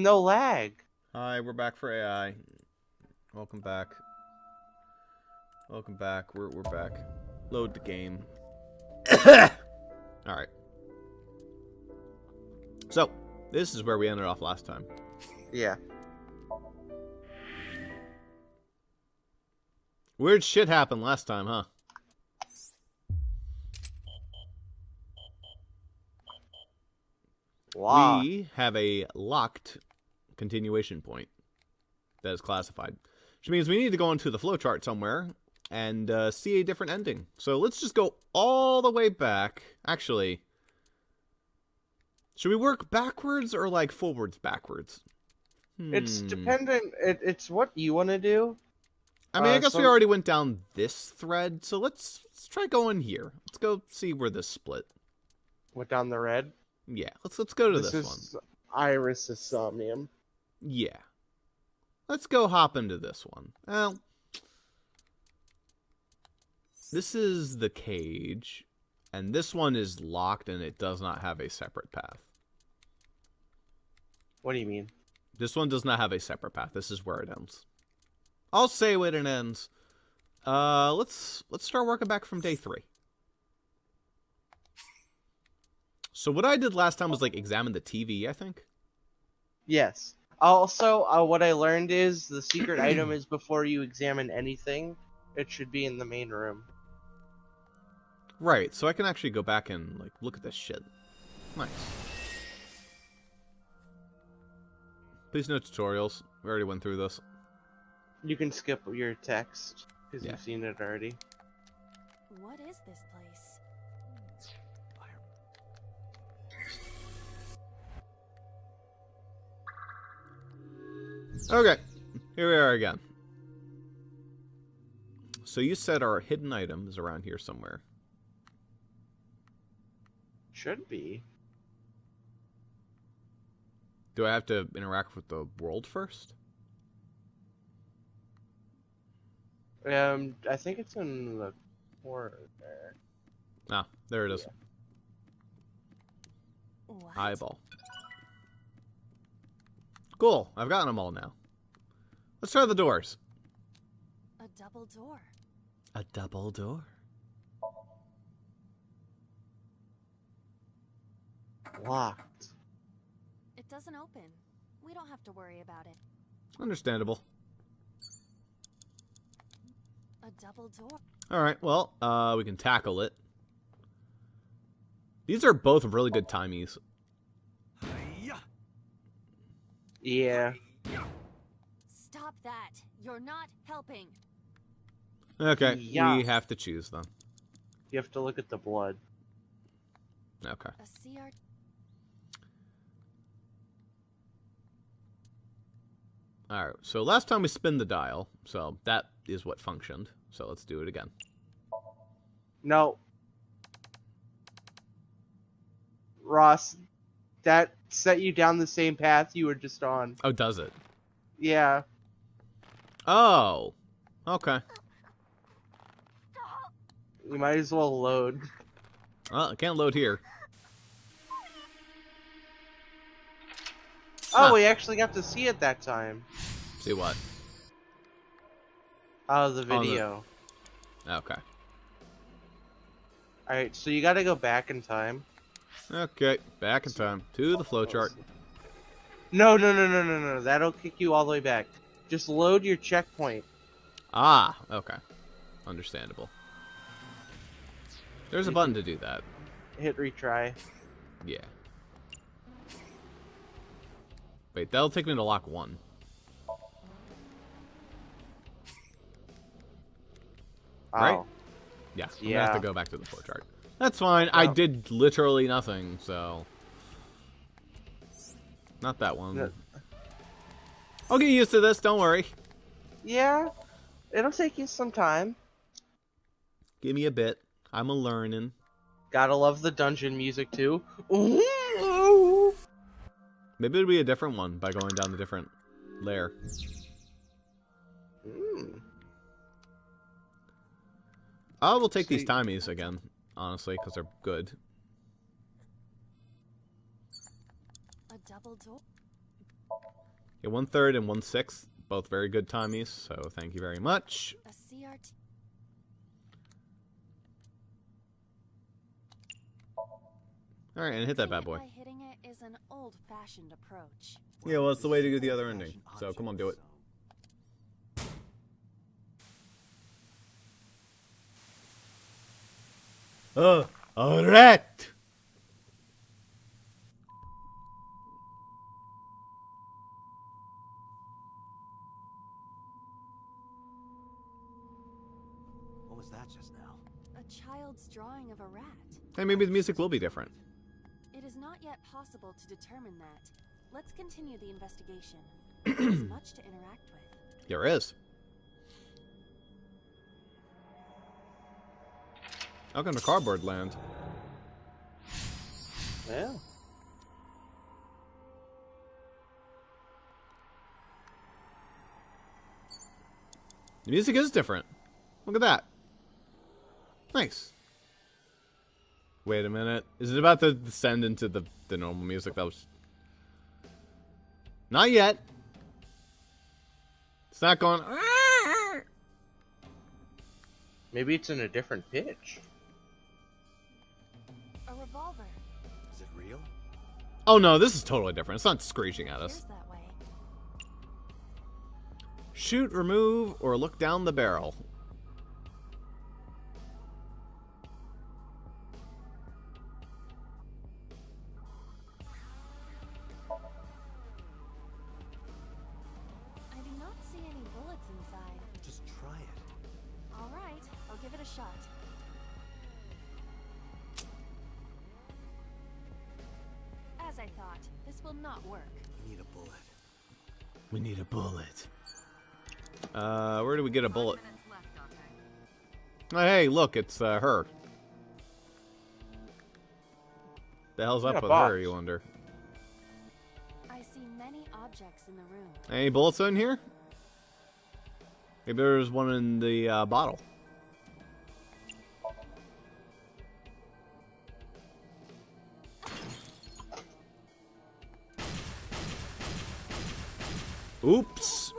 no lag. Hi, we're back for AI. Welcome back. Welcome back. We're back. Load the game. Alright. So, this is where we ended off last time. Yeah. Weird shit happened last time, huh? Wow. We have a locked continuation point that is classified. Which means we need to go into the flowchart somewhere and see a different ending. So let's just go all the way back. Actually, should we work backwards or like forwards backwards? It's dependent. It's what you want to do. I mean, I guess we already went down this thread, so let's try going here. Let's go see where this split. Went down the red. Yeah, let's go to this one. This is Iris' Somnium. Yeah. Let's go hop into this one. Well, this is the cage, and this one is locked, and it does not have a separate path. What do you mean? This one does not have a separate path. This is where it ends. I'll say when it ends. Let's start working back from day 3. So what I did last time was like examine the TV, I think. Yes. Also, what I learned is the secret item is before you examine anything, it should be in the main room. Right, so I can actually go back and like look at this shit. Nice. Please no tutorials. We already went through this. You can skip your text because Yeah. you've seen it already. What is this place? Okay, here we are again. So you said our hidden item is around here somewhere. Should be. Do I have to interact with the world first? I think it's in the corner there. Ah, there it is. What? Eyeball. Cool, I've gotten them all now. Let's try the doors. A double door. A double door. Locked. It doesn't open. We don't have to worry about it. Understandable. A double door. Alright, well, we can tackle it. These are both really good timies. Yeah. Stop that. You're not helping. Okay, Yeah. we have to choose them. You have to look at the blood. Okay. A CR. Alright, so last time we spin the dial, so that is what functioned. So let's do it again. No. Ross, that set you down the same path you were just on. Oh, does it? Yeah. Oh. Okay. You might as well load. Well, I can't load here. Oh, Huh. we actually got to see it that time. See what? Oh, the Oh, the- video. Okay. Alright, so you gotta go back in time. Okay, back in time to the flowchart. No. That'll kick you all the way back. Just load your checkpoint. Ah, okay. Understandable. There's a button to do that. Hit retry. Yeah. Wait, that'll take me to lock 1. Right? Oh. Yeah, I'm gonna Yeah. have to go back to the flowchart. That's fine. I Well- did literally nothing, so... Not that one. No. I'll get used to this, don't worry. Yeah. It'll take you some time. Give me a bit. I'm a-learning. Gotta love the dungeon music too. Ooh. Maybe it'll be a different one by going down the different layer. Mm. I will take these See- timies again, honestly, because they're good. A double door. Yeah, 1/3 and 1/6, both very good timies. So thank you very much. A CRT. All right, and hit that bad boy. By hitting it is an old-fashioned approach. Yeah, well, it's the way to do the other ending. So come on, do it. Alright! What was that just now? A child's drawing of a rat. Hey, maybe the music will be different. It is not yet possible to determine that. Let's continue the investigation. There's much to interact with. There is. How can the cardboard land? Yeah. The music is different. Look at that. Nice. Wait a minute. Is it about to descend into the normal music? That was... Not yet. It's not going... Maybe it's in a different pitch. A revolver. Is it real? Oh no, this is totally different. It's not screeching at us. Here's that way. Shoot, remove, or look down the barrel. I do not see any bullets inside. Just try it. All right, I'll give it a shot. As I thought, this will not work. We need a bullet. We need a bullet. Where do we get a bullet? 5 minutes left, Dante. Oh, hey, look, it's her. The hell's up Yeah, with box. her, you wonder? I see many objects in the room. Any bullets in here? Maybe there's one in the bottle. Oops.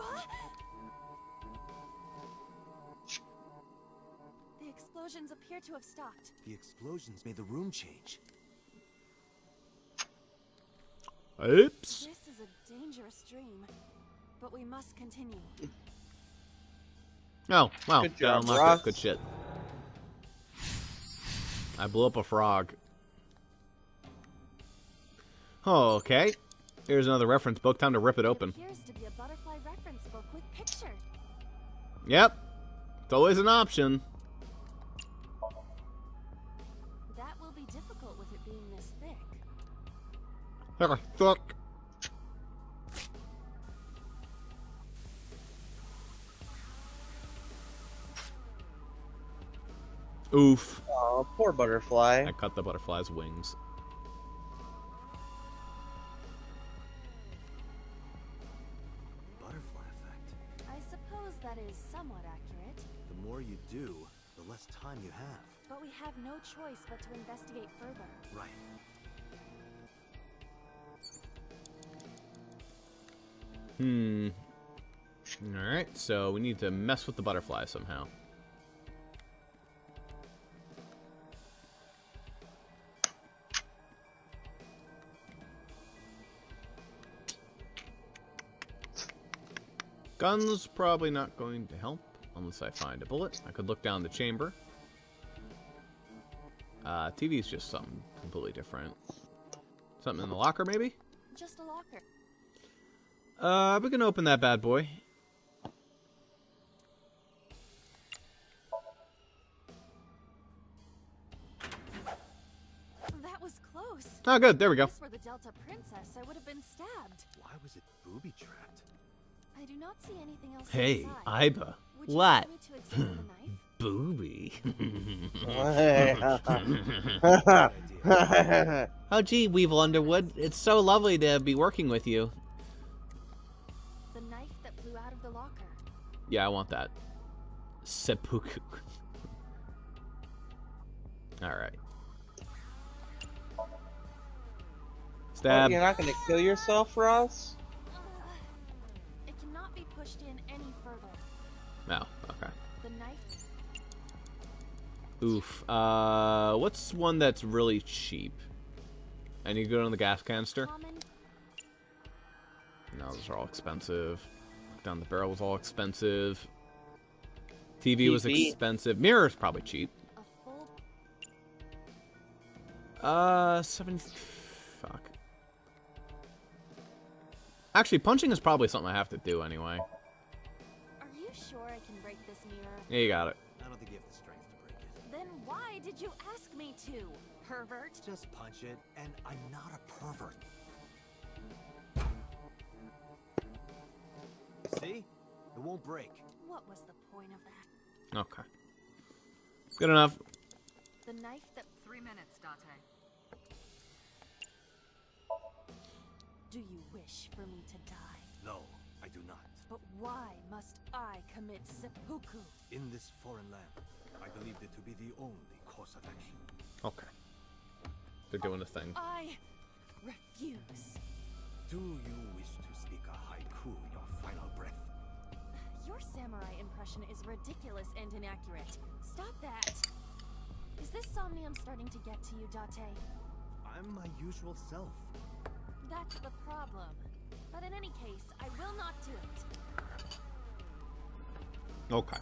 The explosions appear to have stopped. The explosions made the room change. Oops. This is a dangerous dream, but we must continue. Oh, wow. Good Got job, unlocked Ross. it. Good shit. I blew up a frog. Oh, okay. Here's another reference book. Time to rip it open. It appears to be a butterfly reference book with picture. Yep. It's always an option. That will be difficult with it being this thick. Fuck. Oof. Oh, poor butterfly. I cut the butterfly's wings. Butterfly effect. I suppose that is somewhat accurate, The more you do, the less time you have. but we have no choice but to investigate further. Right. Alright, so we need to mess with the butterfly somehow. Gun's probably not going to help unless I find a bullet. I could look down the chamber. TV's just something completely different. Something in the locker, maybe? Just a locker. We're gonna open that bad boy. That was close. Oh, good. There we go. If this were the Delta Princess, I would have been stabbed. Why was it booby-trapped? I do not see anything else Hey, inside. Iba. Would you What? like me to examine the knife? Booby. Good idea. Oh, gee, Weevil Underwood. It's so lovely to be working with you. The knife that flew out of the locker. Yeah, I want that. Seppuku. Alright. Oh, Stab. you're not gonna kill yourself, Ross? pushed in any further. No, okay. The knife. Oof. What's one that's really cheap? Any good on the gas canister? Common. No, those are all expensive. Down the barrel was all expensive. TV was TV. expensive. Mirror's probably cheap. A full. 70. Fuck. Actually, punching is probably something I have to do anyway. Are you sure I can break this mirror? Yeah, you got it. I don't think you have the strength to break it. Then why did you ask me to, pervert? Just punch it, and I'm not a pervert. See? It won't break. What was the point of that? Okay. Good enough. The knife that. 3 minutes, Date. Do you wish for me to die? No, I do not. But why must I commit seppuku? In this foreign land, I believed it to be the only course of action. Okay. They're doing a thing. I refuse. Do you wish to speak a haiku in your final breath? Your samurai impression is ridiculous and inaccurate. Stop that. Is this Somnium starting to get to you, Date? I'm my usual self. That's the problem. But in any case, I will not do it. Okay.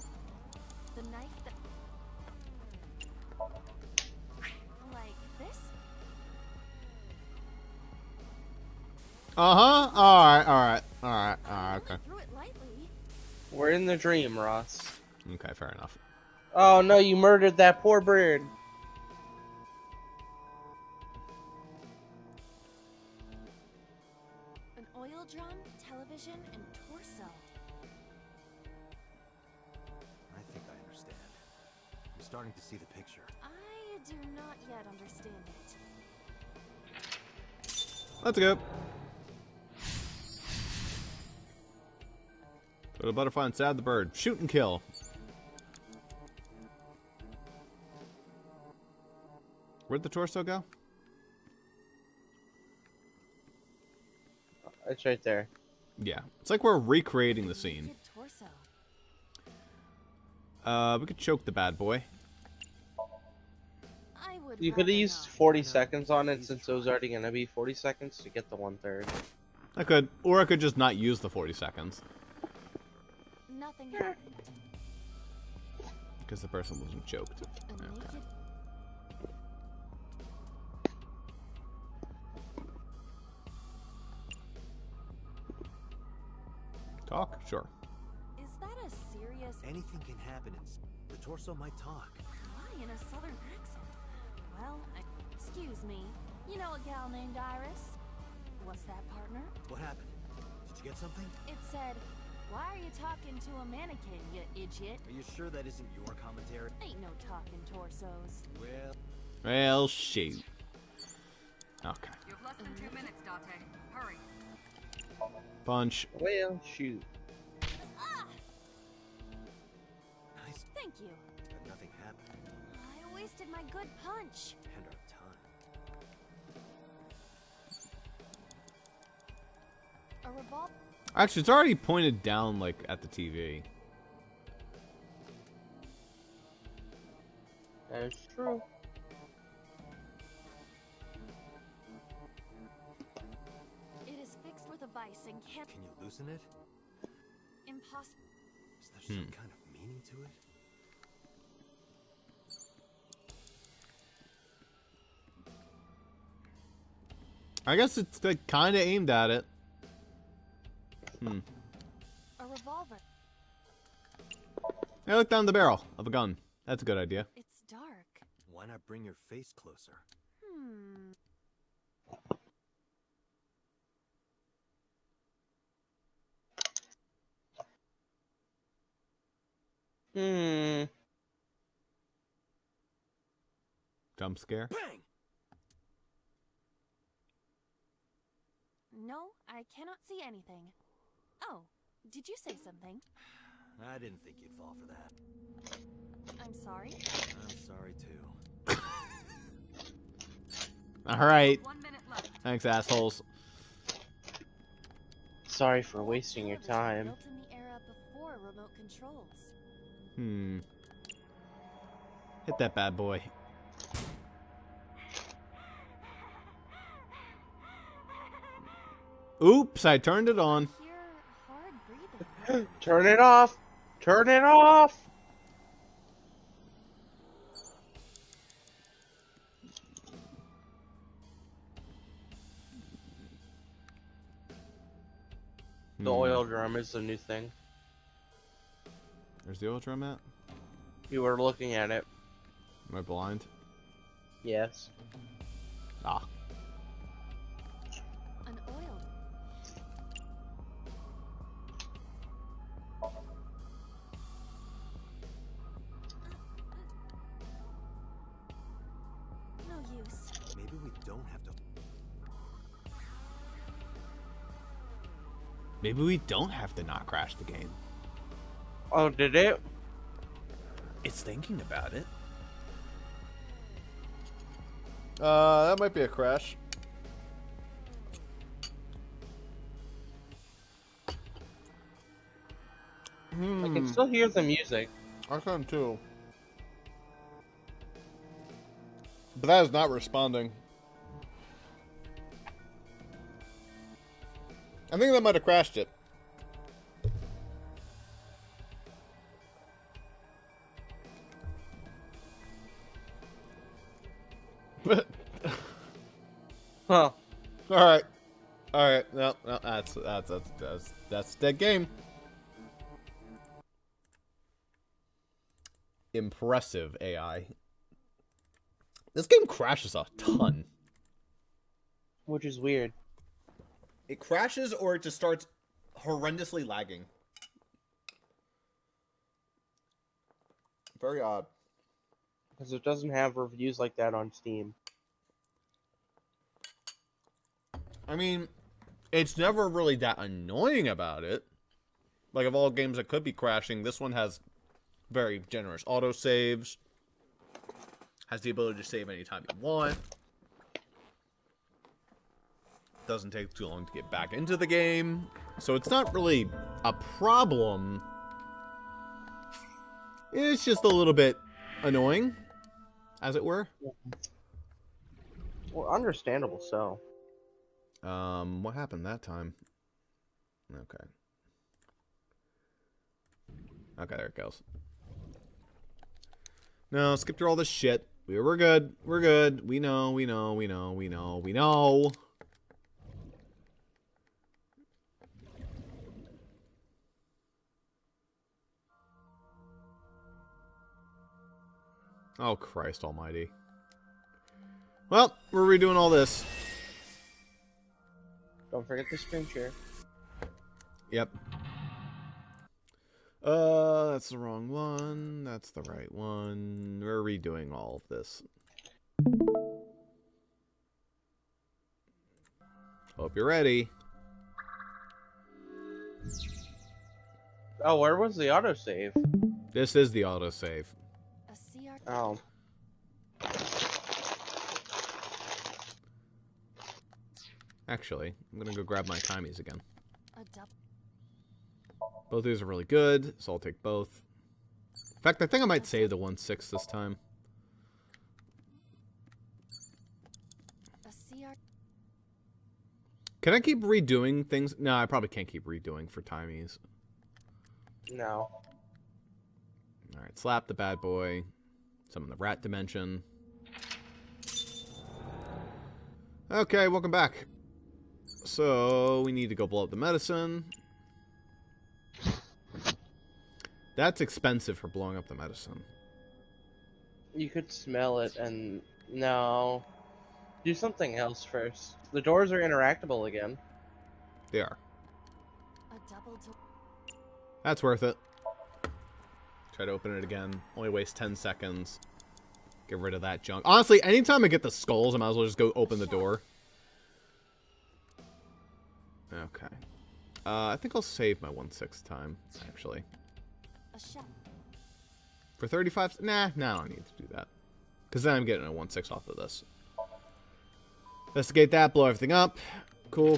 The knife that... Like this? Uh-huh. Alright, okay. I threw it lightly. We're in the dream, Ross. Okay, fair enough. Oh no, you murdered that poor bird. An oil drum, television, and torso. I think I understand. I'm starting to see the picture. I do not yet understand it. Let's go. Go to butterfly and stab the bird. Shoot and kill. Where'd the torso go? It's right there. Yeah. It's like we're recreating the scene. Naked torso. We could choke the bad boy. I would You could have rather used not. 40 seconds on it since it was already gonna be 40 seconds to get the 1/3. I could. Or I could just not use the 40 seconds. Nothing happened. Because the person wasn't choked. A naked. Talk? Sure. Is that a serious? Anything can happen in... The torso might talk. Why in a southern accent? Well, excuse me. You know a gal named Iris? What's that, partner? What happened? Did you get something? It said, "Why are you talking to a mannequin, you idiot?" Are you sure that isn't your commentary? Ain't no talking torsos. Well... Well, shoot. Okay. You have less than 2 minutes, Date. Hurry. Punch. Well, shoot. Ah! Nice. Thank you. But nothing happened. I wasted my good punch. And our time. A revolver. Actually, it's already pointed down, like, at the TV. That is true. It is fixed with a vice and can't. Can you loosen it? Impossible. Is there some kind of meaning to it? I guess it's, like, kind of aimed at it. A revolver. Hey, look down the barrel of a gun. That's a good idea. It's dark. Why not bring your face closer? Hmm. Jump scare. Bang! No, I cannot see anything. Oh, did you say something? I didn't think you'd fall for that. I'm sorry. I'm sorry too. Alright. 1 minute left. Thanks, assholes. Sorry for wasting your Television time. Built in the era remote controls. Hit that bad boy. Oops, I turned it on. I hear hard breathing. Turn it off! Turn it off! The oil drum is the new thing. Where's the oil drum at? You were looking at it. Am I blind? Yes. Ah. An oil. No use. Maybe we don't have to. Maybe we don't have to not crash the game. Oh, did it? It's thinking about it. That might be a crash. I can still hear the music. I can too. But that is not responding. I think that might have crashed it. Huh. Alright. Alright. No, that's dead game. Impressive AI. This game crashes a ton. Which is weird. It crashes or it just starts horrendously lagging. Very odd. Because it doesn't have reviews like that on Steam. I mean, it's never really that annoying about it. Like, of all games that could be crashing, this one has very generous autosaves. Has the ability to save anytime you want. Doesn't take too long to get back into the game. So it's not really a problem. It's just a little bit annoying, as it were. Well, understandable so. What happened that time? Okay. Okay, there it goes. No, skip through all this shit. We're good. We're good. We know. Oh, Christ almighty. Well, we're redoing all this. Don't forget the screen share. Yep. That's the wrong one. That's the right one. We're redoing all of this. Hope you're ready. Oh, where was the autosave? This is the autosave. A CR. Oh. Actually, I'm gonna go grab my timies again. A double. Both of these are really good, so I'll take both. In fact, I think I might save the 1/6 this time. A CR. Can I keep redoing things? No, I probably can't keep redoing for timies. No. Alright, slap the bad boy. Summon the rat dimension. Okay, welcome back. So, we need to go blow up the medicine. That's expensive for blowing up the medicine. You could smell it and... No. Do something else first. The doors are interactable again. They are. A double door. That's worth it. Try to open it again. Only waste 10 seconds. Get rid of that junk. Honestly, anytime I get the skulls, I might as well just go open the door. Okay. I think I'll save my 1/6 time, actually. A shot. For 35... Nah, I don't need to do that. Because then I'm getting a 1/6 off of this. Investigate that, blow everything up. Cool.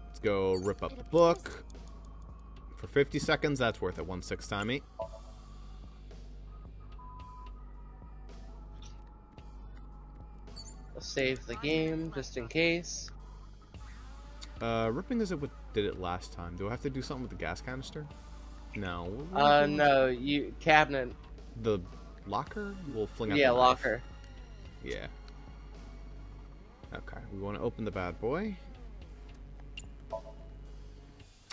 Let's go rip up the book. For 50 seconds, that's worth it. 1/6 timey. I'll save the game just in case. Ripping is what did it last time. Do I have to do something with the gas canister? No. No, you cabinet. The locker? We'll fling out Yeah, the knife. locker. Yeah. Okay, we want to open the bad boy.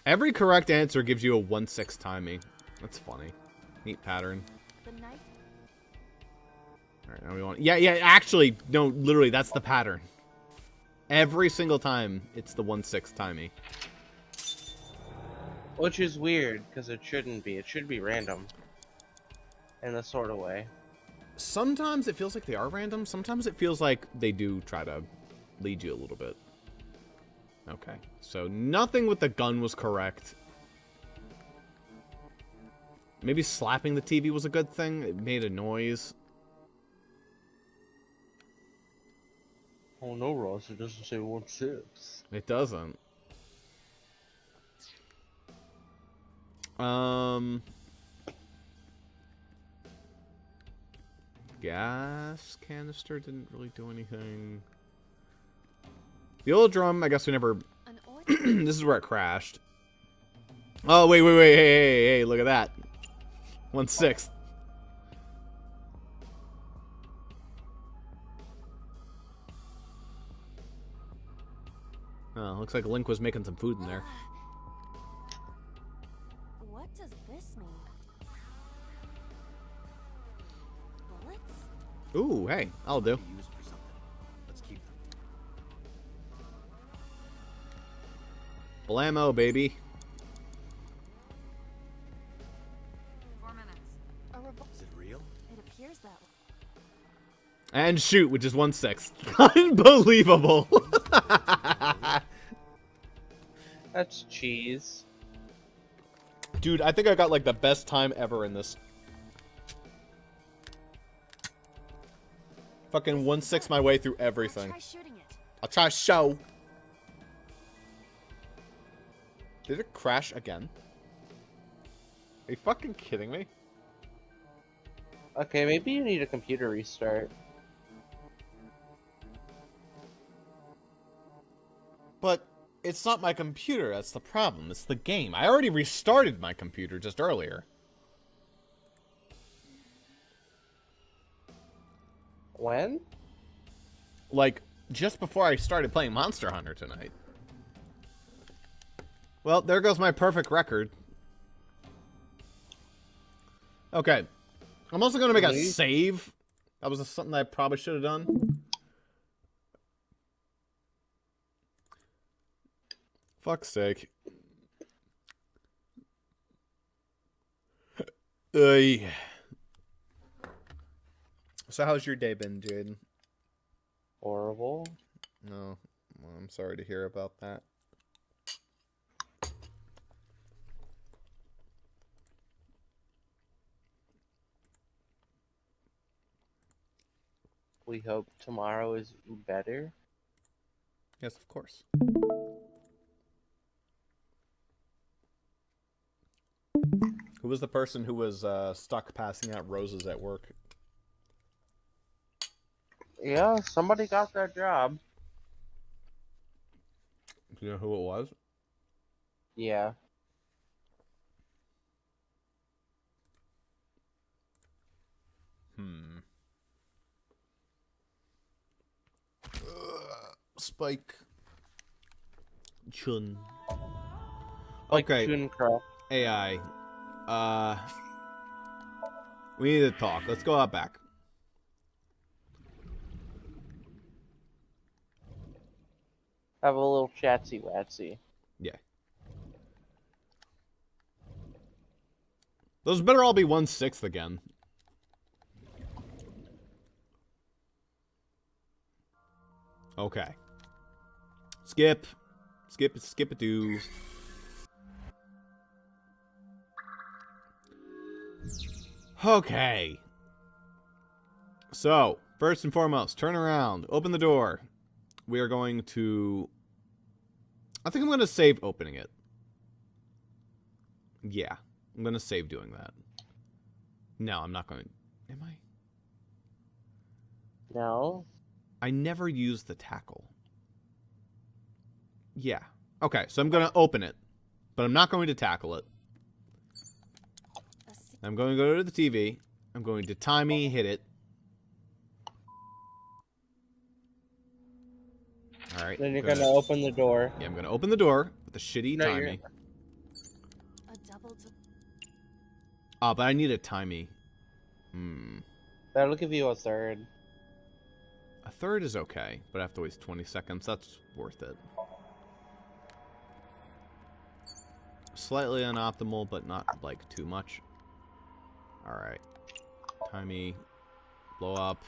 Every correct answer gives you a 1/6 timing. That's funny. Neat pattern. The knife. Alright, now we want... Yeah, actually, no, literally, that's the pattern. Every single time, it's the 1/6 timing. Which is weird, because it shouldn't be. It should be random. In a sort of way. Sometimes it feels like they are random. Sometimes it feels like they do try to lead you a little bit. Okay, so nothing with the gun was correct. Maybe slapping the TV was a good thing. It made a noise. Oh no, Ross, it doesn't say 1/6. It doesn't. Gas canister didn't really do anything. The old drum, I guess we never... An oil. This is where it crashed. Oh, wait, hey, look at that. 1/6. Oh, looks like Link was making some food in there. What does this mean? Bullets? Ooh, hey, I'll do. Be used for something. Let's keep them. Blammo, baby. 4 minutes. A revol- Is it real? It appears that way. And shoot, which is 1/6. Unbelievable. That's cheese. Dude, I think I got like the best time ever in this. Fucking 1/6 my way through everything. Try shooting it. I'll try to show. Did it crash again? Are you fucking kidding me? Okay, maybe you need a computer restart. But it's not my computer, that's the problem. It's the game. I already restarted my computer just earlier. When? Like, just before I started playing Monster Hunter tonight. Well, there goes my perfect record. Okay. I'm also going to make a save. That was something I probably should have done. Fuck's sake. So how's your day been, Jaden? Horrible. No. Well, I'm sorry to hear about that. We hope tomorrow is better. Yes, of course. Who was the person who was stuck passing out roses at work? Yeah, somebody got that job. Do you know who it was? Yeah. Spike. Chun. Like Okay. Tooncraft. AI. We need to talk. Let's go out back. Have a little chatsy watsy. Yeah. Those better all be 1/6 again. Okay. Skip. Skip it, do. Okay. So, first and foremost, turn around. Open the door. We are going to... I think I'm going to save opening it. Yeah, I'm going to save doing that. No, I'm not going to. Am I? No. I never use the tackle. Yeah. Okay, so I'm going to open it. But I'm not going to tackle it. I'm going to go to the TV. I'm going to timey hit it. Alright. Then you're gonna open the door. Yeah, I'm going to open the door with the shitty timey. A double to Oh, but I need a timey. That'll give you a third. A third is okay, but I have to waste 20 seconds. That's worth it. Slightly unoptimal, but not, like, too much. Alright. Timey. Blow up.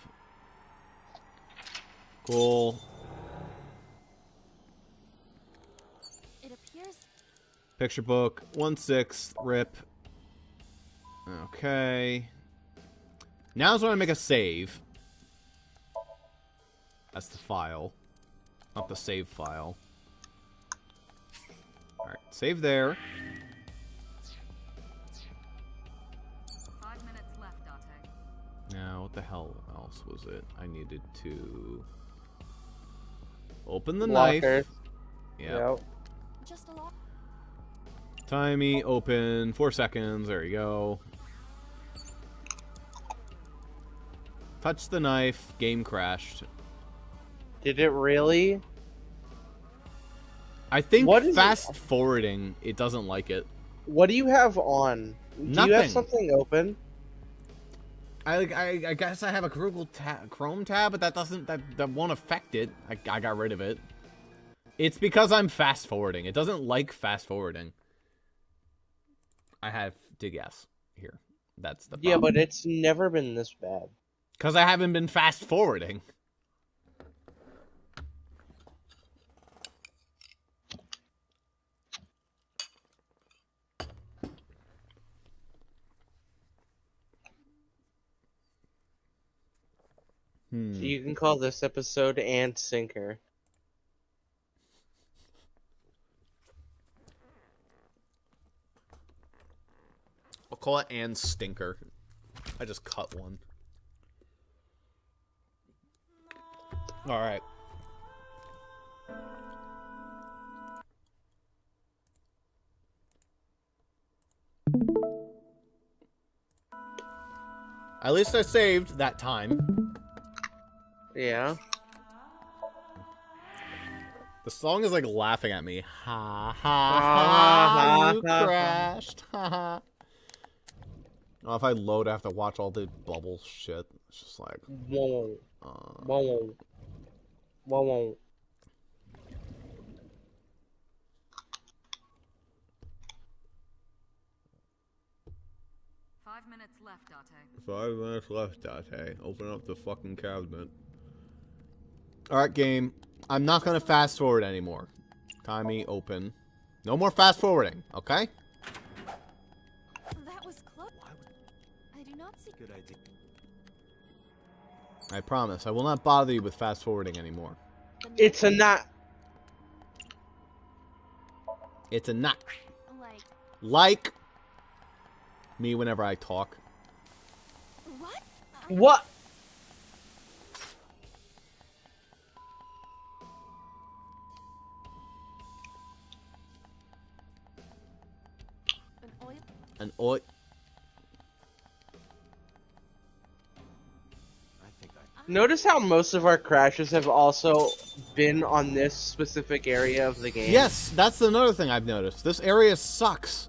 Cool. it appears Picture book. 1/6. Rip. Okay. Now's when I make a save. That's the file. Not the save file. Alright, save there. 5 minutes left, Date. Now, what the hell else was it? I needed to open the knife. Lockers. Yeah. Yep. just a lot. Timey, open, 4 seconds. There you go. Touch the knife. Game crashed. Did it really? I think What is it? fast forwarding, it doesn't like it. What do you have on? Do you Nothing. have something open? I guess I have a Chrome tab, but that won't affect it. I got rid of it. It's because I'm fast forwarding. It doesn't like fast forwarding. I have to guess here. That's the problem. Yeah, but it's never been this bad. Because I haven't been fast forwarding. You can call this episode "And Sinker." I'll call it "And Stinker." I just cut one. Alright. At least I saved that time. Yeah. The song is like laughing at me. Ha ha Ah, ha, you ha, ha. crashed. Ha ha. Oh, if I load, I have to watch all the bubble shit. It's just like, Whoa. Whoa. Whoa. 5 minutes left, Date. 5 minutes left, Date. Open up the fucking cabinet. Alright, game. I'm not gonna fast forward anymore. Timey, open. No more fast forwarding, okay? That was close. I do not see. Good idea. I promise. I will not bother you with fast forwarding anymore. It's a not. It's a not. Like Like me whenever I talk. what? What? An oil. And oi. I think I. Notice how most of our crashes have also been on this specific area of the game. Yes, that's another thing I've noticed. This area sucks.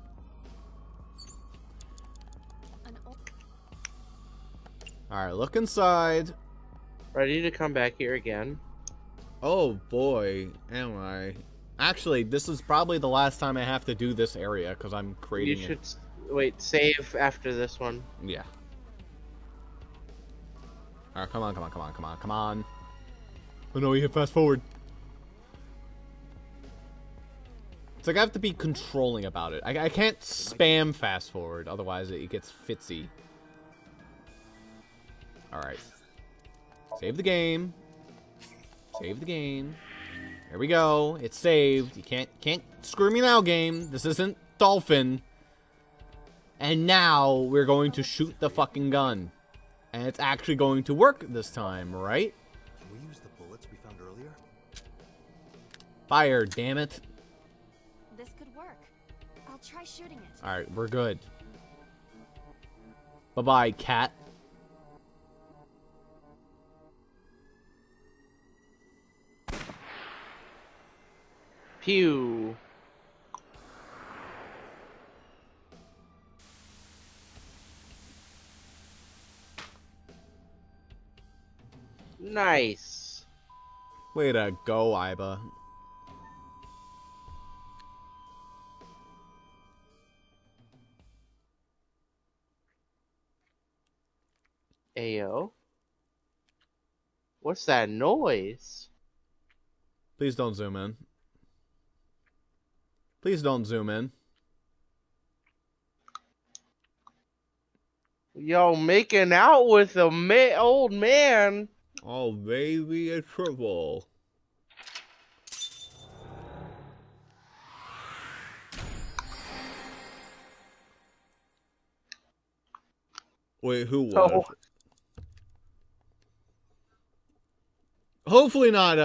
An oil. Alright, look inside. Ready to come back here again? Oh boy, am I. Actually, this is probably the last time I have to do this area because I'm You creating should wait. Save after this one. it. Yeah. Alright, come on, come on, come on, come on, come on. Oh no, you hit fast forward. It's like I have to be controlling about it. I can't spam fast forward, otherwise it gets fitsy. Alright. Save the game. Save the game. Here we go. It's saved. You can't screw me now, game. This isn't Dolphin. And now we're going to shoot the fucking gun. And it's actually going to work this time, right? Can we use the bullets we found earlier? Fire, damn it. This could work. I'll try shooting it. Alright, we're good. Bye-bye, cat. Pew. Nice. Way to go, Iba. Ayo. What's that noise? Please don't zoom in. Please don't zoom in. Yo, making out with a old man. Oh, baby, a triple. Wait, who was? Oh. Hopefully not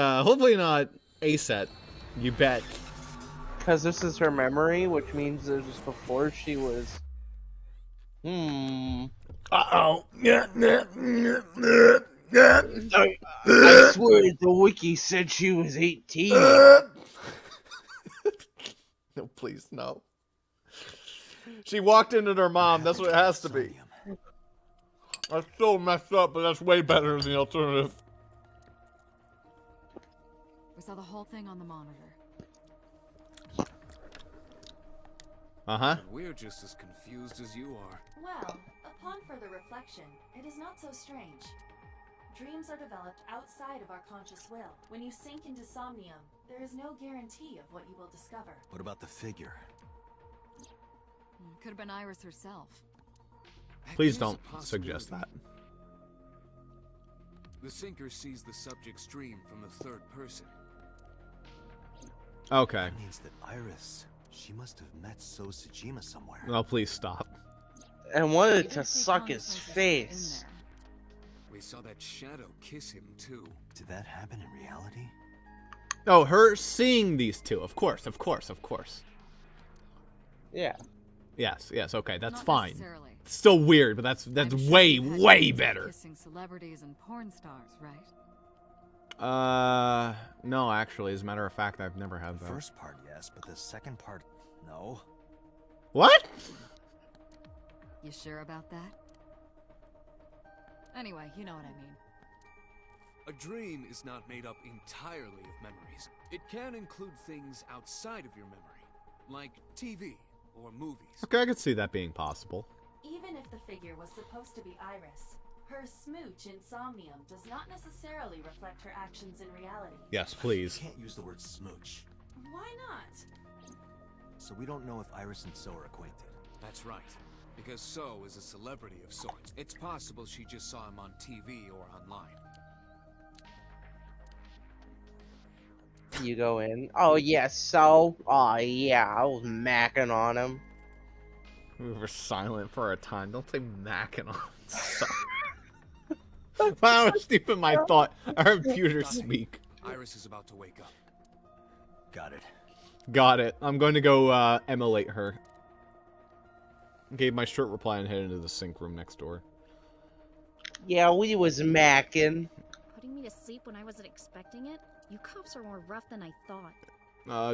Aset. You bet. Because this is her memory, which means it was before she was... Uh-oh. I swear the wiki said she was 18. No, please, no. She walked into her mom. That's what it has to be. That's so messed up, but that's way better than the alternative. We saw the whole thing on the monitor. Uh-huh. We're just as confused as you are. Well, upon further reflection, it is not so strange. Dreams are developed outside of our conscious will. When you sink into Somnium, there is no guarantee of what you will discover. What about the figure? Could have been Iris herself. Please Here's a don't suggest that. possibility. The sinker sees the subject's dream from the third person. Okay. That means that Iris, she must have met So Sajima somewhere. Oh, please stop. And We wanted did to see suck his consequences in face. there. We saw that shadow kiss him too. Did that happen in reality? Oh, her seeing these two. Of course. Yeah. Yes, okay, that's Not fine. necessarily. It's still weird, but that's I'm sure way, you've had way dreams of better. Kissing celebrities and porn stars, right? No, actually, as a matter of fact, I've never had The that. first part, yes, but the second part, no. What? You sure about that? Anyway, you know what I mean. A dream is not made up entirely of memories. It can include things outside of your memory, like TV or movies. Okay, I could see that being possible. Even if the figure was supposed to be Iris, her smooch in Somnium does not necessarily reflect her actions in reality. Yes, please. You can't use the word smooch. Why not? So we don't know if Iris and So are acquainted. That's right. Because So is a celebrity of sorts. It's possible she just saw him on TV or online. You go in. Oh, yes, so? Oh, yeah, I was macking on him. We were silent for a time. Don't say macking on. Wow, stupid my thought. Our computer speak. Iris is about to wake up. Got it. Got it. I'm going to go emulate her. Gave my short reply and head into the sync room next door. Yeah, we was macking. Putting me to sleep when I wasn't expecting it? You cops are more rough than I thought.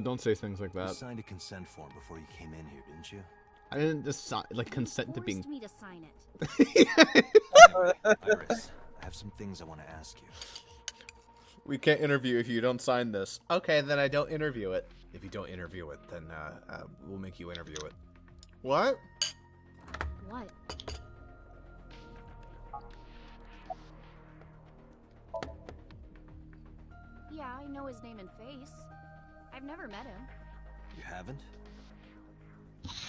Don't say things like You that. signed a consent form before you came in here, didn't you? I didn't decide, consent to being. Forced me to sign it. Iris, I have some things I want to ask you. We can't interview if you don't sign this. Okay, then I don't interview it. If you don't interview it, then we'll make you interview it. What? What? Yeah, I know his name and face. I've never met him. You haven't?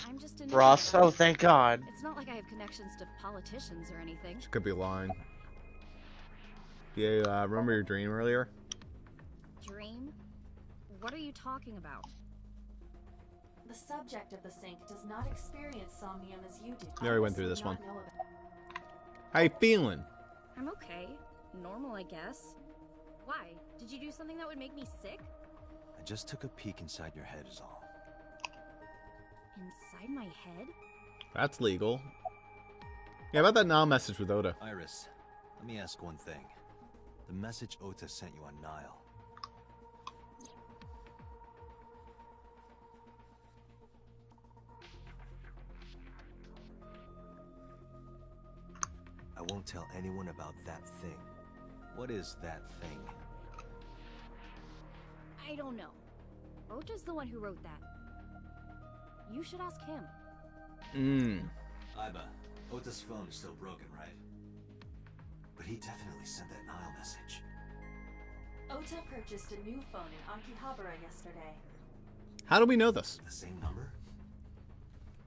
I'm just a Ross, oh, thank God. It's not like I have connections to politicians or anything. She could be lying. Yeah, remember your dream earlier? Dream? What are you talking about? The subject of the sync does not experience somnium as you do. We already went through Iris this would one. not know about- How you feeling? I'm okay. Normal, I guess. Why? Did you do something that would make me sick? I just took a peek inside your head is all. Inside my head? That's legal. Yeah, about that now message with Oda. Iris, let me ask one thing. The message Ota sent you on Nile. I won't tell anyone about that thing. What is that thing? I don't know. Ota's the one who wrote that. You should ask him. Iba, Ota's phone is still broken, right? But he definitely sent that Nile message. Ota purchased a new phone in Akihabara yesterday. How do we know this? The same number?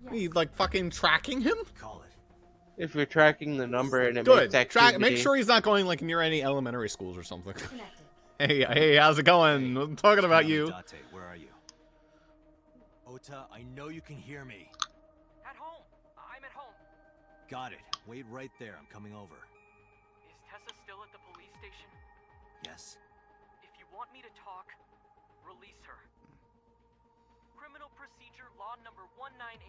Yes. Are you like fucking tracking him? Call it. If you're tracking the number and it Good. makes activity. Make sure he's not going like near any elementary schools or something. Connected. Hey, how's it going? I'm talking about you. Date, where are you? Ota, I know you can hear me. At home. I'm at home. Got it. Wait right there. I'm coming over. Is Tessa still at the police station? Yes. If you want me to talk, release her. Criminal Procedure Law number 198.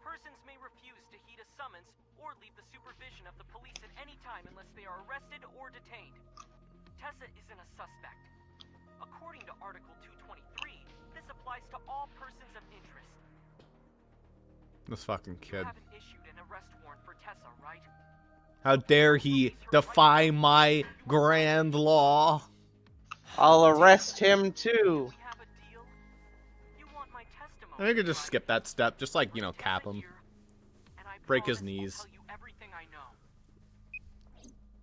Persons may refuse to heed a summons or leave the supervision of the police at any time unless they are arrested or detained. Tessa isn't a suspect. According to Article 223, this applies to all persons of interest. This fucking You kid. haven't issued an arrest warrant for Tessa, right? How dare he defy my grand law? I'll arrest him too. We have a deal? You want my testimony? I think I could just right? skip that step. Just like, you know, cap him. And I Break his promise I'll knees. tell you everything I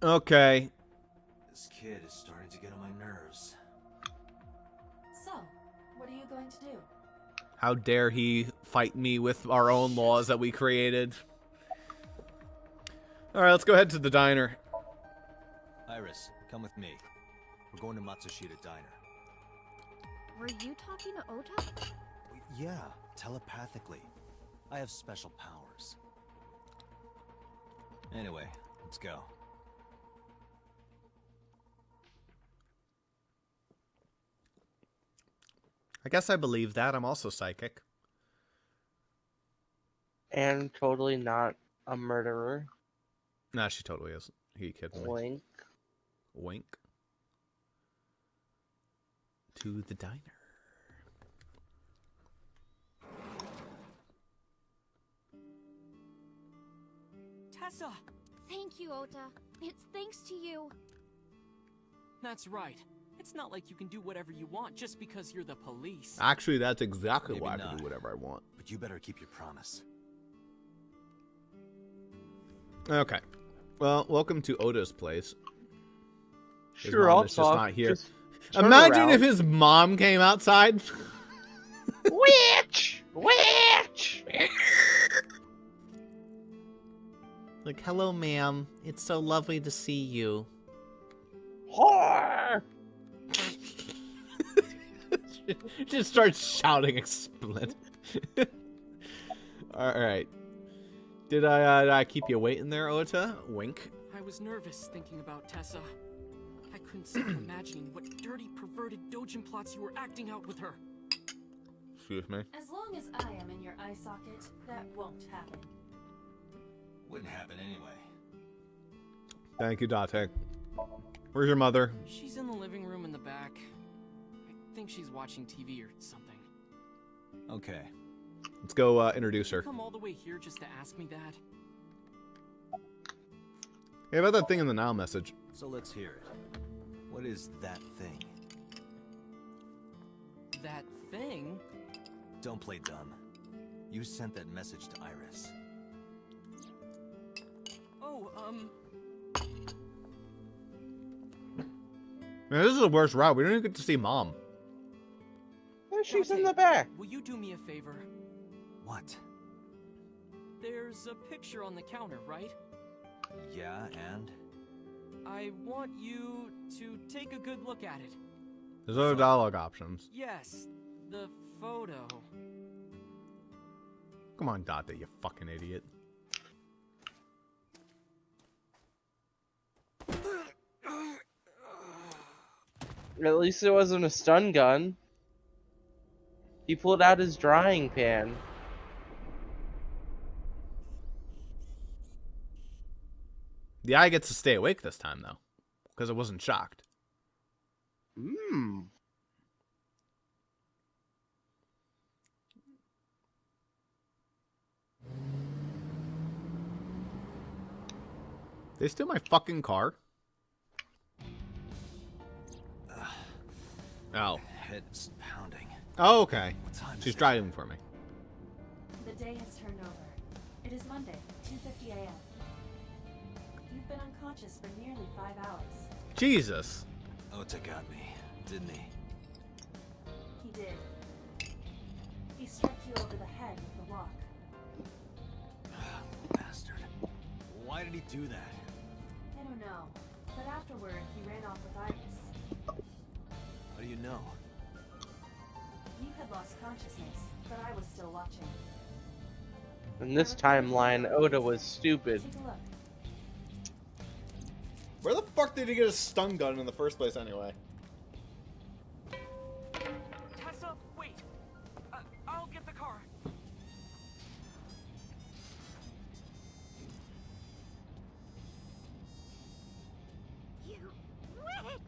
know. Okay. This kid is starting to get on my nerves. So, what are you going to do? How dare he fight me with our own laws that we created? Alright, let's go ahead to the diner. Iris, come with me. We're going to Matsushita Diner. Were you talking to Ota? Yeah, telepathically. I have special powers. Anyway, let's go. I guess I believe that. I'm also psychic. And totally not a murderer. Nah, she totally is. He kidding me. Wink. Wink. To the diner. Tessa! Thank you, Ota. It's thanks to you. That's right. It's not like you can do whatever you want just because you're the police. Actually, that's exactly Maybe why I not. can do whatever I want. But you better keep your promise. Okay. Well, welcome to Oda's place. His Sure, mom I'll is talk. just not here. Just turn Imagine around. if his mom came outside. Witch! Witch! Like, hello, ma'am. It's so lovely to see you. Whore! Just starts shouting expletive. Alright. Did I keep you waiting there, Ota? Wink. I was nervous thinking about Tessa. I couldn't stop imagining what dirty, perverted dojin plots you were acting out with her. Excuse me. As long as I am in your eye socket, that won't happen. Wouldn't happen anyway. Thank you, Date. Where's your mother? She's in the living room in the back. I think she's watching TV or something. Okay. Let's go introduce her. Come all the way here just to ask me that? Hey, about that thing in the now message. So let's hear it. What is that thing? That thing? Don't play dumb. You sent that message to Iris. Oh, Man, this is the worst route. We don't even get to see mom. She's in Dante, the back. will you do me a favor? What? There's a picture on the counter, right? Yeah, and? I want you to take a good look at it. There's other dialogue options. Yes, the photo. Come on, Date, you fucking idiot. At least it wasn't a stun gun. He pulled out his drying pan. The eye gets to stay awake this time, though, because it wasn't shocked. Hmm. They steal my fucking car? Oh. Head's pounding. Oh, okay. What time is She's it? driving for me. The day has turned over. It is Monday, 2:50 a.m. You've been unconscious for nearly 5 hours. Jesus. Ota got me, didn't he? He did. He struck you over the head with the walk. Bastard. Why did he do that? I don't know, but afterward he ran off with Iris. How do you know? You had lost consciousness, but I was still watching. In this timeline, Oda was stupid. Take a look. Where the fuck did he get a stun gun in the first place, anyway? Tessa, wait. I'll get the car. You witch!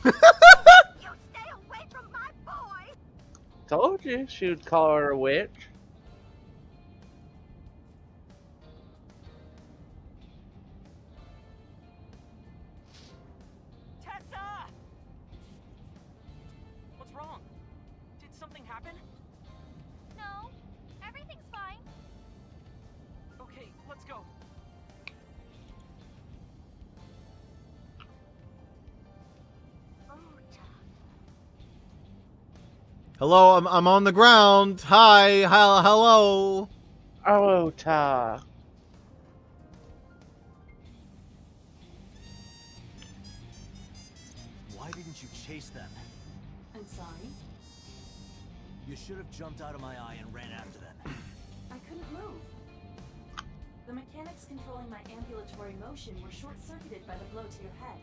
You stay away from my boy! Told you she would call her a witch. Tessa! What's wrong? Did something happen? No, everything's fine. Okay, let's go. Hello, I'm on the ground. Hi, hello. Ota. Why didn't you chase them? I'm sorry. You should have jumped out of my eye and ran after them. I couldn't move. The mechanics controlling my ambulatory motion were short-circuited by the blow to your head.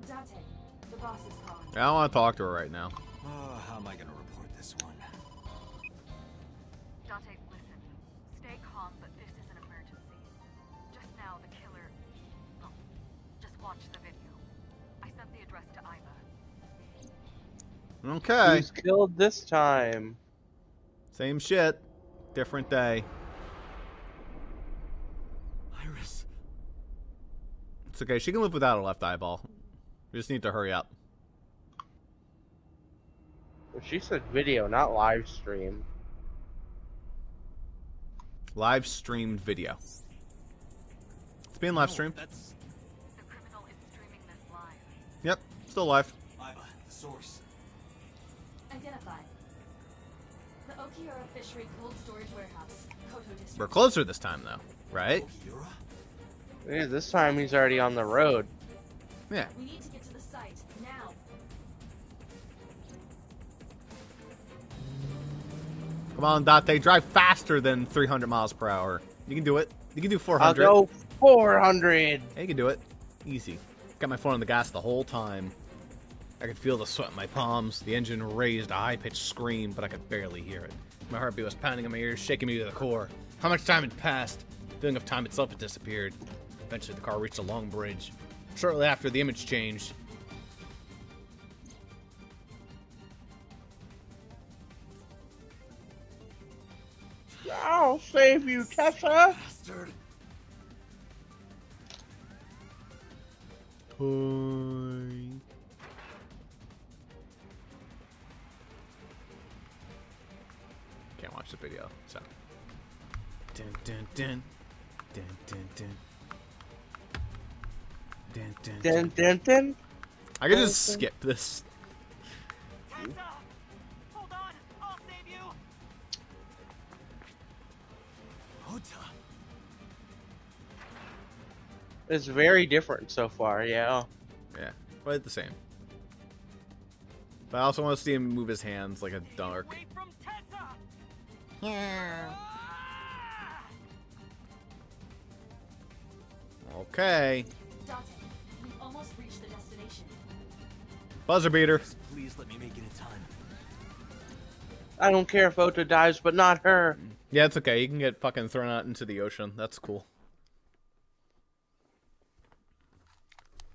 Date, the boss is calling. I don't want to talk to her right now. Oh, how am I gonna report this one? Date, listen. Stay calm, but this is an emergency. Just now, the killer... Oh, just watch the video. I sent the address to Iva. Okay. Who's killed this time? Same shit. Different day. Iris. It's okay. She can live without a left eyeball. We just need to hurry up. She said video, not live stream. Live streamed video. It's being live streamed. That's The criminal is streaming this live. Yep. Still live. Iva, the source. Identified. The Okiura Fishery Cold Storage Warehouse, Koto District. We're closer this time, though. Right? Okiura? Yeah, this time he's already on the road. Yeah. We need to get to the site, now. Come on, Date. Drive faster than 300 miles per hour. You can do it. You can do I'll 400. go 400. Yeah, you can do it. Easy. Got my foot on the gas the whole time. I could feel the sweat in my palms. The engine raised a high-pitched scream, but I could barely hear it. My heartbeat was pounding in my ears, shaking me to the core. How much time had passed? The feeling of time itself had disappeared. Eventually, the car reached a long bridge. Shortly after, the image changed. I'll save you, Tessa. Bastard. Can't watch the video, so. Dun, dun, dun. Dun, dun, dun. Dun, dun, dun. Dun, dun, dun. I could just skip this. Tessa! Hold on! I'll save you! Ota. It's very different so far, yeah. Yeah, quite the same. But I also want to see him move his hands like a dark. Away from Tessa! Yeah. Ah! Okay. Date, we've almost reached the destination. Buzzer beater. Please let me make it in time. I don't care if Ota dies, but not her. Yeah, it's okay. You can get fucking thrown out into the ocean. That's cool.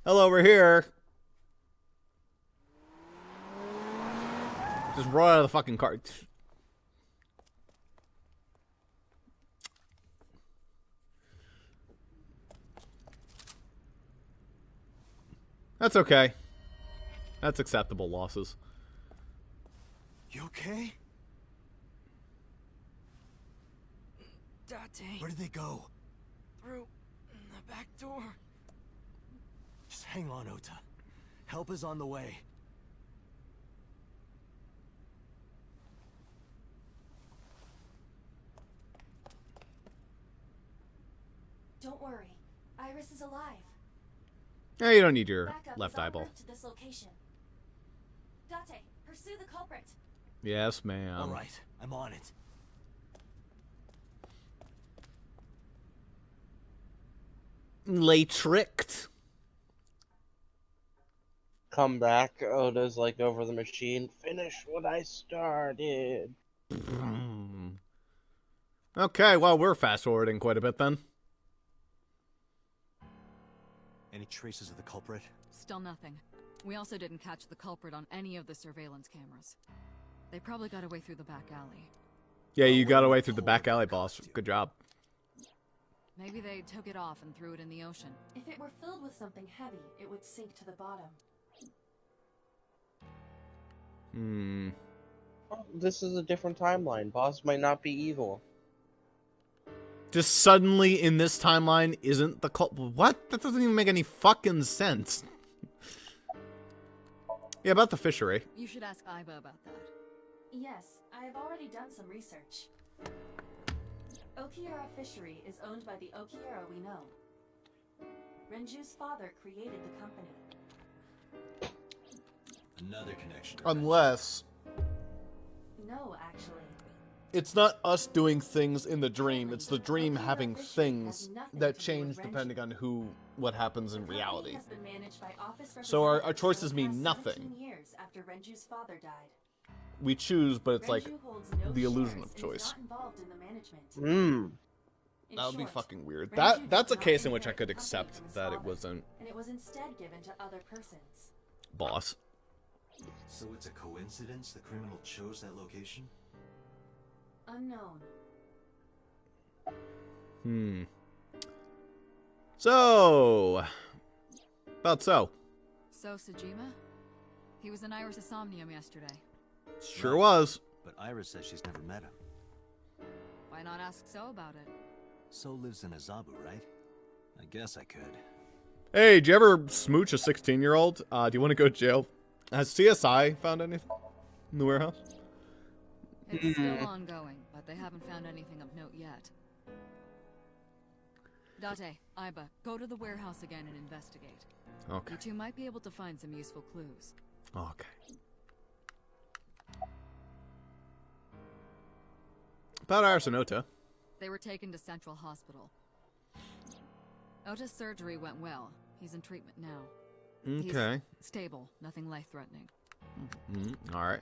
Hello, we're here. Just roll out of the fucking car. That's okay. That's acceptable losses. You okay? Date, Where did they go? through the back door. Just hang on, Ota. Help is on the way. Don't worry, Iris is alive. Yeah, you don't need your Backup left is en eyeball. route to this location. Date, pursue the culprit. Yes, ma'am. All right, I'm on it. Lay tricked. Come back. Oda's like over the machine. Finish what I started. Okay, well, we're fast forwarding quite a bit then. Any traces of the culprit? Still nothing. We also didn't catch the culprit on any of the surveillance cameras. They probably got away through the back alley. Yeah, you got away through the back alley, boss. Good job. Maybe they took it off and threw it in the ocean. If it were filled with something heavy, it would sink to the bottom. Hmm. This is a different timeline. Boss might not be evil. Just suddenly in this timeline isn't the cult. What? That doesn't even make any fucking sense. Yeah, about the fishery. You should ask Iba about that. Yes, I have already done some research. Okiura Fishery is owned by the Okiura we know. Renju's father created the company. Another connection. Unless No, actually. it's not us doing things in the dream, it's the dream having things that change depending on what happens in reality. So our choices mean nothing. Years after Renju's father died. We choose, but it's like Renju holds no the illusion shares of and is choice. not involved in the management. Hmm. That would be short, fucking weird. Renju That's a did not case in which I inherit could the company accept from his that it father, wasn't and it was instead given to other persons. boss. So it's a coincidence the criminal chose that location? Unknown. Hmm. So, about so. So, Sajima? He was in Iris' Somnium yesterday. Sure Right. was. But Iris says she's never met him. Why not ask So about it? So lives in Azabu, right? I guess I could. Hey, did you ever smooch a 16-year-old? Do you want to go to jail? Has CSI found anything in the warehouse? It's still ongoing, but they haven't found anything of note yet. Date, Iba, go to the warehouse again and investigate. Okay. You two might be able to find some useful clues. Okay. About Iris and Ota. They were taken to Central Hospital. Ota's surgery went well. He's in treatment now. Okay. He's stable, nothing life-threatening. All right.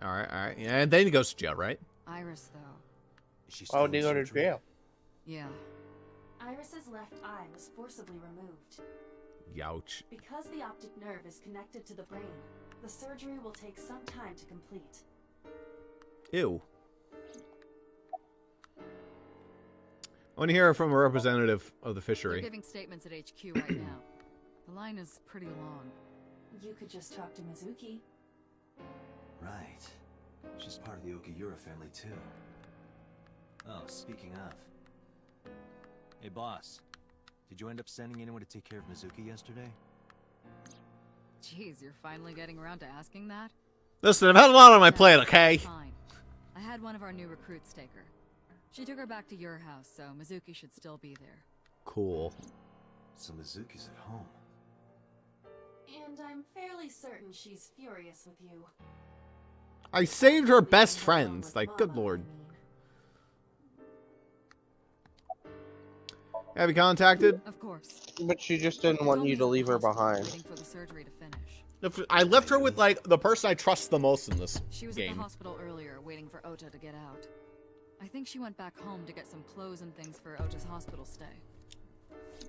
And then he goes to jail, right? Iris, though. Is she Why still would he in go to surgery? jail? Yeah. Iris's left eye was forcibly removed. Youch. Because the optic nerve is connected to the brain, the surgery will take some time to complete. Ew. I want to hear from a representative of the They're fishery. giving statements at HQ right now. The line is pretty long. You could just talk to Mizuki. Right. She's part of the Okiura family, too. Oh, speaking of. Hey, boss. Did you end up sending anyone to take care of Mizuki yesterday? Jeez, you're finally getting around to asking that? Listen, I've had a lot on my plate, That's okay? Fine. I had one of our new recruits take her. She took her back to your house, so Mizuki should still be there. Cool. So Mizuki's at home. And I'm fairly certain she's furious with you. I saved her best Leaving her alone friends. with Like, Mama, good I lord. mean. Have you contacted? Of course. But she just They didn't want told me you he's to at the leave her hospital, behind. waiting for the surgery to finish. I left her with, like, the person I trust the most in this She was game. at the hospital earlier, waiting for Ota to get out. I think she went back home to get some clothes and things for Ota's hospital stay.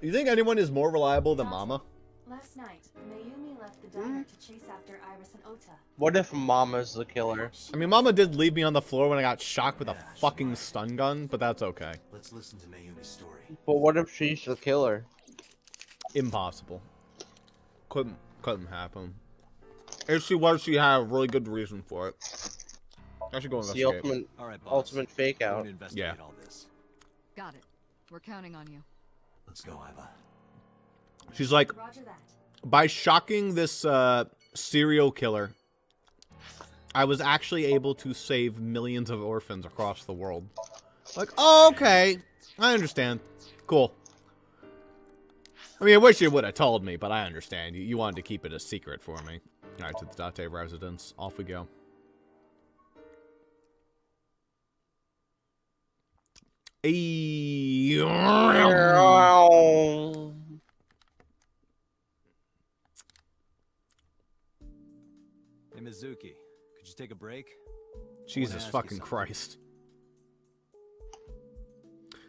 You think anyone is more reliable than Mama? Last night, Mayumi left the diner to chase after Iris and Ota. What if Mama's the killer? I mean, Mama did leave me on the floor when I got shocked with a fucking stun gun, but that's okay. Let's listen to Mayumi's story. But what if she's the killer? Impossible. Couldn't happen. If she was, she had a really good reason for it. I should go It's the investigate. ultimate fake I'm out. gonna investigate Yeah. all this. Got it. We're counting on you. Let's go, Iva. She's like, Roger that. by shocking this serial killer, I was actually able to save millions of orphans across the world. Like, oh, okay. I understand. Cool. I mean, I wish you would have told me, but I understand. You wanted to keep it a secret for me. Alright, to the Date residence. Off we go. Hey, Mizuki, could you take a break? Jesus ask you fucking something. Christ.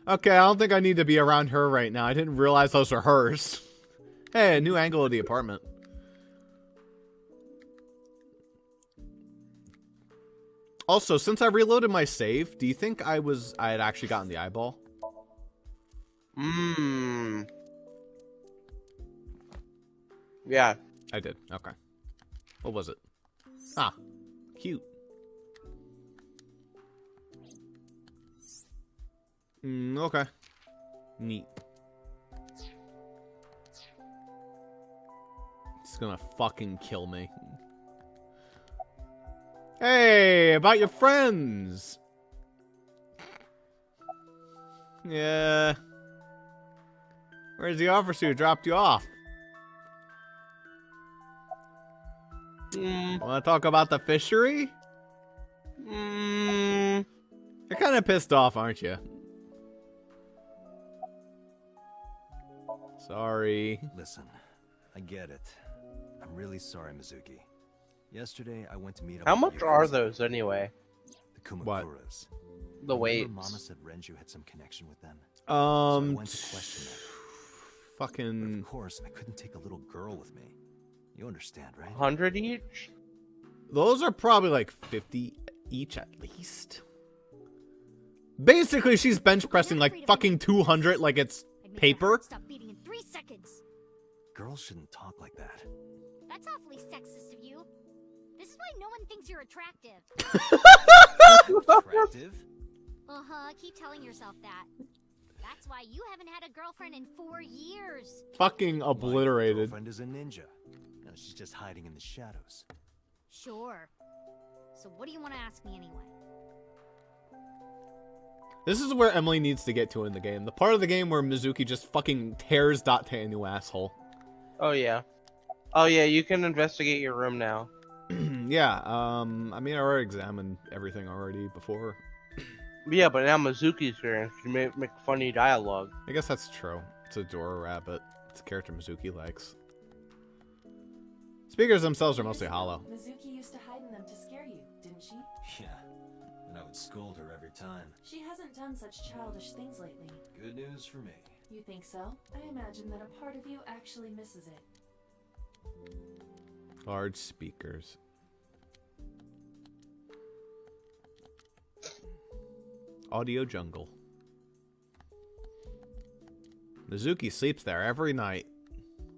Okay, I don't think I need to be around her right now. I didn't realize those were hers. Hey, a new angle of the apartment. Also, since I reloaded my save, do you think I had actually gotten the eyeball? Yeah. I did. Okay. What was it? Ah, cute. Okay. Neat. It's gonna fucking kill me. Hey, about your friends. Yeah. Where's the officer who dropped you off? Wanna talk about the fishery? You're kind of pissed off, aren't you? Sorry. Listen, I get it. I'm really sorry, Mizuki. Yesterday, I went to meet up How with much your are cousin, those anyway? the Kumakuras. The Remember weights. Mama said Renju had some connection with them. So I went to question that. But Fucking. of course, I couldn't take a little girl with me. You understand, right? 100 each? Those are probably like 50 each at least. Basically, she's bench pressing like fucking 200 like it's paper. Stop beating in 3 seconds. Girls shouldn't talk like that. That's awfully sexist of you. This is why no one thinks you're attractive. Attractive? Keep telling yourself that. That's why you haven't had a girlfriend in 4 years. Fucking My obliterated. girlfriend is a ninja. Now she's just hiding in the shadows. Sure. So what do you want to ask me anyway? This is where Emily needs to get to in the game. The part of the game where Mizuki just fucking tears Date a new asshole. Oh, yeah. Oh, yeah, you can investigate your room now. Yeah, I mean, I already examined everything already before. Yeah, but now Mizuki's here and she may make funny dialogue. I guess that's true. It's a Dora rabbit. It's a character Mizuki likes. Speakers themselves are mostly hollow. Mizuki used to hide in them to scare you, didn't she? Yeah, and I would scold her every time. She hasn't done such childish things lately. Good news for me. You think so? I imagine that a part of you actually misses it. Large speakers. Audio jungle. Mizuki sleeps there every night.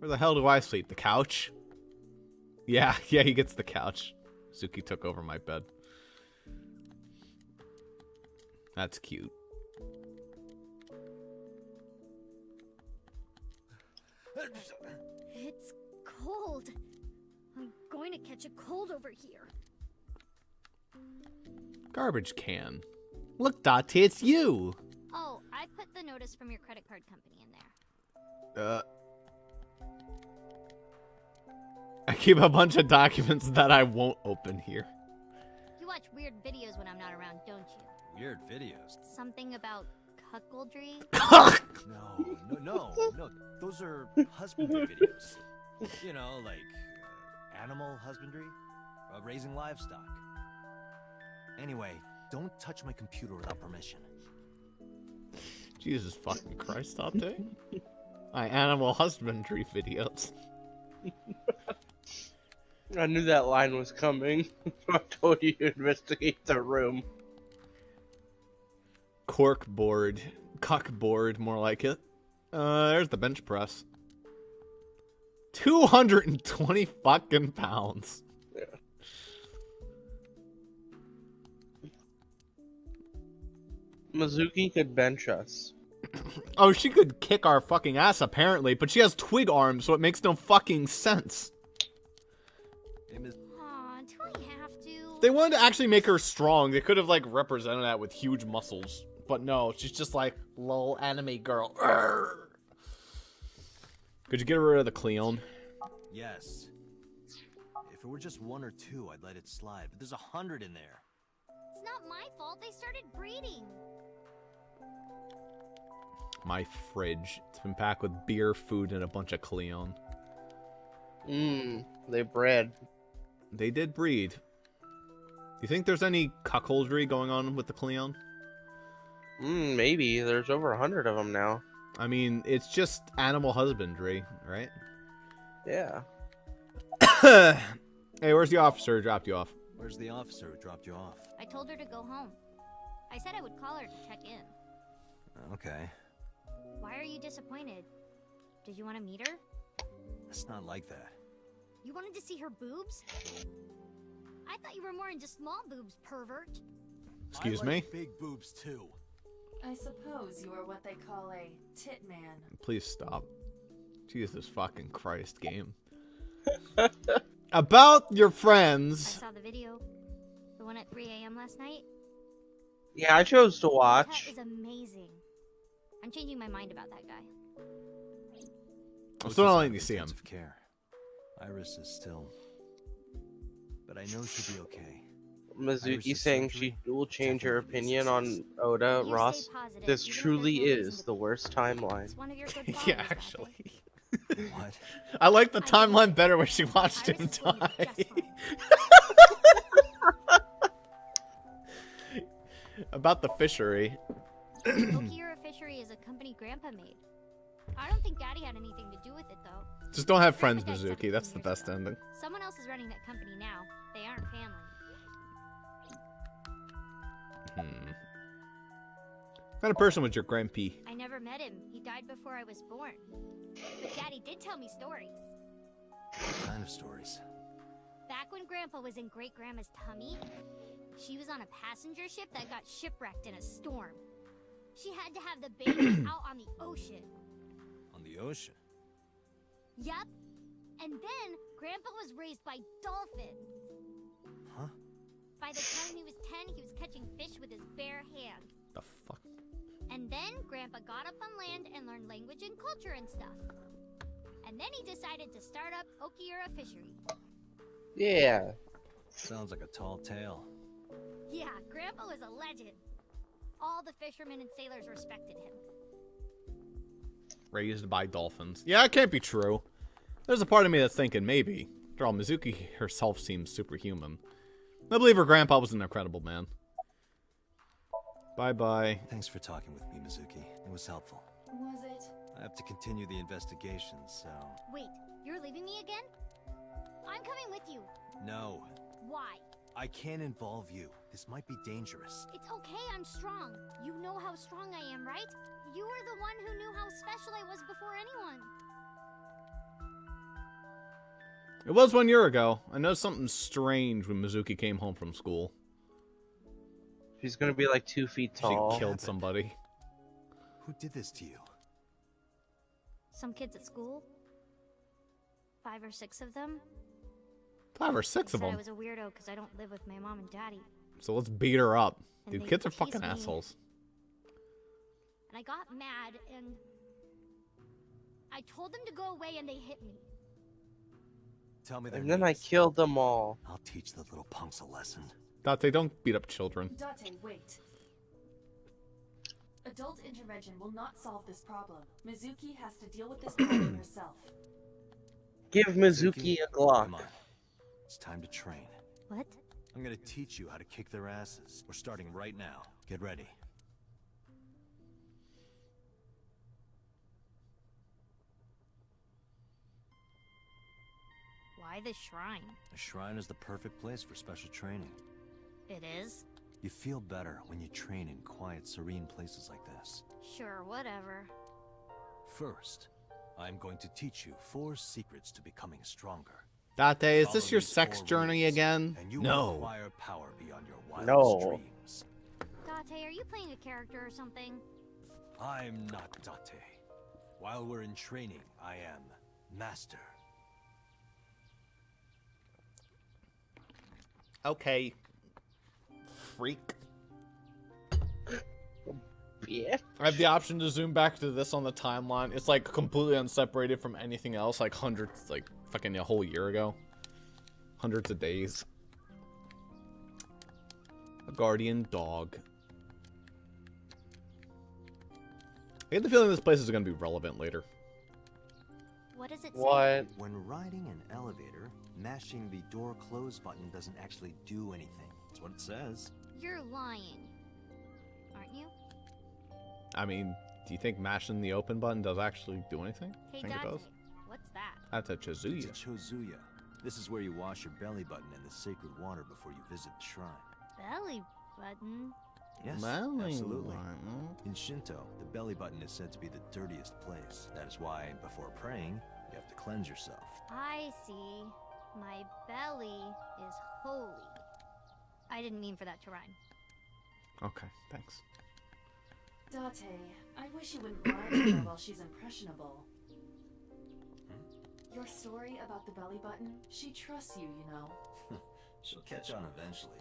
Where the hell do I sleep? The couch? Yeah, he gets the couch. Mizuki took over my bed. That's cute. It's cold. I'm going to catch a cold over here. Garbage can. Look, Date, it's you! Oh, I put the notice from your credit card company in there. keep a bunch of documents that I won't open here. You watch weird videos when I'm not around, don't you? Weird videos. Something about cuckoldry? No. Those are husbandry videos. You know, like animal husbandry, raising livestock. Anyway, don't touch my computer without permission. Jesus fucking Christ, Tate. My animal husbandry videos. I knew that line was coming. I told you to investigate the room. Cork board. Cuck board, more like it. There's the bench press. 220 fucking pounds. Yeah. Mizuki could bench us. Oh, she could kick our fucking ass apparently, but she has twig arms, so it makes no fucking sense. Aw, do I have to? If they wanted to actually make her strong, they could have like represented that with huge muscles. But no, she's just like, lol, anime girl. Urgh. Could you get rid of the Cleon? Yes. If it were just one or two, I'd let it slide, but there's 100 in there. It's not my fault. They started breeding. My fridge. It's been packed with beer, food, and a bunch of Cleon. They bred. They did breed. Do you think there's any cuckoldry going on with the Cleon? Maybe. There's over 100 of them now. I mean, it's just animal husbandry, right? Yeah. Hey, where's the officer who dropped you off? Where's the officer who dropped you off? I told her to go home. I said I would call her to check in. Okay. Why are you disappointed? Did you want to meet her? It's not like that. You wanted to see her boobs? I thought you were more into small boobs, pervert. Excuse I me? like big boobs too. I suppose you are what they call a tit man. Please stop. Jesus fucking Christ, game. About your I friends. saw the video. The one at 3 a.m. last night. Yeah, I chose to That watch. is amazing. I'm changing my mind about that guy. I'm still not letting you see him. Intensive care. Iris is still, but I know she'll be okay. Mizuki Iris' saying surgery she will change her definitely opinion success. on Oda, You Ross. stay positive, This even if truly there's no reason is to the worst timeline. It's one of your good Yeah, qualities, actually. What? I like the timeline better when she watched Iris him is going to be die. just fine. About the fishery. Okira Fishery is a company Grandpa made. I don't think Daddy had anything to do with it, though. Just don't have friends, Grandpa died Mizuki. That's the 17 years best ago. ending. Someone else is running that company now. They aren't family. What kind of person was your grandpa? I never met him. He died before I was born. But Daddy did tell me stories. What kind of stories? Back when Grandpa was in Great-Grandma's tummy, she was on a passenger ship that got shipwrecked in a storm. She had to have the baby out on the ocean. On the ocean? Yup. And then Grandpa was raised by dolphins. Huh? By the time he was 10, he was catching fish with his bare hands. The fuck? And then Grandpa got up on land and learned language and culture and stuff. And then he decided to start up Okira Fishery. Yeah. Sounds like a tall tale. Yeah, Grandpa was a legend. All the fishermen and sailors respected him. Raised by dolphins. Yeah, it can't be true. There's a part of me that's thinking maybe. After all, Mizuki herself seems superhuman. I believe her grandpa was an incredible man. Bye-bye. Thanks for talking with me, Mizuki. It was helpful. Was it? I have to continue the investigation, so... Wait, you're leaving me again? I'm coming with you. No. Why? I can't involve you. This might be dangerous. It's okay, I'm strong. You know how strong I am, right? You were the one who knew how special I was before anyone. It was 1 year ago. I noticed something strange when Mizuki came home from school. She's gonna be like 2 feet tall. She killed somebody. Who did this to you? Some kids at school. 5 or 6 of them. 5 or 6 of Said I them. was a weirdo because I don't live with my mom and daddy. So let's beat her up. And Dude, they kids are teased fucking me. assholes. And I got mad and I told them to go away and they hit me. Tell me their And then I names. killed them all. I'll teach the little punks a lesson. Date, don't beat up children. Date, wait. Adult intervention will not solve this problem. Mizuki has to deal with this problem herself. Give Mizuki a Glock. Come on. It's time to train. What? I'm gonna teach you how to kick their asses. We're starting right now. Get ready. Why the shrine? A shrine is the perfect place for special training. It is? You feel better when you train in quiet, serene places like this. Sure, whatever. First, I'm going to teach you 4 secrets to becoming stronger. Date, is this Follow your these sex 4 journey rules, again? And you will No. acquire power beyond your wildest No. dreams. Date, are you playing a character or something? I'm not Date. While we're in training, I am Master. Okay. Freak. Yeah. I have the option to zoom back to this on the timeline. It's like completely unseparated from anything else, like hundreds, like fucking a whole year ago. Hundreds of days. A guardian dog. I get the feeling this place is going to be relevant later. What does it say? What? When riding an elevator, mashing the door close button doesn't actually do anything. That's what it says. You're lying. Aren't you? I mean, do you think mashing the open button does actually do anything? Hey, Think it Date, does? what's that? That's a It's a Chizuya. Chozuya. This is where you wash your belly button in the sacred water before you visit the shrine. Belly button? Yes, Belly absolutely. button. In Shinto, the belly button is said to be the dirtiest place. That is why, before praying, you have to cleanse yourself. I see. My belly is holy. I didn't mean for that to rhyme. Okay, thanks. Date, I wish you wouldn't lie to her while she's impressionable. Your story about the belly button, she trusts you, you know. She'll catch on eventually.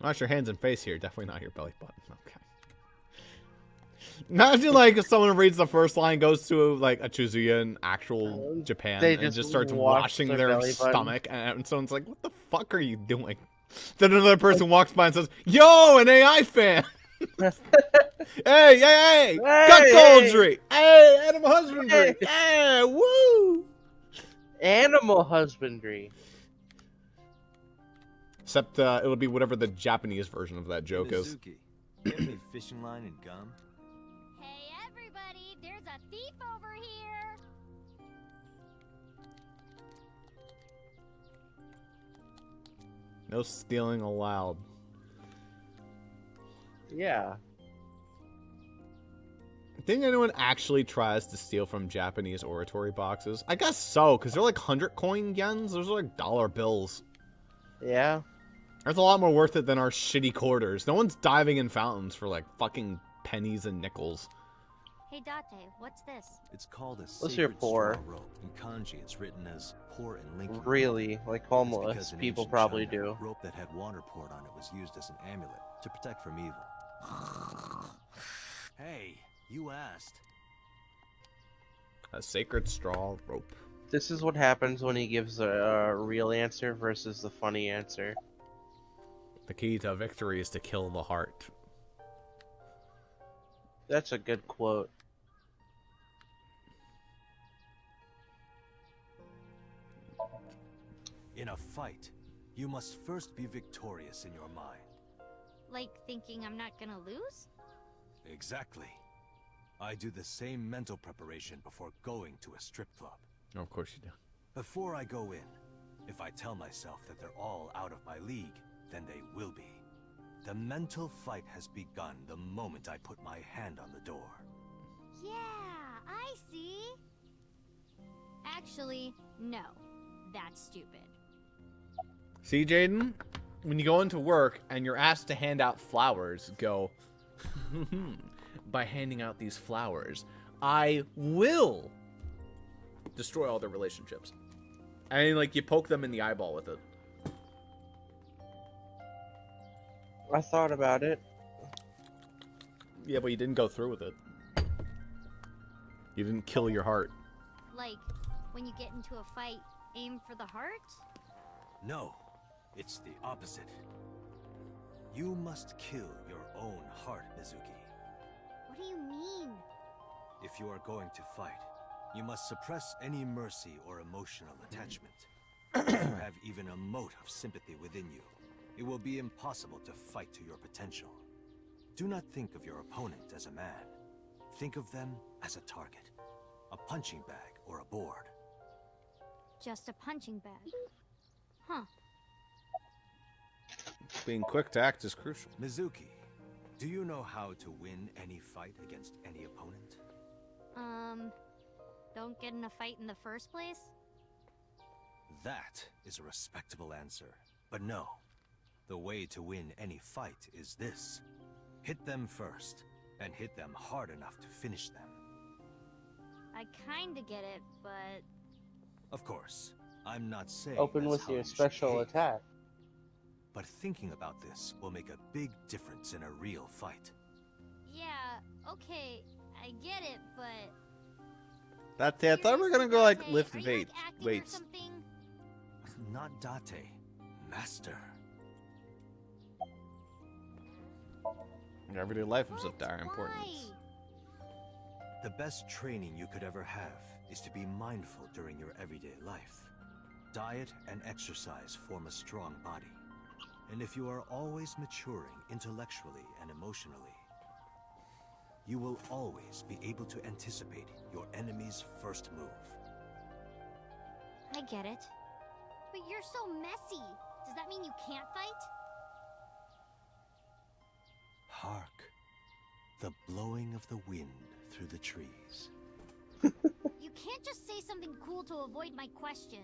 Wash your hands and face here. Definitely not your belly button. Okay. Imagine like if someone reads the first line, goes to like a Chizuya in actual Japan, They and just just starts wash washing their their belly button. stomach, and someone's like, "What the fuck are you doing?" Then another person walks by and says, "Yo, an AI fan." Hey, got Goldry. Hey, animal husbandry. Hey, woo. Animal husbandry. Except it'll be whatever the Japanese version of that joke is. Mizuki, you have any fishing line and gum? Hey, everybody! There's a thief over here! No stealing allowed. Yeah. Think anyone actually tries to steal from Japanese oratory boxes? I guess so, because they're like 100 coin yens. Those are like dollar bills. Yeah. That's a lot more worth it than our shitty quarters. No one's diving in fountains for like fucking pennies and nickels. Hey, Date, what's this? It's called a Unless you're sacred poor. straw rope. In kanji, it's written as poor and linking. Really, like That's homeless because in people ancient probably China, do. rope that had water poured on it was used as an amulet to protect from evil. Hey, you asked. A sacred straw rope. This is what happens when he gives a real answer versus the funny answer. The key to victory is to kill the heart. That's a good quote. In a fight, you must first be victorious in your mind. Like thinking I'm not gonna lose? Exactly. I do the same mental preparation before going to a strip club. Oh, of course you do. Before I go in, if I tell myself that they're all out of my league, then they will be. The mental fight has begun the moment I put my hand on the door. Yeah, I see. Actually, no. That's stupid. See, Jaden? When you go into work and you're asked to hand out flowers, go, by handing out these flowers, I will destroy all their relationships. And, like, you poke them in the eyeball with it. I thought about it. Yeah, but you didn't go through with it. You didn't kill your heart. Like, When you get into a fight, aim for the heart? No, it's the opposite. You must kill your own heart, Mizuki. What do you mean? If you are going to fight, you must suppress any mercy or emotional attachment. If you have even a mote of sympathy within you, it will be impossible to fight to your potential. Do not think of your opponent as a man. Think of them as a target, a punching bag or a board. Just a punching bag. Huh. Being quick to act is crucial. Mizuki, do you know how to win any fight against any opponent? Don't get in a fight in the first place? That is a respectable answer. But no, the way to win any fight is this. Hit them first, and hit them hard enough to finish them. I kinda get it, but... Of course, I'm not saying Open that's with how your you should special behave. attack. But thinking about this will make a big difference in a real fight. Yeah, okay, I get it, but... That's it. I thought we were gonna go like Seriously, lift are you, like, weights. acting or Weights. something? Not Date, Master. Your everyday life is of What? dire Why? importance. The best training you could ever have is to be mindful during your everyday life. Diet and exercise form a strong body. And if you are always maturing intellectually and emotionally, you will always be able to anticipate your enemy's first move. I get it. But you're so messy. Does that mean you can't fight? Hark, the blowing of the wind through the trees. You can't just say something cool to avoid my question.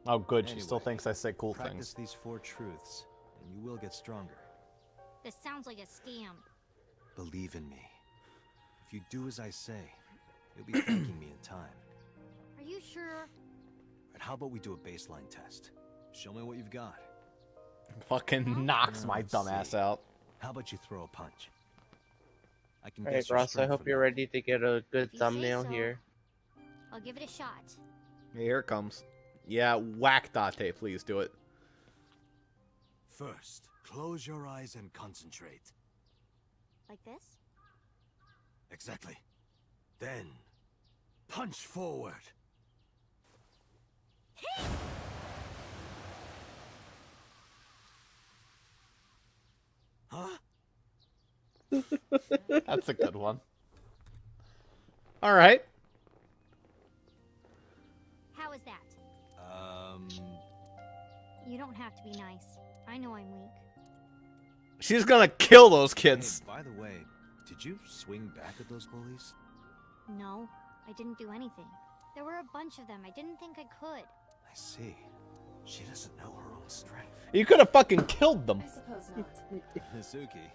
Oh, good. She still Anyway, thinks I say cool Practice things. these 4 truths, and you will get stronger. This sounds like a scam. Believe in me. If you do as I say, you'll be thanking me in time. Are you sure? And how about we do a baseline test? Show me what you've got. Fucking knocks my Let's dumb see. ass out. How about you throw a punch? I can Alright, guess your Ross, I strength hope from you're that. ready to get a good If you say thumbnail so. here. I'll give it a shot. Hey, here it comes. Yeah, whack Date, please do it. First, close your eyes and concentrate. Like this? Exactly. Then, punch forward. Huh? That's a good one. All right. How is that? You don't have to be nice. I know I'm weak. She's gonna kill those Hey, kids. by the way, did you swing back at those bullies? No, I didn't do anything. There were a bunch of them. I didn't think I could. I see. She doesn't know her own strength. You could have fucking killed them. I suppose not. Mizuki,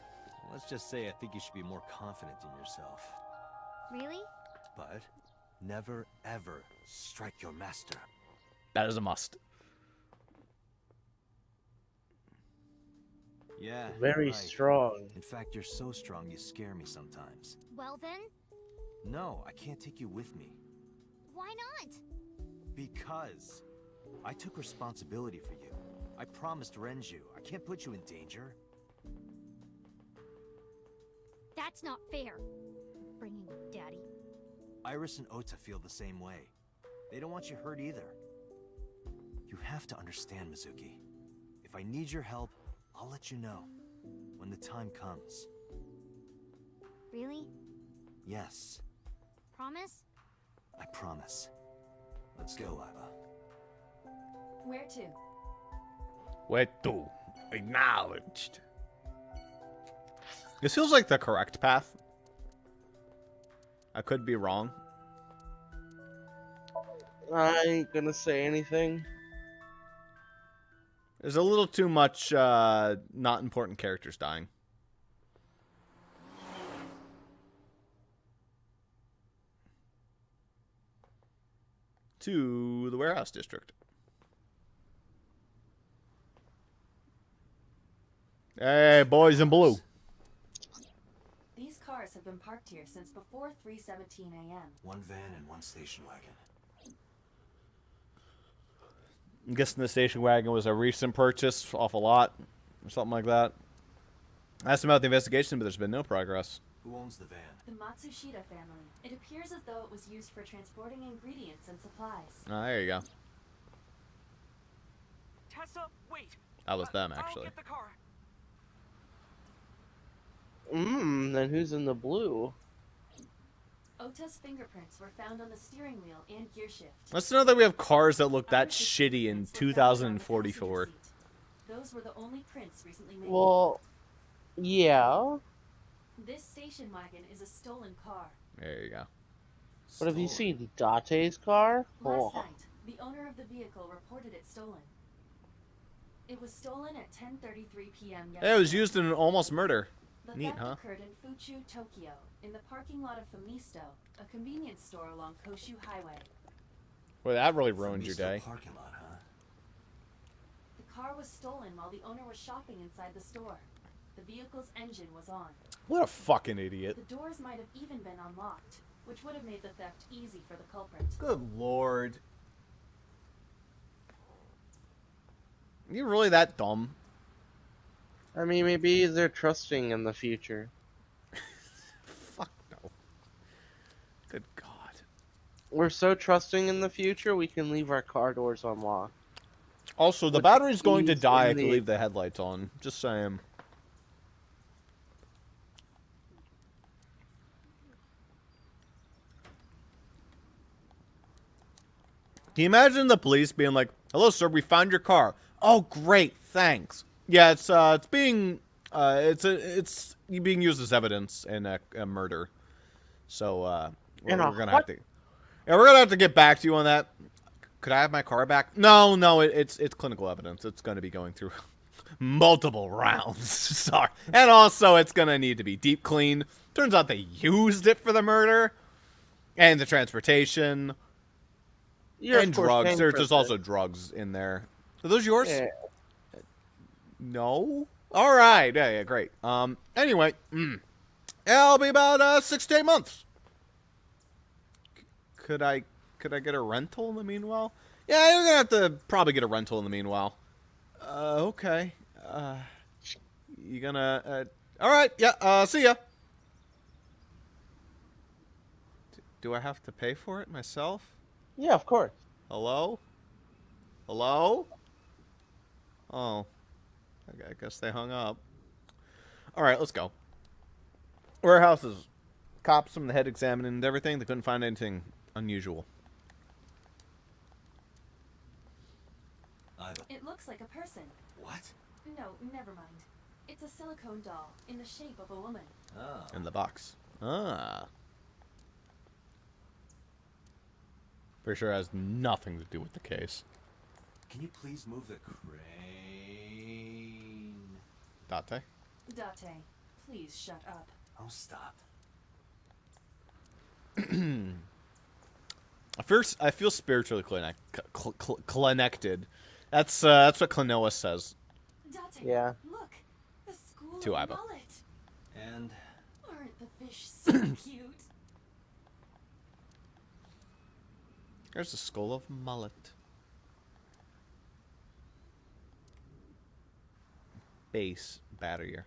let's just say I think you should be more confident in yourself. Really? But never ever strike your master. That is a must. Yeah, Very right. strong. In fact, you're so strong you scare me sometimes. Well then, No, I can't take you with me. why not? Because I took responsibility for you. I promised Renju. I can't put you in danger. That's not fair. Bringing up Daddy. Iris and Ota feel the same way. They don't want you hurt either. You have to understand, Mizuki. If I need your help, I'll let you know. When the time comes. Really? Yes, Promise? I promise. Let's go, Iva. Where to? Wait, to acknowledged. This feels like the correct path. I could be wrong. I ain't gonna say anything. There's a little too much not important characters dying. To the warehouse district. Hey, boys in blue. These cars have been parked here since before 3:17 a.m. One van and one station wagon. I'm guessing the station wagon was a recent purchase off a lot or something like that. I asked him about the investigation, but there's been no progress. Who owns the van? The Matsushita family. It appears as though it was used for transporting ingredients and supplies. Ah, there you go. Tessa, wait. That was them, I'll actually. get the car. Then who's in the blue? Ota's fingerprints were found on the steering wheel and gear shift. Let's know that we have cars that look that Other shitty in fingerprints were found on the 2044. passenger seat. Those were the only prints recently made. Well, yeah. This station wagon is a stolen car. There you go. But have you Stolen. seen Date's car? Last Oh. night, the owner of the vehicle reported it stolen. It was stolen at 10:33 p.m. yesterday. It was used in an almost murder. The Neat, theft huh? occurred in Fuchu, Tokyo, in the parking lot of Famisto, a convenience store along Koshu Highway. Well, that really ruined your Misto day. Parking lot, huh? The car was stolen while the owner was shopping inside the store. The vehicle's engine was on. What a fucking idiot. The doors might have even been unlocked, which would have made the theft easy for the culprit. Good lord. You're really that dumb? I mean, maybe they're trusting in the future. Fuck no. Good god. We're so trusting in the future, we can leave our car doors unlocked. Also, the With battery's going to ease die in if you the- leave the headlights on. Just saying. Can you imagine the police being like, "Hello, sir, we found your car." "Oh, great, thanks." Yeah, it's being it's being used as evidence in a murder. So we're In a gonna what? have to, yeah, we're gonna have to get back to you on that. Could I have my car back? No, it's clinical evidence. It's gonna be going through multiple rounds. Sorry, and also it's gonna need to be deep cleaned. Turns out they used it for the murder and the transportation. You're, And of course, drugs. paying There's for just this. also drugs in there. Are those yours? Yeah. No? Alright. Yeah, great. Anyway. It'll be about 6 to 8 months. Could I get a rental in the meanwhile? Yeah, you're gonna have to probably get a rental in the meanwhile. Okay. You gonna, alright, yeah, see ya. Do I have to pay for it myself? Yeah, of course. Hello? Hello? Oh. I guess they hung up. Alright, let's go. Warehouses. Cops from the head examining everything. They couldn't find anything unusual. Iva. It looks like a person. What? No, never mind. It's a silicone doll in the shape of a woman. Oh. In the box. Ah. Pretty sure it has nothing to do with the case. Can you please move the crane? Date? Date, please shut up. Oh, stop. I feel spiritually connected. That's what Klonoa says. Date, Yeah. look, the school To of Iva. mullet. And Aren't the fish so cute? There's the skull of mullet. Base barrier.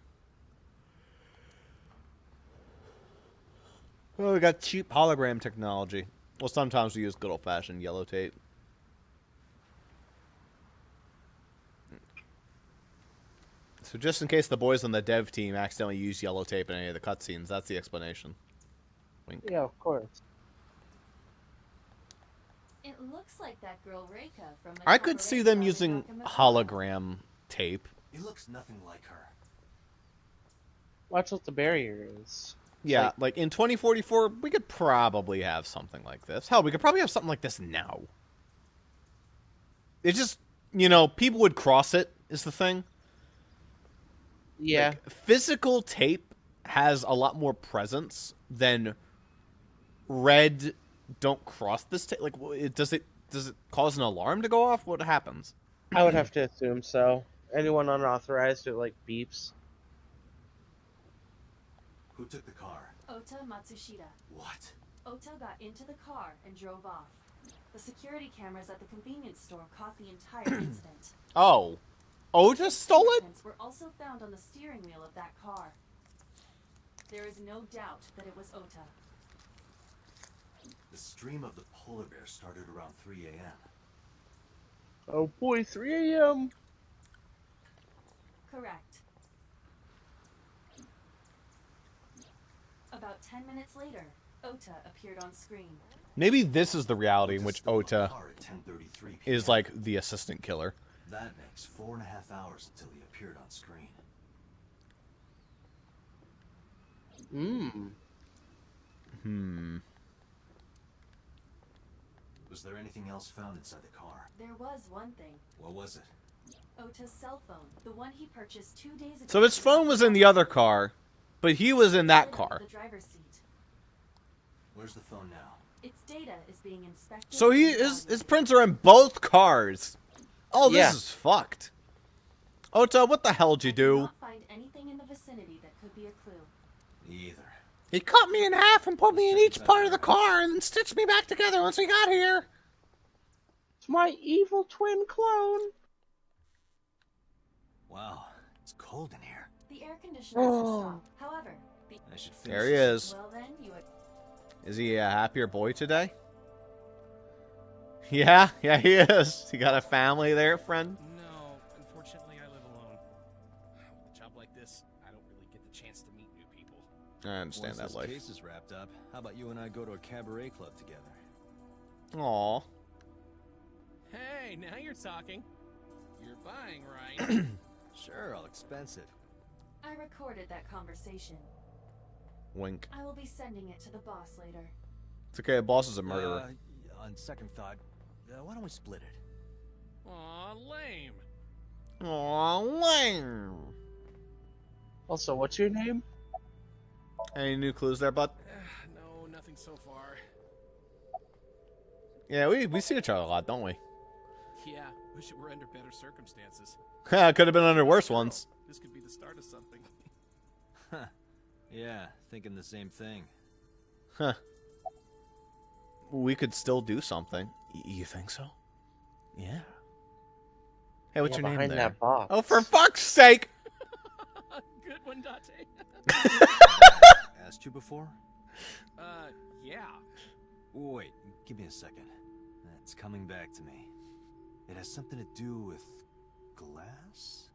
Well, we got cheap hologram technology. Well, sometimes we use good old-fashioned yellow tape. So just in case the boys on the dev team accidentally use yellow tape in any of the cutscenes, that's the explanation. Wink. Yeah, of course. It looks like that girl Reika from the I could see them cabaret using shop in Guacamole. hologram tape. it looks nothing like her. Watch what the barrier is. Yeah, like in 2044, we could probably have something like this. Hell, we could probably have something like this now. It's just, people would cross it, is the thing. Yeah. Like, physical tape has a lot more presence than red don't cross this tape. Like, does it cause an alarm to go off? What happens? I would have to assume so. Anyone unauthorized, it like beeps. Who took the car? Ota Matsushita. What? Ota got into the car and drove off. The security cameras at the convenience store caught the entire incident. Oh. Ota stole it? Fingerprints were also found on the steering wheel of that car. There is no doubt that it was Ota. The stream of the polar bear started around 3 a.m. Oh boy, 3 a.m. Correct. About 10 minutes later, Ota appeared on screen. Maybe this is the reality in which Stole the Ota car at 10:33 p.m. is like the assistant killer. That makes 4.5 hours until he appeared on screen. Was there anything else found inside the car? There was one thing. What was it? Ota's cell phone, the one he purchased 2 days ago. So his phone was in the other car, but he was in that car. The driver's seat. Where's the phone now? Its data is being inspected. So his prints are in both cars. Oh, this Yeah. is fucked. Ota, what the hell did you I did do? not find anything in the vicinity that could be a clue. Either. He cut me in half and put me in each part of the car and then stitched me back together once we got here. It's my evil twin clone. Wow, it's cold in here. The air conditioners have stopped. However, I should finish There he this. is. well then, you would... Is he a happier boy today? Yeah, he is. You got a family there, friend? No, unfortunately I live alone. With a job like this, I don't really get the chance to meet new people. I understand Once that this life. case is wrapped up, how about you and I go to a cabaret club together? Aw. Hey, now you're talking. You're buying, right? Sure, I'll expense it. I recorded that conversation. Wink. I will be sending it to the boss later. It's okay, the boss is a murderer. On second thought, why don't we split it? Aw, lame. Aw, lame. Also, what's your name? Any new clues there, bud? No, nothing so far. Yeah, we see each other a lot, don't we? Yeah, wish it were under better circumstances. Could have been under worse ones. This could be the start of something. Huh. Yeah, thinking the same thing. Huh. We could still do something. You think so? Yeah. Hey, what's Yeah, your name behind there? that box. Oh, for fuck's sake! Good one, Date. Asked you before? Yeah. Wait, give me a second. It's coming back to me. It has something to do with glass?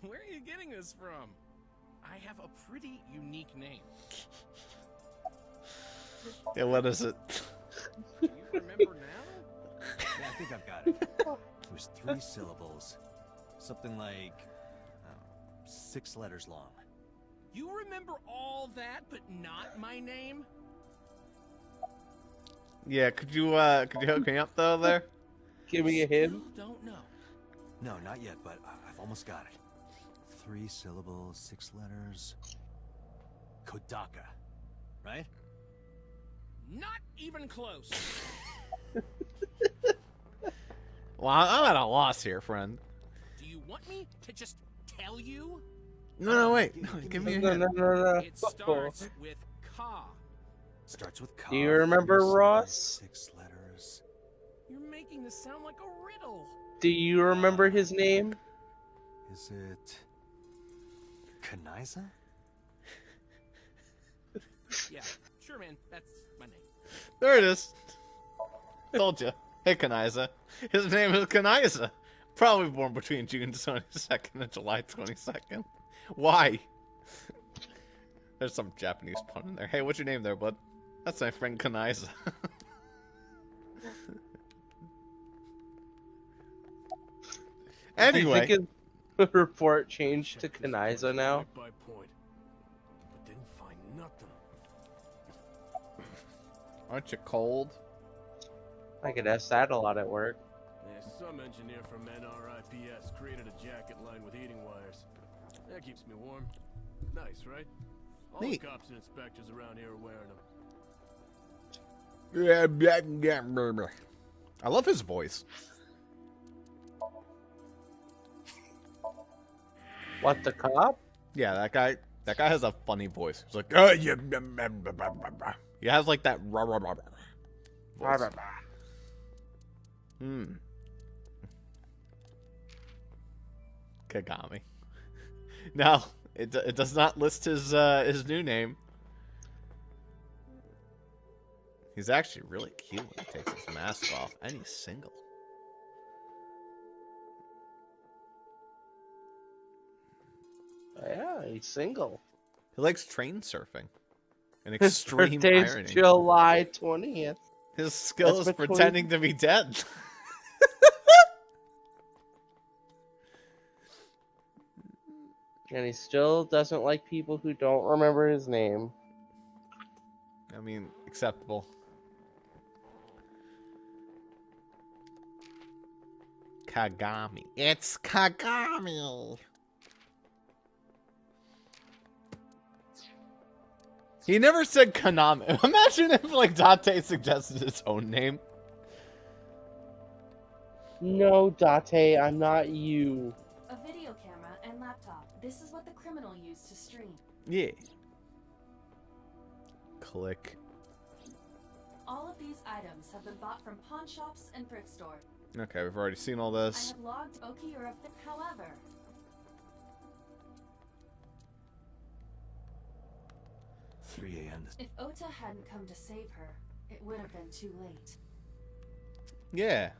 Where are you getting this from? I have a pretty unique name. Yeah, what is it? Do you remember now? Yeah, I think I've got it. It was 3 syllables. Something like 6 letters long. You remember all that, but not my name? Yeah, could you hook me up though there? Give me a hint. Still don't know. No, not yet, but I've almost got it. 3 syllables, 6 letters. Kodaka, right? Not even close. Well, I'm at a loss here, friend. Do you want me to just tell you? No, wait. No, give me a hint. No. It starts with Ka. Starts with Ka. Do you remember 3 syllables, Ross? 6 letters. You're making this sound like a riddle. Do you remember his name? Is it Kanaiza? Yeah, sure, man. That's my name. There it is. Told you. Hey, Kanaiza. His name is Kanaiza. Probably born between June 22nd and July 22nd. Why? There's some Japanese pun in there. Hey, what's your name there, bud? That's my friend Kanaiza. Anyway. Do you think his report changed to Kanaiza now? Point by point, but didn't find nothing. Aren't you cold? I could ask that a lot at work. Yeah, some engineer from NRIPS created a jacket lined with heating wires. That keeps me warm. Nice, right? All Neat. the cops and inspectors around here are wearing them. I love his voice. What, the cop? Yeah, that guy has a funny voice. He's like, oh, yeah. He has like that voice. Kagami. No, it does not list his new name. He's actually really cute when he takes his mask off, and he's single. Yeah, he's single. He likes train surfing. An His extreme birthday's irony. July 20th. His skill That's is between- pretending to be dead. And he still doesn't like people who don't remember his name. I mean, acceptable. Kagami. It's Kagami. He never said Konami. Imagine if, like, Date suggested his own name. No, Date, I'm not you. A video camera and laptop. This is what the criminal used to stream. Yeah. Click. All of these items have been bought from pawn shops and thrift stores. Okay, we've already seen all I this. have logged Okiura. However, 3 a.m. if Ota hadn't come to save her, it would have been too late. Yeah.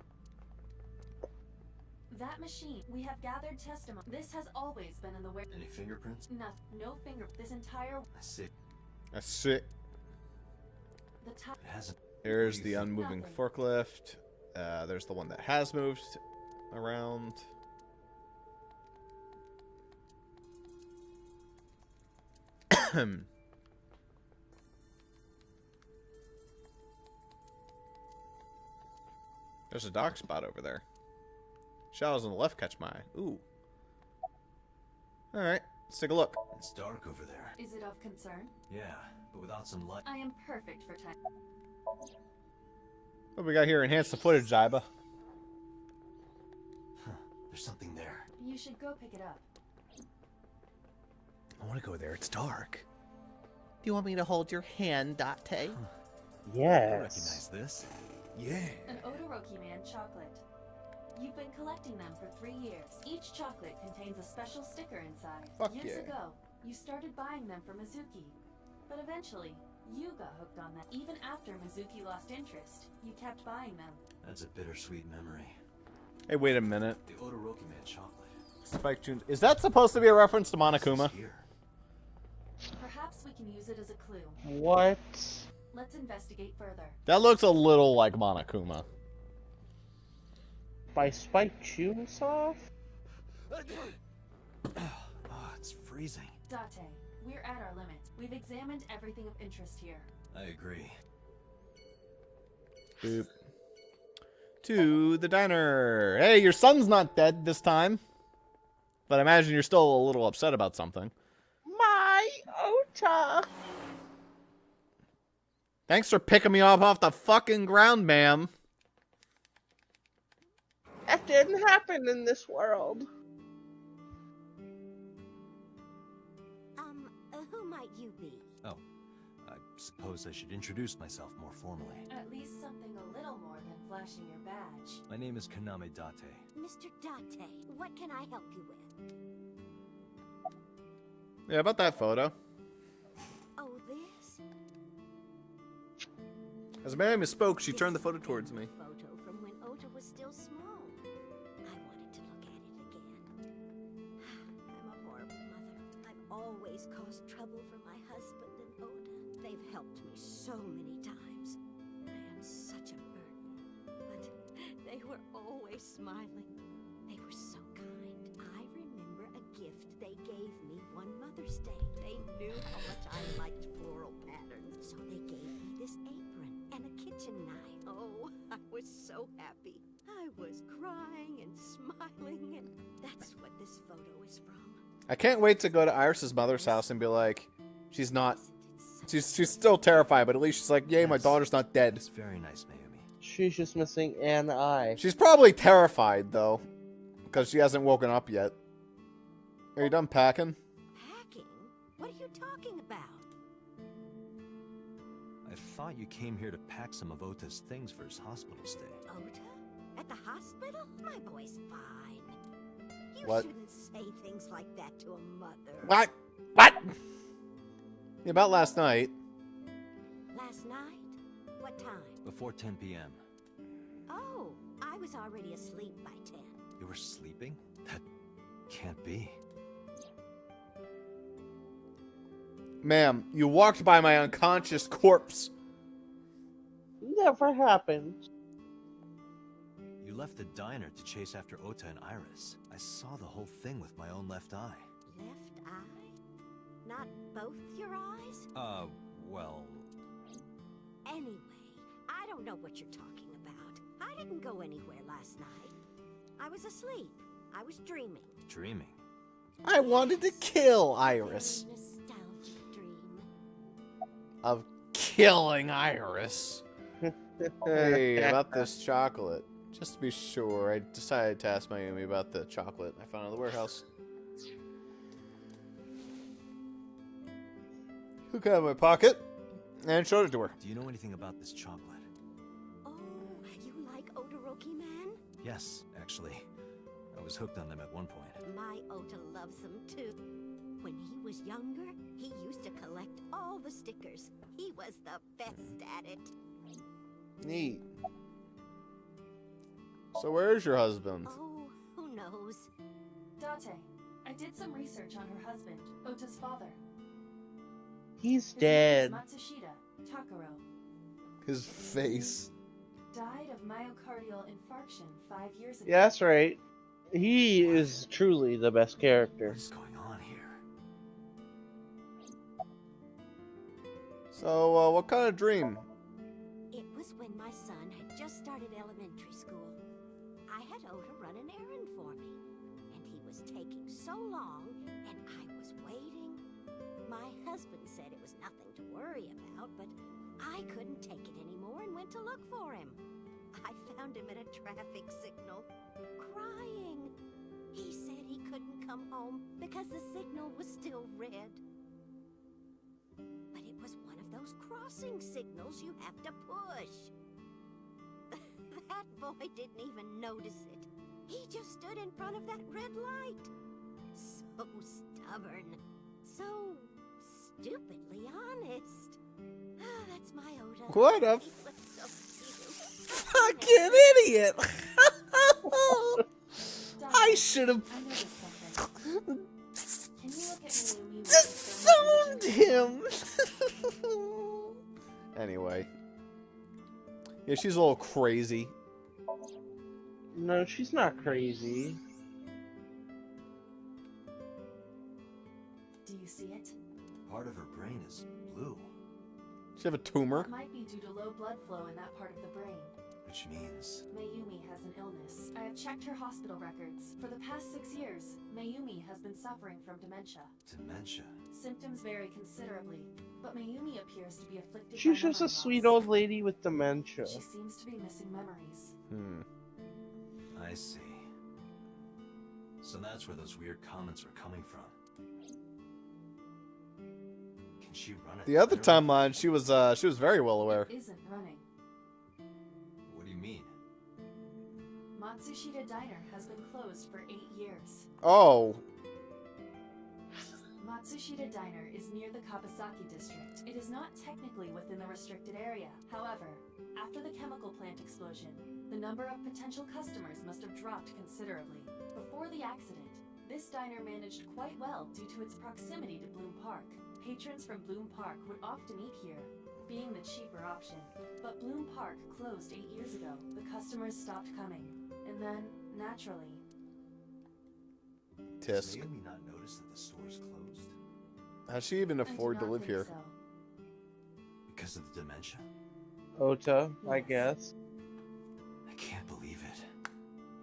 That machine, we have gathered testimony. This has always been in the way. Any fingerprints? No finger. This entire. I see. That's it. The It hasn't. Here's the Nothing. unmoving forklift. There's the one that has moved around. There's a dark spot over there. Shadows on the left catch my eye. Ooh. Alright, let's take a look. It's dark over there. Is it of concern? Yeah, but without some light. I am perfect for time. What we got here? Enhance the footage, Zyba. Huh, there's something there. You should go pick it up. I want to go there. It's dark. Do you want me to hold your hand, Date? I Yes. recognize this. Yeah. An Odoroki Man chocolate. You've been collecting them for 3 years. Each chocolate contains a special sticker inside. Fuck Years yeah. ago, you started buying them for Mizuki. But eventually, you got hooked on them. Even after Mizuki lost interest, you kept buying them. That's a bittersweet memory. Hey, wait a minute. The Odoroki Man chocolate. Spike tunes. Is that supposed to be a reference to Monokuma? It's here. Perhaps we can use it as a clue. What? Let's investigate further. That looks a little like Monokuma. By Spike Chunsoft? Oh, it's freezing. Date, we're at our limit. We've examined everything of interest here. I agree. Boop. To the diner. Hey, your son's not dead this time. But I imagine you're still a little upset about something. My Ota! Thanks for picking me up off the fucking ground, ma'am. That didn't happen in this world. Who might you be? Oh, I suppose I should introduce myself more formally. At least something a little more than flashing your badge. My name is Konami Date. Mr. Date, what can I help you with? Yeah, about that photo. Oh, this? As Mary misspoke, she This turned the is photo a towards me. family photo from when Ota was still small. I wanted to look at it again. I'm a horrible mother. I've always caused trouble for my husband and Ota. They've helped me so many times. I am such a burden. But they were always smiling. They were so kind. I remember a gift they gave me one Mother's Day. They knew how much I liked floral patterns, so they gave me this apron and a kitchen knife. Oh, I was so happy. I was crying and smiling, and that's what this photo is from. I can't wait to go to Iris's mother's house and be like, she's not, Isn't it such she's still terrified, but at least she's like, yay, my Yes. daughter's not dead. It's very nice, Mayumi. She's just missing an eye. She's probably terrified, though, because she hasn't woken up yet. Are you done packing? packing? What are you talking about? I thought you came here to pack some of Ota's things for his hospital stay. Ota? At At the hospital? My boy's fine. You What? shouldn't say things like that to a mother. What? What? Yeah, about last night. Last night? What time? Before 10 p.m. Oh, I was already asleep by 10. You were sleeping? That can't be. Ma'am, you walked by my unconscious corpse. Never happened. You left the diner to chase after Ota and Iris. I saw the whole thing with my own left eye. Left eye? Not both your eyes? Well... Anyway, I don't know what you're talking about. I didn't go anywhere last night. I was asleep. I was dreaming. Dreaming? I wanted to kill Iris. Very nostalgic dream. Of killing Iris. Hey, about this chocolate. Just to be sure, I decided to ask Mayumi about the chocolate I found in the warehouse. Took it out of my pocket and showed it to her. Do you know anything about this chocolate? Oh, you like Odoroki Man? Yes, actually. I was hooked on them at one point. My Ota loves them too. When he was younger, he used to collect all the stickers. He was the best at it. Neat. So where's your husband? Oh, who knows? Date, I did some research on her husband, Ota's father. He's His name dead. is Matsushita Takaro. His face. Died of myocardial infarction 5 years ago. Yeah, that's right. He is truly the best character. What is going on here? So, what kind of dream? It was when my son had just started elementary school. I had Ota run an errand for me, and he was taking so long, and I was waiting. My husband said it was nothing to worry about, but I couldn't take it anymore and went to look for him. I found him at a traffic signal, crying. He said he couldn't come home because the signal was still red. But it was one of those crossing signals you have to push. That boy didn't even notice it. He just stood in front of that red light. So stubborn. So stupidly honest. That's my Ota. What a He was so cute. fucking idiot! I should have I noticed something. Can you look at Mayumi with disowned him. Anyway. Yeah, she's a little crazy. No, she's not crazy. Do you see it? Part of her brain is blue, Does she have a tumor? It might be due to low blood flow in that part of the brain. which means... Mayumi has an illness. I have checked her hospital records. For the past 6 years, Mayumi has been suffering from dementia. dementia. Symptoms vary considerably, but Mayumi appears to be afflicted She's by just a memory sweet loss. old lady with dementia. She seems to be missing memories. I see. So that's where those weird comments were coming from. Can she run it? The other better? timeline, she was very well aware. It isn't running. What do you mean? Matsushita Diner has been closed for 8 years. Oh, Matsushita Diner is near the Kabasaki district. It is not technically within the restricted area. However, after the chemical plant explosion, the number of potential customers must have dropped considerably. Before the accident, this diner managed quite well due to its proximity to Bloom Park. Patrons from Bloom Park would often eat here, being the cheaper option. But Bloom Park closed 8 years ago. The customers stopped coming. And then, naturally, Does tisk. Mayumi not notice that the store is closed? How's she even I do afford to not live think here? so. Because of the dementia? Ota, I Yes. guess. I can't believe it.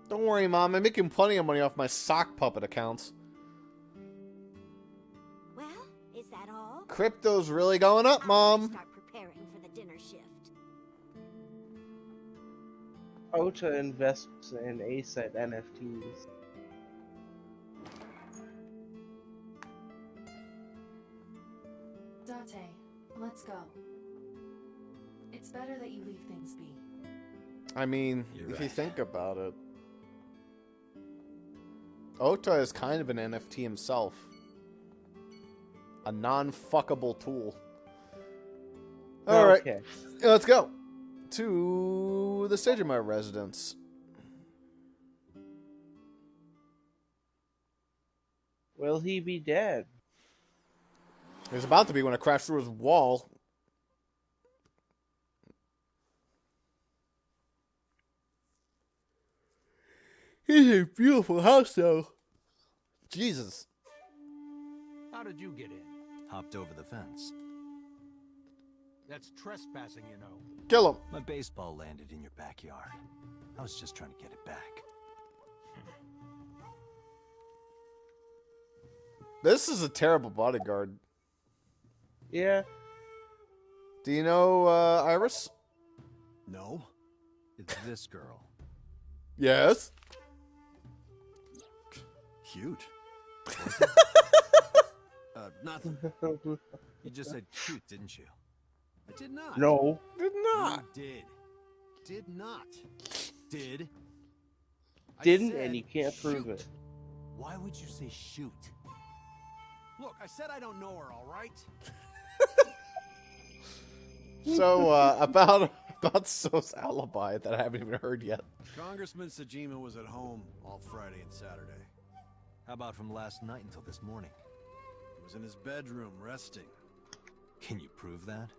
Don't worry, Mom. I'm making plenty of money off my sock puppet accounts. Well, is that all? Crypto's really going up, I'll Mom. start preparing for the dinner shift. Ota invests in ASET NFTs. Date, let's go. It's better that you leave things be. I mean, You're if you right. think about it, Ota is kind of an NFT himself. A non-fuckable tool. Alright, Okay. let's go to the Sejima residence. Will he be dead? He was about to be when I crashed through his wall. He's a beautiful house, though. Jesus. How did you get in? Hopped over the fence. That's trespassing, you know. Kill him. My baseball landed in your backyard. I was just trying to get it back. This is a terrible bodyguard. Yeah. Do you know Iris? No, it's this girl. Yes. Cute. Nothing. You just said cute, didn't you? I did not. No. Did not. You did. Did not. Did. I Didn't, said and you can't prove shoot. it. Why would you say shoot? Look, I said I don't know her, all right? So, about So's alibi that I haven't even heard yet. Congressman Sejima was at home all Friday and Saturday. How about from last night until this morning? He was in his bedroom resting. Can you prove that?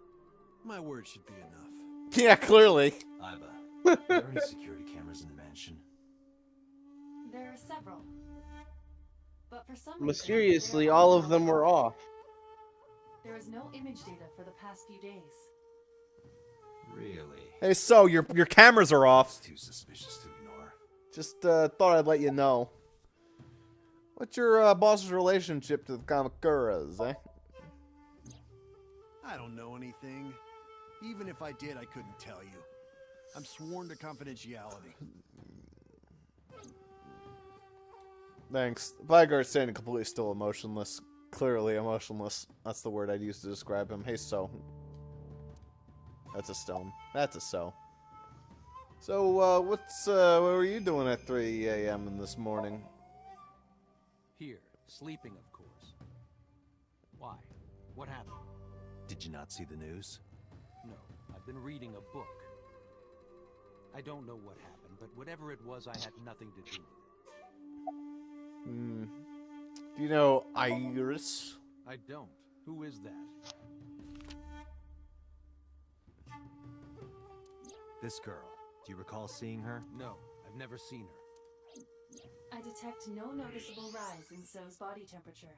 My word should be enough. Yeah, clearly. Iva, are there any security cameras in the mansion? There are several. But for some reason, Mysteriously, they are all all of them were off. There is no image data for the past few days. Really? Hey, So, your cameras are off. Too suspicious to ignore. Just thought I'd let you know. What's your boss's relationship to the Kamakuras, eh? I don't know anything. Even if I did, I couldn't tell you. I'm sworn to confidentiality. Thanks. The bodyguard's standing completely still, emotionless. Clearly emotionless. That's the word I'd use to describe him. Hey, So. That's a stone. That's a So. So, what were you doing at 3 a.m. in this morning? Here, sleeping, of course. Why? What happened? Did you not see the news? No, I've been reading a book. I don't know what happened, but whatever it was, I had nothing to do with it. Do you know Iris? I don't. Who is that? This girl. Do you recall seeing her? No, I've never seen her. I detect no noticeable rise in So's body temperature.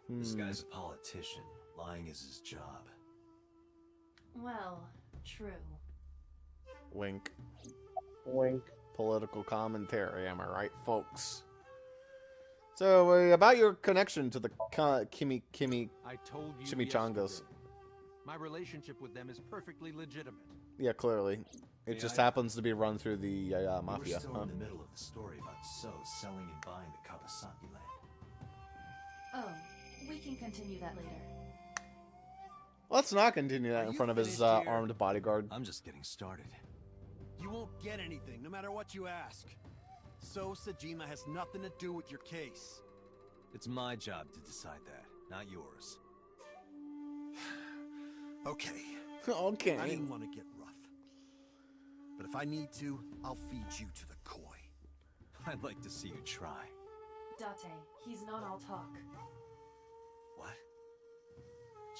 This guy's a politician. Lying is his job. Well, true. Wink. Wink. Political commentary, am I right, folks? So, about your connection to the Kimi I told you Chimichangas. yesterday. My relationship with them is perfectly legitimate. Yeah, clearly. It Yeah, just I- happens to be run through the mafia. We're still Huh? in the middle of the story about So selling and buying the Kawasaki land. Oh, we can continue that later. Let's not continue that Are in you front of his finished here? armed bodyguard. I'm just getting started. You won't get anything, no matter what you ask. So Sejima has nothing to do with your case. It's my job to decide that, not yours. Okay. Okay. I didn't want to get rough. But if I need to, I'll feed you to the koi. I'd like to see you try. Date, he's not all talk. What?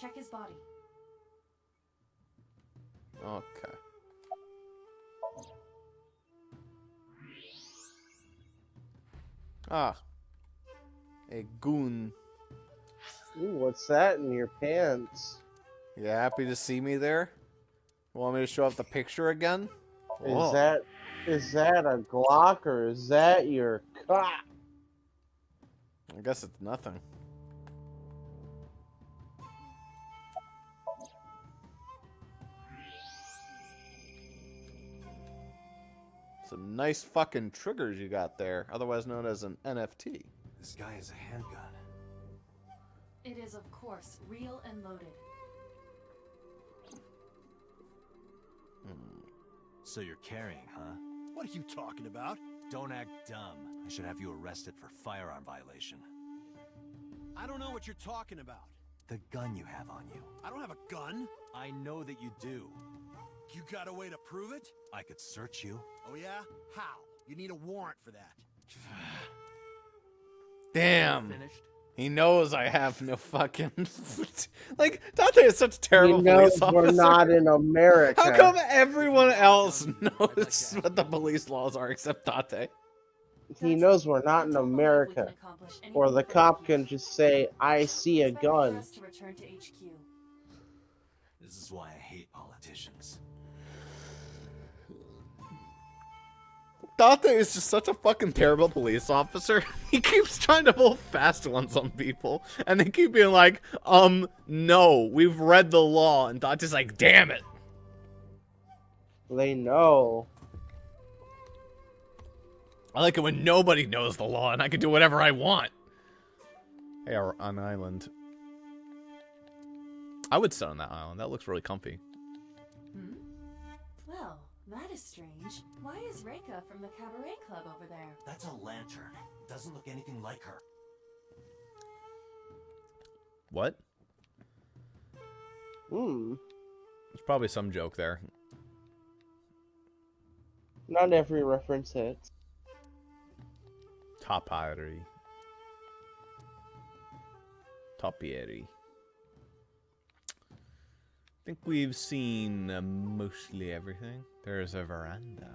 Check his body. Okay. Ah. A goon. Ooh, what's that in your pants? You happy to see me there? Want me to show up the picture again? Whoa. Is that a Glock or is that your cock? I guess it's nothing. Some nice fucking triggers you got there, otherwise known as an NFT. This guy has a handgun. It is, of course, real and loaded. So you're carrying, huh? What are you talking about? Don't act dumb. I should have you arrested for firearm violation. I don't know what you're talking about. The gun you have on you. I don't have a gun. I know that you do. You got a way to prove it? I could search you. Oh yeah? How? You need a warrant for that. Damn. Finished? He knows I have no fucking... like, Dante is such a terrible He knows police officer. we're not in America. How come everyone else knows what the police laws are except Dante? He knows we're not in America. Or the cop can just say, I see a gun. To return to HQ. This is why I hate politicians. Dante is just such a fucking terrible police officer. He keeps trying to pull fast ones on people, and they keep being like, no, we've read the law, and Dante's like, damn it. They know. I like it when nobody knows the law, and I can do whatever I want. Hey, we're on an island. I would sit on that island. That looks really comfy. Hmm? Well, that is strange. Why is Reika from the Cabaret Club over there? That's a lantern. Doesn't look anything like her. What? There's probably some joke there. Not every reference hits. Topiary. Topiary. I think we've seen mostly everything. There's a veranda.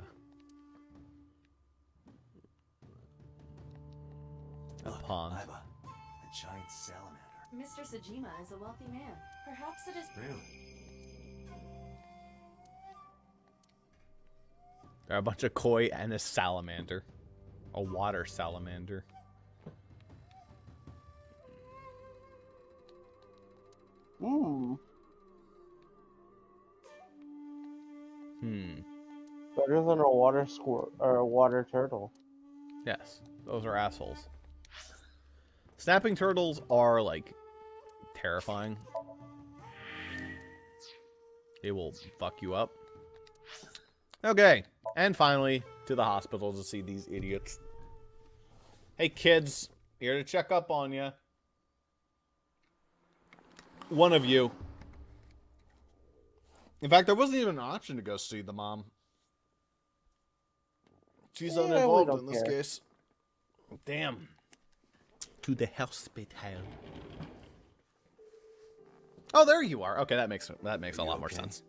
A pond. Iva, a giant salamander. Mr. Sajima is a wealthy man. Perhaps it is... Really? There are a bunch of koi and a salamander. A water salamander. Better than a water squirt or a water turtle. Yes, those are assholes. Snapping turtles are, like, terrifying. They will fuck you up. Okay, and finally, to the hospital to see these idiots. Hey, kids, here to check up on you. One of you. In fact, there wasn't even an option to go see the mom. She's uninvolved in this case. Damn. To the hospital. Oh, there you are. Okay, that makes a lot more sense.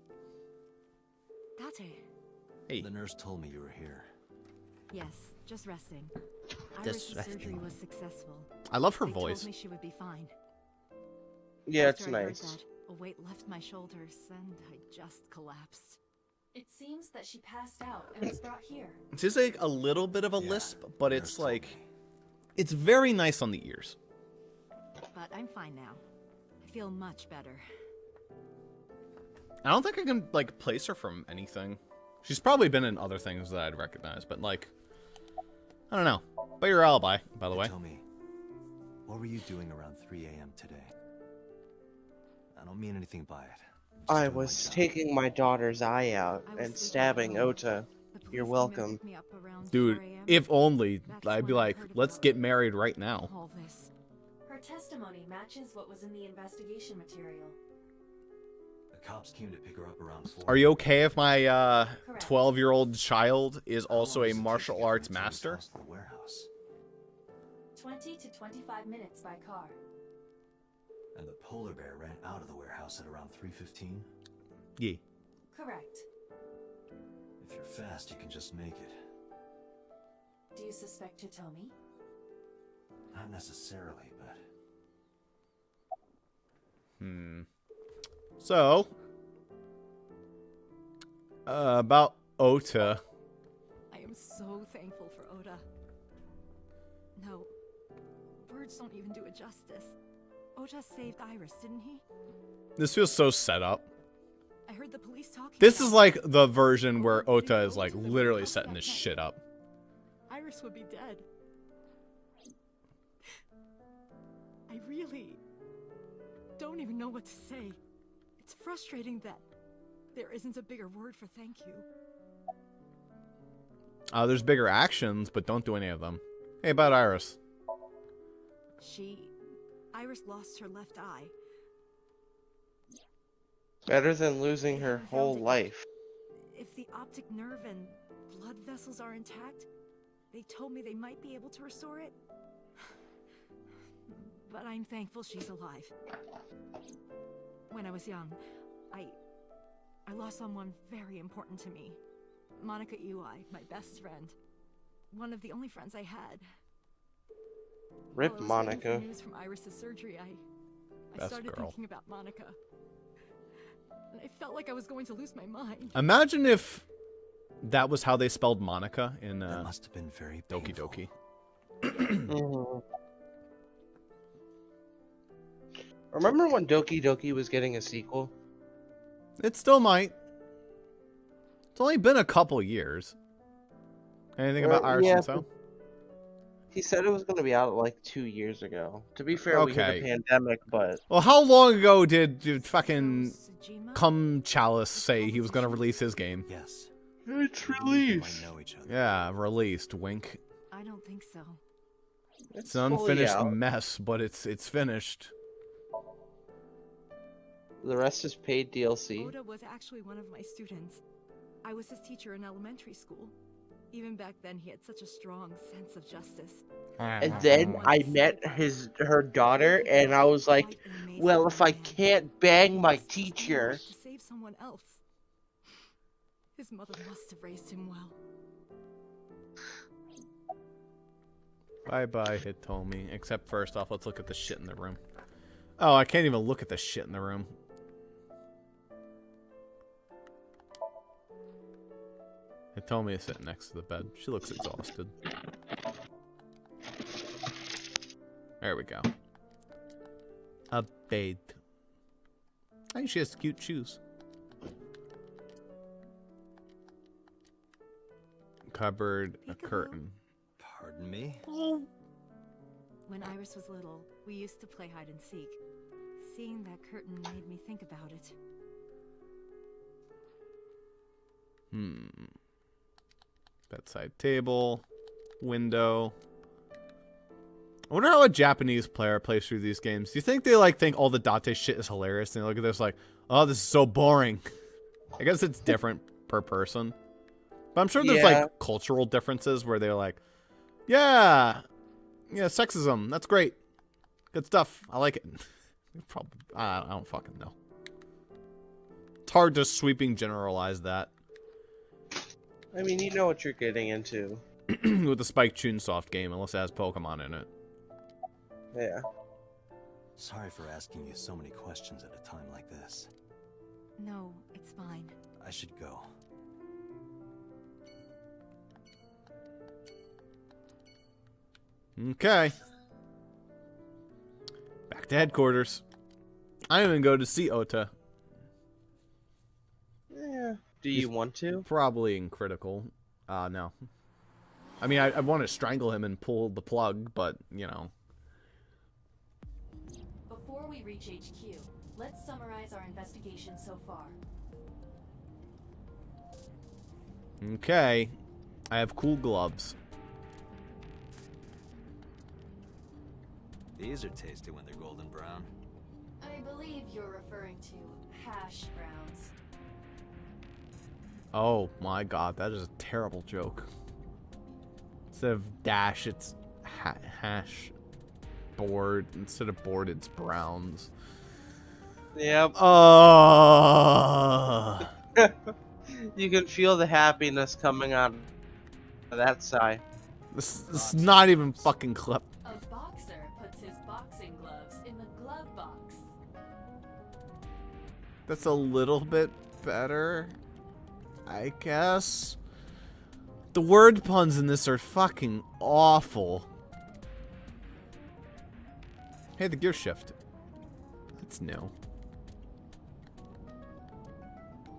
Date. Hey. The nurse told me you were here. Yes, just resting. Just Iris' resting. surgery was successful. I love her They voice. told me she would be fine. Yeah, it's After I heard nice. that, a weight left my shoulders, and I just collapsed. It seems that she passed out and was brought here. She's like a little bit of a lisp, but it's like, it's very nice on the ears. But I'm fine now. I feel much better. I don't think I can, like, place her from anything. She's probably been in other things that I'd recognize, but, like, I don't know. But your alibi, by the way. Tell me, what were you doing around 3 a.m. today? I don't mean anything by it. I was taking my daughter's eye out and stabbing Ota. You're welcome. Dude, if only, I'd be like, let's get married right now. All this. Her testimony matches what was in the investigation material. The cops came to pick her up around 4. Are you okay if my 12-year-old child is also a martial arts master? 20 to 25 minutes by car. And the polar bear ran out of the warehouse at around 3:15? Yeah. Correct. If you're fast, you can just make it. Do you suspect Hitomi? Not necessarily, but... So, about Ota. I am so thankful for Oda. No, words don't even do it justice. Ota saved Iris, didn't he? This feels so set up. I heard the police talking. This is like the version where Ota is like literally setting this shit up. Iris would be dead. I really don't even know what to say. It's frustrating that there isn't a bigger word for thank you. There's bigger actions, but don't do any of them. Hey, about Iris. Iris lost her left eye. Better than losing her Found whole it yet. life. If the optic nerve and blood vessels are intact, they told me they might be able to restore it. But I'm thankful she's alive. When I was young, I lost someone very important to me. Monica Ui, my best friend. One of the only friends I had. Rip While I was Monica. waiting for news from Iris's surgery, I Best started girl. thinking about Monica. And I felt like I was going to lose my mind. Imagine if that was how they spelled Monica in That must have been very Doki painful. Doki. Mhm. Remember when Doki Doki was getting a sequel? It still might. It's only been a couple years. Anything about Iris yeah, and so? He said it was going to be out like 2 years ago. To be fair, we hit Okay. a pandemic, but Well, how long ago did fucking Sujima? Cum Chalice say he was going to release his game? Yes. it's They released. might know each other. Yeah, released. Wink. I don't think so. It's an fully unfinished out. mess, but it's finished. The rest is paid DLC. Oda was actually one of my students. I was his teacher in elementary school. Even back then, he had such a strong sense of justice. And then I met her daughter, and I was like, well, if I can't bang my teacher. To save someone else. His mother must have raised him well. Bye-bye, Hitomi. Except first off, let's look at the shit in the room. Oh, I can't even look at the shit in the room. Hitomi is sitting next to the bed. She looks exhausted. There we go. A bed. I think she has cute shoes. Cupboard, a Peekaboo. curtain. Pardon me? When Iris was little, we used to play hide and seek. Seeing that curtain made me think about it. Bedside table. Window. I wonder how a Japanese player plays through these games. Do you think they think all the Date shit is hilarious and they look at this like, oh, this is so boring? I guess it's different per person. But I'm sure there's Yeah. cultural differences where they're like, yeah, sexism, that's great. Good stuff. I like it. Probably, I don't fucking know. It's hard to sweeping generalize that. I mean, you know what you're getting into. With the Spike Chunsoft game, unless it has Pokemon in it. Yeah. Sorry for asking you so many questions at a time like this. No, it's fine. I should go. Okay. Back to headquarters. I'm gonna go to see Ota. Yeah. Do you want to? Probably in critical. No. I mean, I want to strangle him and pull the plug, but, you know. Before we reach HQ, let's summarize our investigation so far. Okay. I have cool gloves. These are tasty when they're golden brown. I believe you're referring to hash browns. Oh my god, that is a terrible joke. Instead of dash, it's hash. Board. Instead of board, it's browns. Yep. You can feel the happiness coming out of that sigh. This is not even fucking clip. A boxer puts his boxing gloves in the glove box. That's a little bit better, I guess. The word puns in this are fucking awful. Hey, the gear shift. That's new.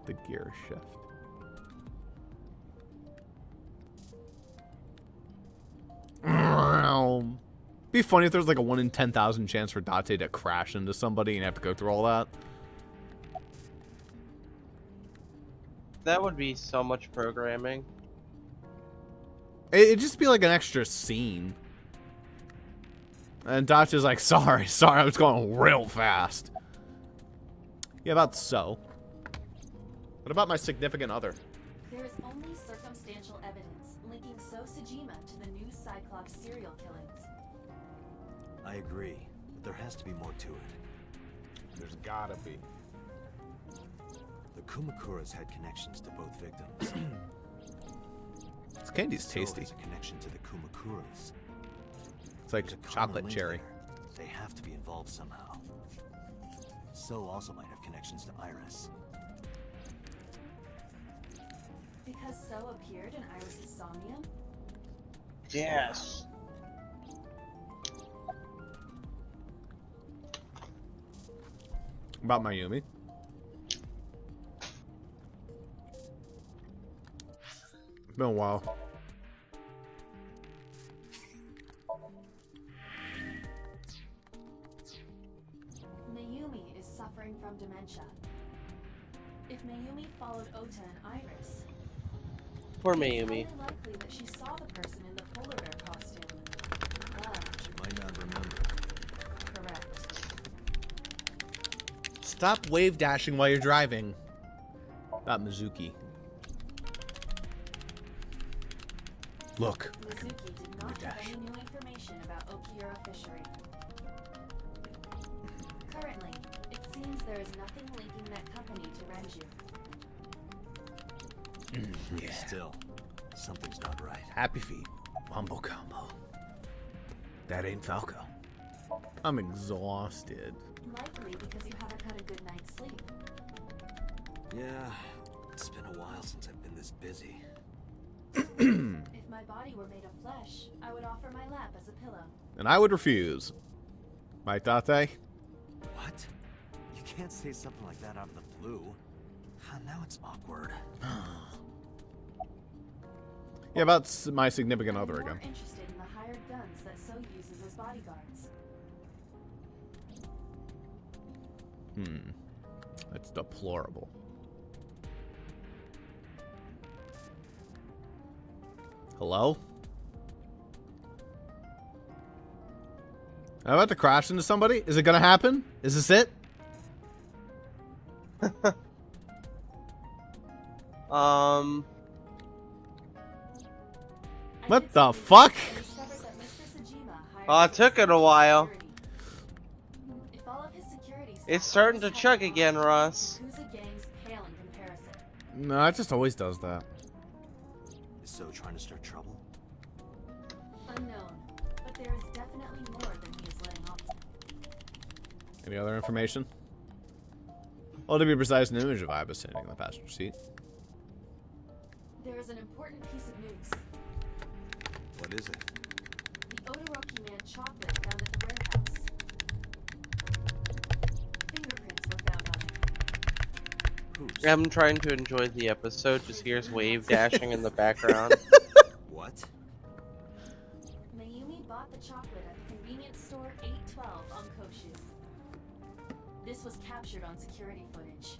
The gear shift. Be funny if there's like a 1 in 10,000 chance for Date to crash into somebody and have to go through all that. That would be so much programming. It'd just be like an extra scene. And Dot's just like, sorry, I was going real fast. Yeah, about so. What about my significant other? There is only circumstantial evidence linking So Sajima to the new Cyclops serial killings. I agree, but there has to be more to it. There's gotta be. The Kumakuras had connections to both victims. This candy's tasty. There's a connection to the Kumakuras. It's like There's a common chocolate link cherry. there. They have to be involved somehow. So also might have connections to Iris. Because So appeared in Iris' Somnium? Yes. About Mayumi. It's been a while. Mayumi is suffering from dementia. If Mayumi followed Ota and Iris, Poor it's Mayumi. highly likely that she saw the person in the polar bear costume. She might not remember. Correct. Stop wave dashing while you're driving. About Mizuki. Look. Mizuki did not have any new information about Okiura Fishery. Currently, it seems there is nothing linking that company to Renju. Yeah. Still, something's not right. Happy feet. Wombo combo. That ain't Falco. I'm exhausted. Likely because you haven't had a good night's sleep. Yeah, it's been a while since I've been this busy. If my body were made of flesh, I would offer my lap as a pillow. And I would refuse. Right, Date? What? You can't say something like that out of the blue. Now it's awkward. Yeah, about my significant I'm other more again. interested in the hired guns that So uses as bodyguards. That's deplorable. Hello? Am I about to crash into somebody? Is it gonna happen? Is this it? What the fuck? I discovered that Mr. Sajima hired Oh, it took it a while. security. If all of his security staff It's starting to always chug had again, Ross. Yakuza gangs pale in comparison. No, it just always does that. Is So trying to start trouble? Unknown, but there is definitely more than he is letting off. Any other information? Well, to be precise, an image of Iba sitting in the passenger seat. There is an important piece of news. What is it? The Odoroki man chocolate found at the warehouse. Fingerprints were found on it. Whose? I'm trying to enjoy the episode, just hears wave dashing in the background. What? Mayumi bought the chocolate at the convenience store 812 on Koshu. This was captured on security footage.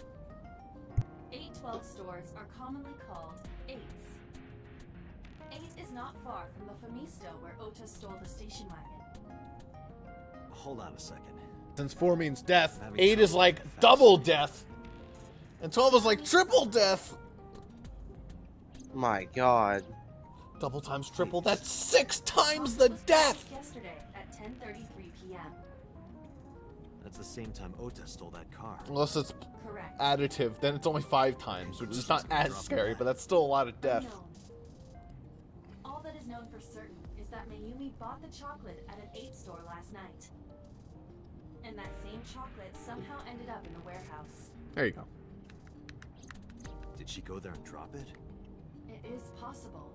812 stores are commonly called 8s. 8 is not far from the Famisto where Ota stole the station wagon. Hold on a second. Since 4 means death, Having 8 is trouble like fast. double death. And 12 is like triple death. My god. Double times triple, that's 6 times the Chocolate was death! purchased yesterday at 10:33 p.m. That's the same time Ota stole that car. Unless it's Correct. additive, then it's only 5 times, which is not as scary, but that's still a lot of death. Unknown. All that is known for certain is that Mayumi bought the chocolate at an 8 store last night. And that same chocolate somehow ended up in the warehouse. There you go. Did she go there and drop it? It is possible.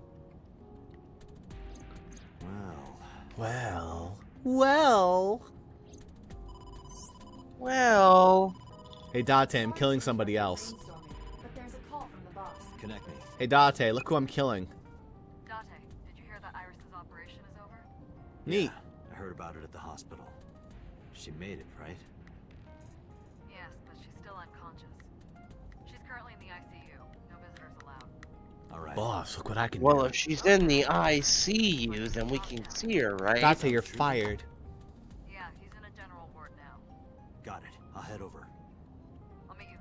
Well, Well. Hey Date, I'm killing somebody else. But there's a call from the boss. connect me. Hey Date, look who I'm killing. Date, did you hear that Iris's operation is over? Neat. I heard about it at the hospital. She made it, right? Yes, but she's still unconscious. She's currently in the ICU. No visitors allowed. All right. Boss, look what I can Well, do. if she's in the ICU, then we can see her, right? Date, you're fired. Yeah, he's in a general ward now. Got it. I'll head over. I'll meet you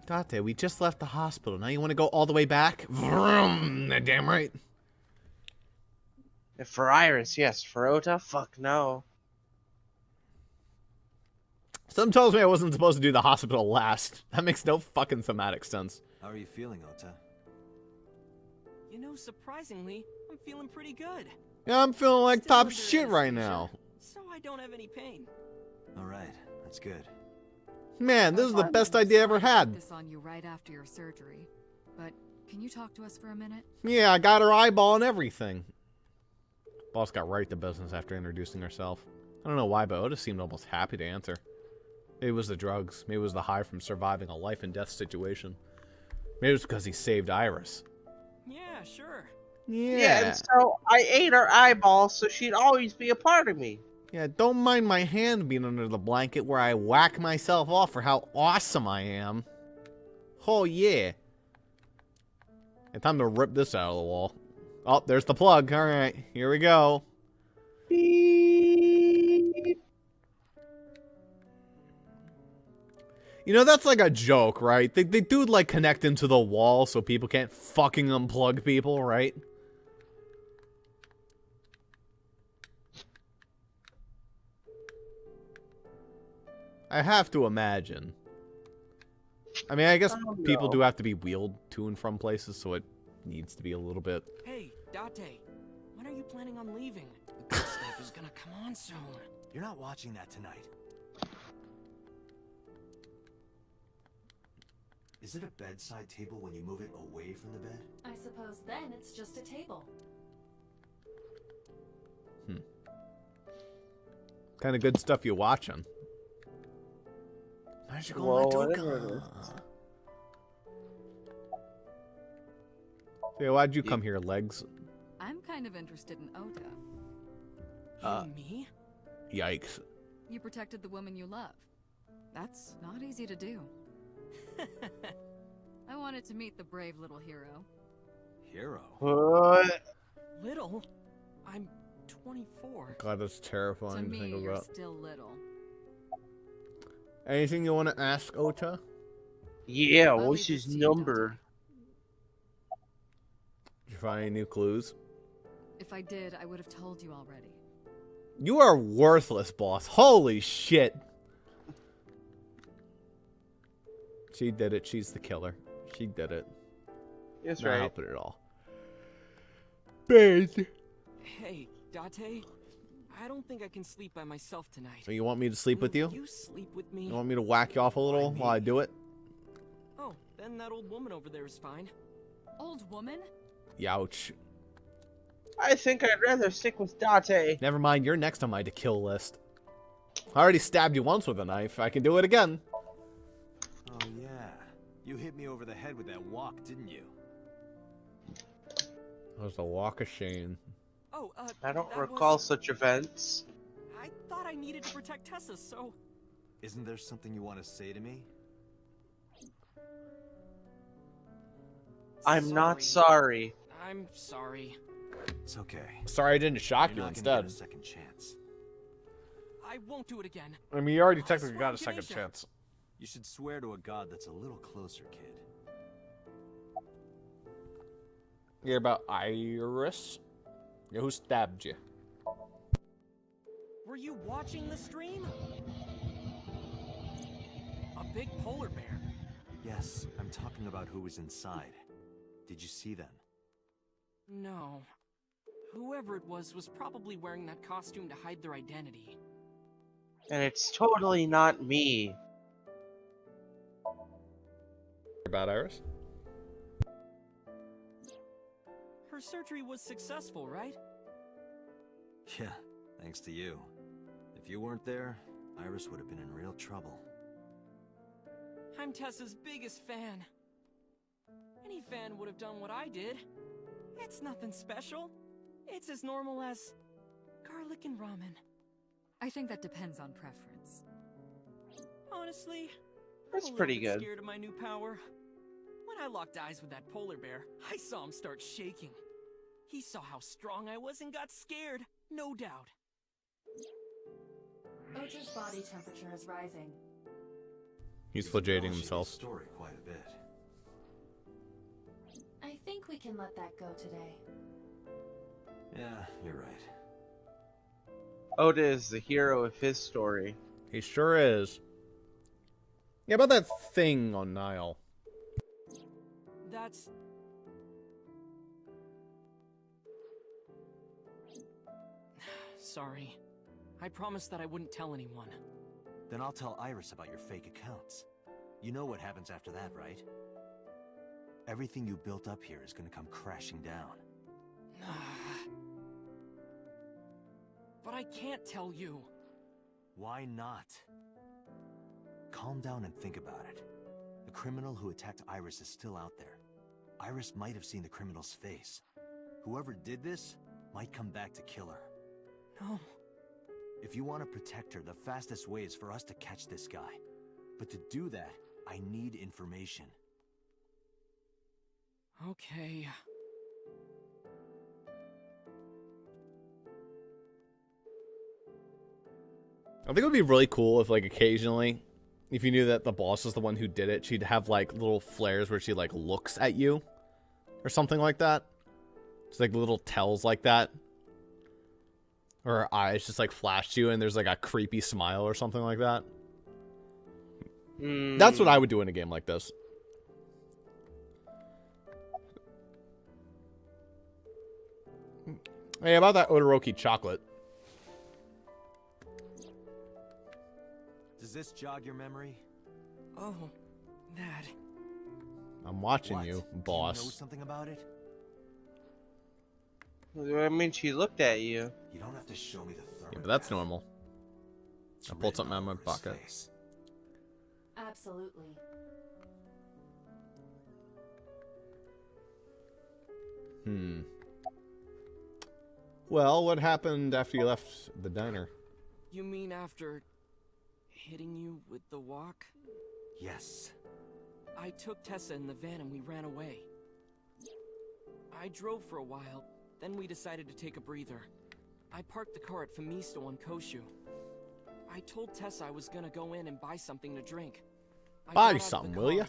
there. Date, we just left the hospital. Now you want to go all the way back? Vroom! Damn right. If for Iris, yes. For Ota, fuck no. Something tells me I wasn't supposed to do the hospital last. That makes no fucking thematic sense. How are you feeling, Ota? You know, surprisingly, I'm feeling pretty good. Yeah, I'm feeling like Still top under shit right anesthesia, now. So I don't have any pain. All right. That's good. Man, this is the best idea I ever had. This on you right after your surgery. But can you talk to us for a minute? Yeah, I got her eyeball and everything. Boss got right to business after introducing herself. I don't know why, but Otis seemed almost happy to answer. Maybe it was the drugs. Maybe it was the high from surviving a life and death situation. Maybe it was because he saved Iris. Yeah, sure. Yeah, and so I ate her eyeball so she'd always be a part of me. Yeah, don't mind my hand being under the blanket where I whack myself off for how awesome I am. Oh, yeah. It's time to rip this out of the wall. Oh, there's the plug. All right, here we go. Beep. You know, that's like a joke, right? They do, like, connect into the wall so people can't fucking unplug people, right? I have to imagine. I mean, I guess people do have to be wheeled to and from places, so it needs to be a little bit... Hey, Date, when are you planning on leaving? The good stuff is gonna come on soon. You're not watching that tonight. Is it a bedside table when you move it away from the bed? I suppose then it's just a table. Kind of good stuff you watching. Magical Madoka. Yeah, why'd you come here, Legs? I'm kind of interested in Ota. Me? Yikes. You protected the woman you love. That's not easy to do. I wanted to meet the brave little hero. Hero? What? Little? I'm 24. God, that's terrifying To me, to think you're about. still little. Anything you want to ask Ota? Yeah, I'll what's leave this his to you, number? Did you find any new clues? If I did, I would have told you already. You are worthless, boss. Holy shit. She did it. She's the killer. She did it. That's Not right. helping at all. Bad. Hey, Date, I don't think I can sleep by myself tonight. So you want me to sleep with you? You sleep with me? You want me to whack you off a little while I do it? Oh, then that old woman over there is fine. Old woman? Youch. I think I'd rather stick with Date. Never mind, you're next on my to-kill list. I already stabbed you once with a knife. I can do it again. Oh, yeah. You hit me over the head with that walk, didn't you? That was a walk of shame. Oh, I don't that recall was... such events. I thought I needed to protect Tessa, so... Isn't there something you want to say to me? I'm not sorry. I'm sorry. It's okay. Sorry I didn't shock You're you not instead. gonna get a second chance. I won't do it again. I mean, you already I technically swear got a on second Ganesha. chance. You should swear to a god that's a little closer, kid. You hear about Iris? Yeah, who stabbed you? Were you watching the stream? A big polar bear. Yes, I'm talking about who was inside. Did you see them? No. Whoever it was probably wearing that costume to hide their identity. And it's totally not me. About Iris? Her surgery was successful, right? Yeah, thanks to you. If you weren't there, Iris would have been in real trouble. I'm Tessa's biggest fan. Any fan would have done what I did. It's nothing special. It's as normal as garlic and ramen. I think that depends on preference. Honestly, That's I'm a pretty little bit good. scared of my new power. When I locked eyes with that polar bear, I saw him start shaking. He saw how strong I was and got scared, no doubt. Ota's body temperature is rising. He's flagellating himself. Story quite a bit. I think we can let that go today. Yeah, you're right. Ota is the hero of his story. He sure is. Yeah, about that thing on Nile. That's... Sorry. I promised that I wouldn't tell anyone. Then I'll tell Iris about your fake accounts. You know what happens after that, right? Everything you built up here is gonna come crashing down. But I can't tell you. Why not? Calm down and think about it. The criminal who attacked Iris is still out there. Iris might have seen the criminal's face. Whoever did this might come back to kill her. No. If you want to protect her, the fastest way is for us to catch this guy. But to do that, I need information. Okay. I think it would be really cool if, like, occasionally, if you knew that the boss is the one who did it, she'd have, like, little flares where she, like, looks at you. Or something like that. Just, like, little tells like that. Or her eyes just, like, flash you and there's, like, a creepy smile or something like that. That's what I would do in a game like this. Hey, about that Odoroki chocolate. Does this jog your memory? Oh, that. I'm watching you, boss. Do you know something about it? I mean, she looked at you. You don't have to show me the thermograph. Yeah, but that's normal. I pulled something out of my pocket. Absolutely. Well, what happened after you left the diner? You mean after hitting you with the walk? Yes. I took Tessa in the van and we ran away. I drove for a while, then we decided to take a breather. I parked the car at Famisto on Koshu. I told Tessa I was gonna go in and buy something to drink. Buy something, will ya?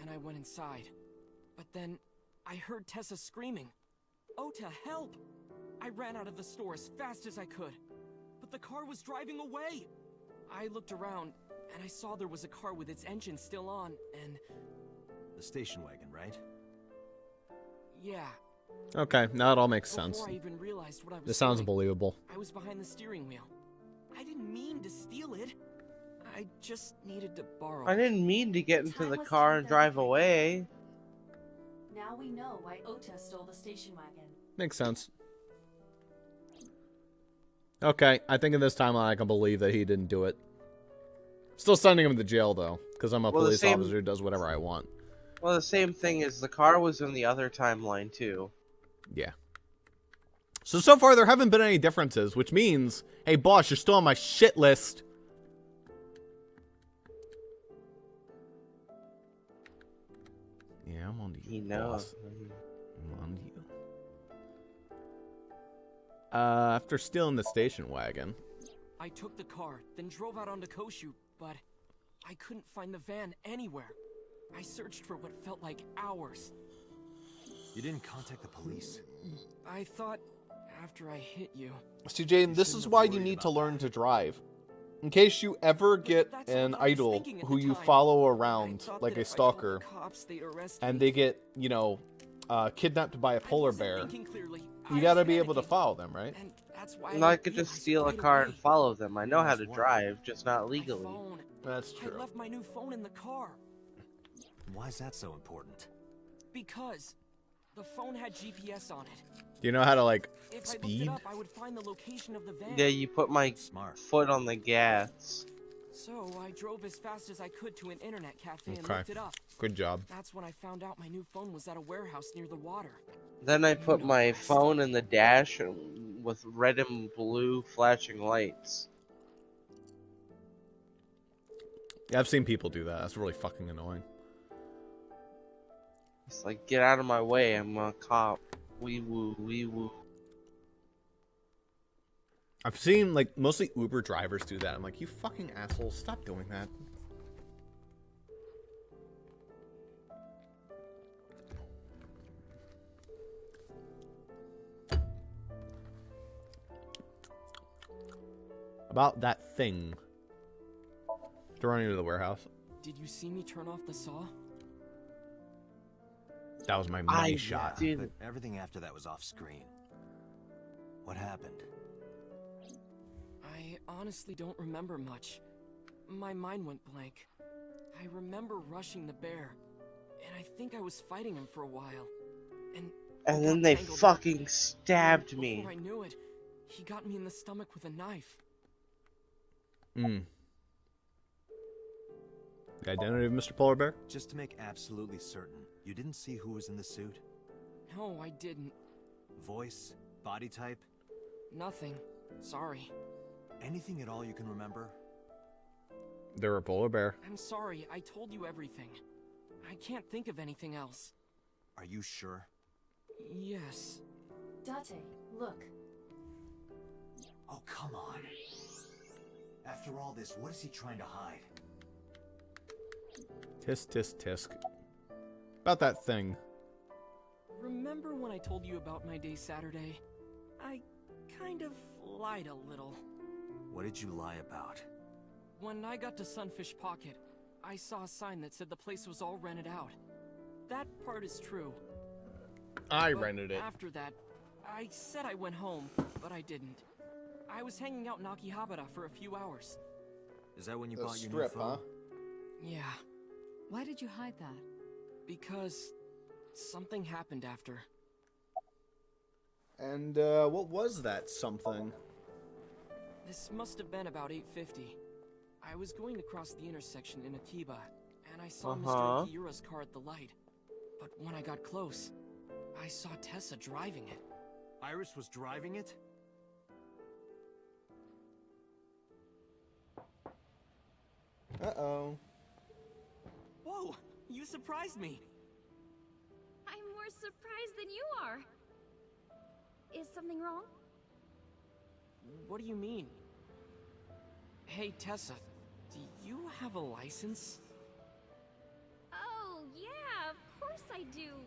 And I went inside. But then, I heard Tessa screaming, "Ota, help!" I ran out of the store as fast as I could. But the car was driving away! I looked around, and I saw there was a car with its engine still on, and... The station wagon, right? Yeah. Okay, now it all makes sense. Before I even realized what I was This sounds doing, believable. I was behind the steering wheel. I didn't mean to steal it. I just needed to borrow it. I didn't mean to get into the car and drive away. Now we know why Ota stole the station wagon. Makes sense. Okay, I think in this timeline I can believe that he didn't do it. Still sending him to jail, though, because I'm a police officer who does whatever I want. Well, the same thing is the car was in the other timeline, too. Yeah. So far there haven't been any differences, which means, hey, boss, you're still on my shit list. Yeah, I'm on to you, boss. I'm on to you. After stealing the station wagon. I took the car, then drove out onto Koshu, but I couldn't find the van anywhere. I searched for what felt like hours. You didn't contact the police? I thought after I hit you... See, Jaden, this is why you need to learn to drive. In case you ever get an idol who you follow around like a stalker, and they get, you know, kidnapped by a polar bear, you gotta be able to follow them, right? I could just steal a car and follow them. I know how to drive, just not legally. That's true. I left my new phone in the car. Why is that so important? Because the phone had GPS on it. Do you know how to, like, If speed? I looked it up, I would find the location of the van. Yeah, you put my foot on the gas. So I drove as fast as I could to an internet cafe and Okay. looked it up. Good job. That's when I found out my new phone was at a warehouse near the water. Then I put my phone in the dash with red and blue flashing lights. Yeah, I've seen people do that. That's really fucking annoying. It's like, get out of my way, I'm a cop. Wee woo, wee woo. I've seen, like, mostly Uber drivers do that. I'm like, you fucking assholes, stop doing that. About that thing. To run into the warehouse. Did you see me turn off the saw? That was my money shot. Yeah, but everything after that was off screen. What happened? I honestly don't remember much. My mind went blank. I remember rushing the bear, and I think I was fighting him for a while. And then they fucking stabbed me. Before I knew it, he got me in the stomach with a knife. The identity of Mr. Polar Bear? Just to make absolutely certain, you didn't see who was in the suit? No, I didn't. Voice? Body type? Nothing. Sorry. Anything at all you can remember? They're a polar bear. I'm sorry, I told you everything. I can't think of anything else. Are you sure? Yes. Date, look. Oh, come on. After all this, what is he trying to hide? Tisk, tisk, tisk. About that thing. Remember when I told you about my day Saturday? I kind of lied a little. What did you lie about? When I got to Sunfish Pocket, I saw a sign that said the place was all rented out. That part is true. I rented it. After that, I said I went home, but I didn't. I was hanging out in Akihabara for a few hours. Is that when you The bought your strip, new phone? huh? Yeah. Why did you hide that? Because something happened after. And, what was that something? This must have been about 8:50. I was going to cross the intersection in Akiba, and I saw Mr. Akiura's car at the light. But when I got close, I saw Tessa driving it. Iris was driving it? Uh-oh. Whoa! You surprised me! I'm more surprised than you are. Is something wrong? What do you mean? Hey, Tessa, do you have a license? Oh, yeah, of course I do.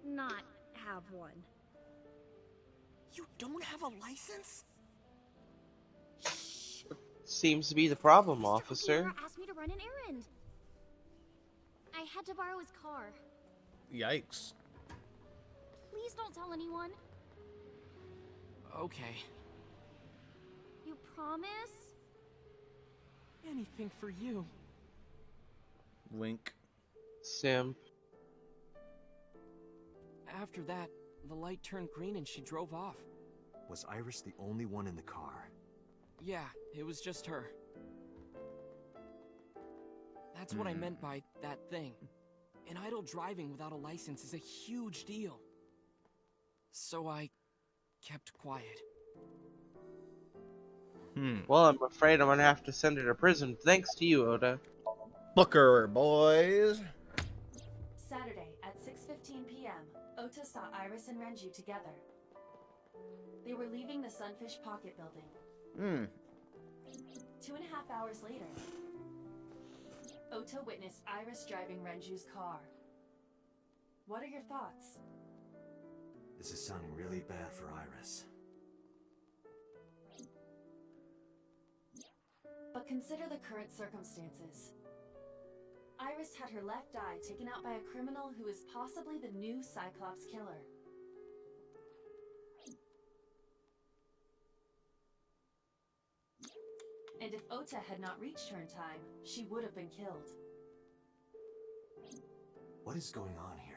Not have one. You don't have a license? Seems to be the problem, Mr. officer. Akiura asked me to run an errand. I had to borrow his car. Yikes. Please don't tell anyone. Okay. You promise? Anything for you. Wink. Simp. After that, the light turned green and she drove off. Was Iris the only one in the car? Yeah, it was just her. That's what I meant by that thing. An idle driving without a license is a huge deal. So I kept quiet. Well, I'm afraid I'm gonna have to send her to prison, thanks to you, Oda. Booker, boys. Saturday at 6:15 p.m., Ota saw Iris and Renju together. They were leaving the Sunfish Pocket building. 2.5 hours later, Ota witnessed Iris driving Renju's car. What are your thoughts? This is sounding really bad for Iris. But consider the current circumstances. Iris had her left eye taken out by a criminal who is possibly the new Cyclops killer. And if Ota had not reached her in time, she would have been killed. What is going on here?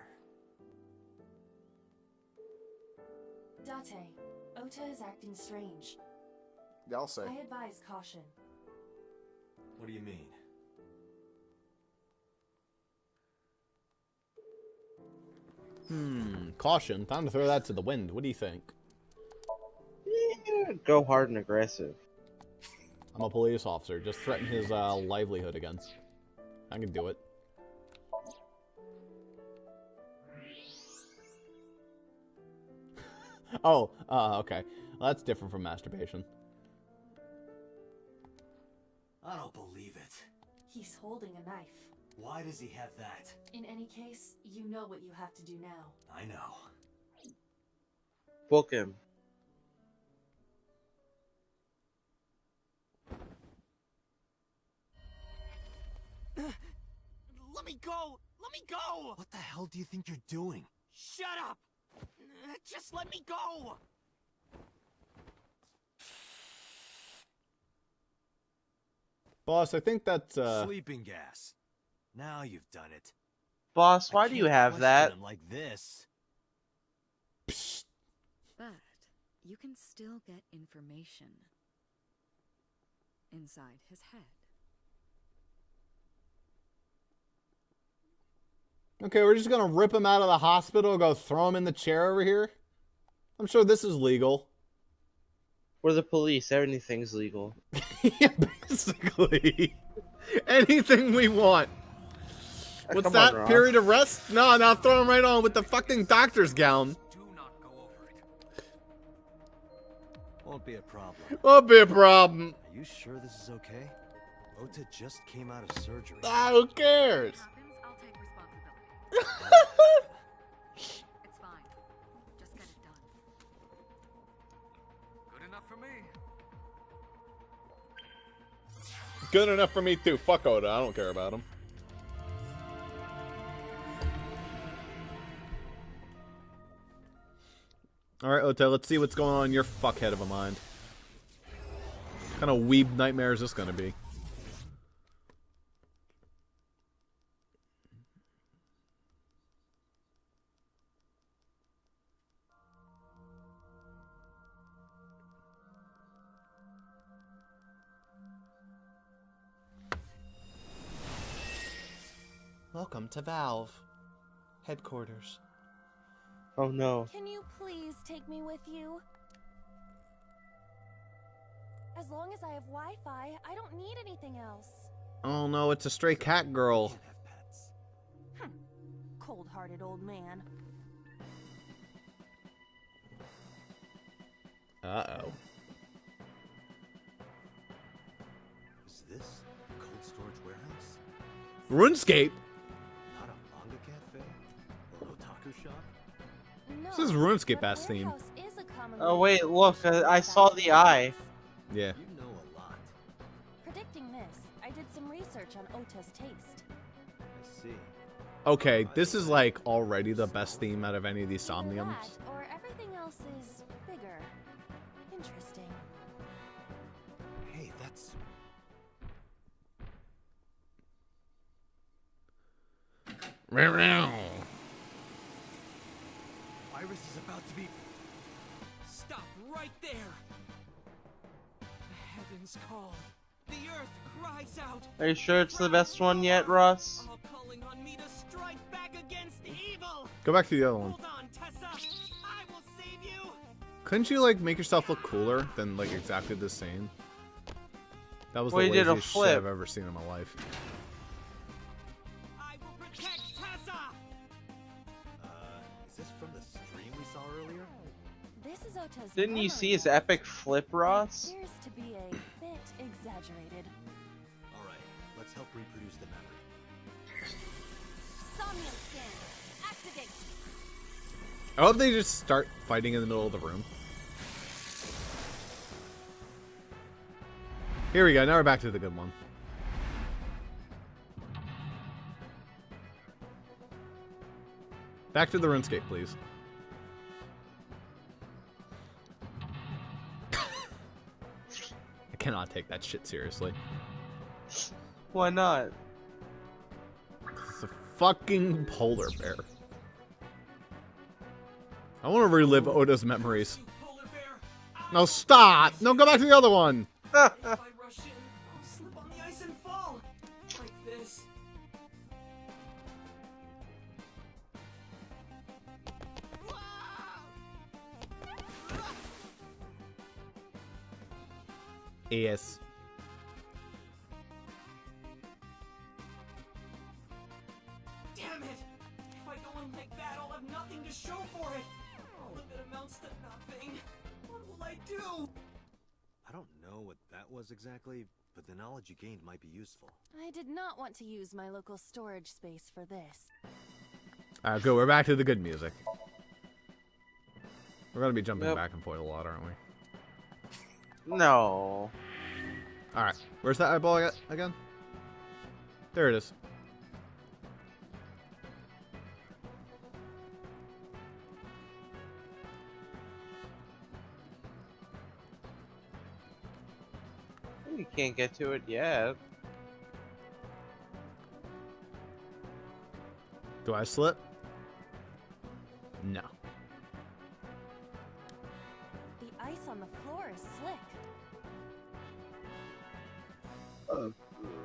Date, Ota is acting strange. I'll say. I advise caution. What do you mean? Caution. Time to throw that to the wind. What do you think? Yeah, go hard and aggressive. I'm a police officer. Just threaten his livelihood again. I can do it. Oh, okay. Well, that's different from masturbation. I don't believe it. He's holding a knife. Why does he have that? In any case, you know what you have to do now. I know. Book him. Let me go! Let me go! What the hell do you think you're doing? Shut up! Just let me go! Boss, I think that's, Sleeping gas. Now you've done it. Boss, why I do you can't have question that? him like this. But you can still get information inside his head. Okay, we're just gonna rip him out of the hospital, go throw him in the chair over here? I'm sure this is legal. We're the police. Anything's legal. Yeah, basically. Anything we want. What's Come that? on, Ross. Period of rest? No, now throw him right on with the fucking doctor's gown. Do not go over it. Won't be a problem. Won't be a problem. Are you sure this is okay? Ota just came out of surgery. Ah, who cares? Happens, I'll take responsibility. It's fine. Just get it done. Good enough for me. Good enough for me too. Fuck Oda. I don't care about him. Alright, Ota, let's see what's going on in your fuckhead of a mind. What kind of weeb nightmare is this gonna be? Welcome to Valve headquarters. Oh no. Can you please take me with you? As long as I have Wi-Fi, I don't need anything else. Oh no, it's a stray cat girl. Can't have pets. Cold-hearted old man. Uh-oh. Is this a cold storage warehouse? RuneScape? Not a manga cafe? Or otaku shop? No, This is RuneScape but a ass theme. warehouse is a commonly Oh wait, used look, function I saw for the eye. Yeah. You know a lot. Predicting this, I did some research on Ota's taste. I see. Okay, this is like already the best theme out of any of these Either Somniums. that, or everything else is bigger. Interesting. Hey, that's... Iris is about to be... Stop right there! The heavens call. The earth cries out. Are you sure it's the best one yet, Ross? All calling on me to strike back against evil. Go back to the other one. Hold on, Tessa. I will save you. Couldn't you like make yourself look cooler than like exactly the same? That was Well, the you did a laziest shit flip. I've ever seen in my life. I will protect Tessa. Is this from the stream we saw earlier? This is Ota's Didn't you memory see his map. epic flip, Ross? It appears to be a bit exaggerated. Alright, let's help reproduce the memory. Somnium scan. Activate. I hope they just start fighting in the middle of the room. Here we go, now we're back to the good one. Back to the RuneScape, please. I cannot take that shit seriously. Why not? It's a fucking polar bear. I want to relive Oda's memories. Polar bear. No, stop! No, go back to the other one! If I rush in, I'll slip on the ice and fall. Like this. Yes. Damn it! If I go in like that, I'll have nothing to show for it. All of it amounts to nothing. do? I don't know what that was exactly, but the knowledge you gained might be useful. I did not want to use my local storage space for this. Alright, good. We're back to the good music. We're gonna be jumping back and forth a lot, aren't we? No. Alright, where's that eyeball again? There it is. You can't get to it yet. Do I slip? No. The ice on the floor is slick.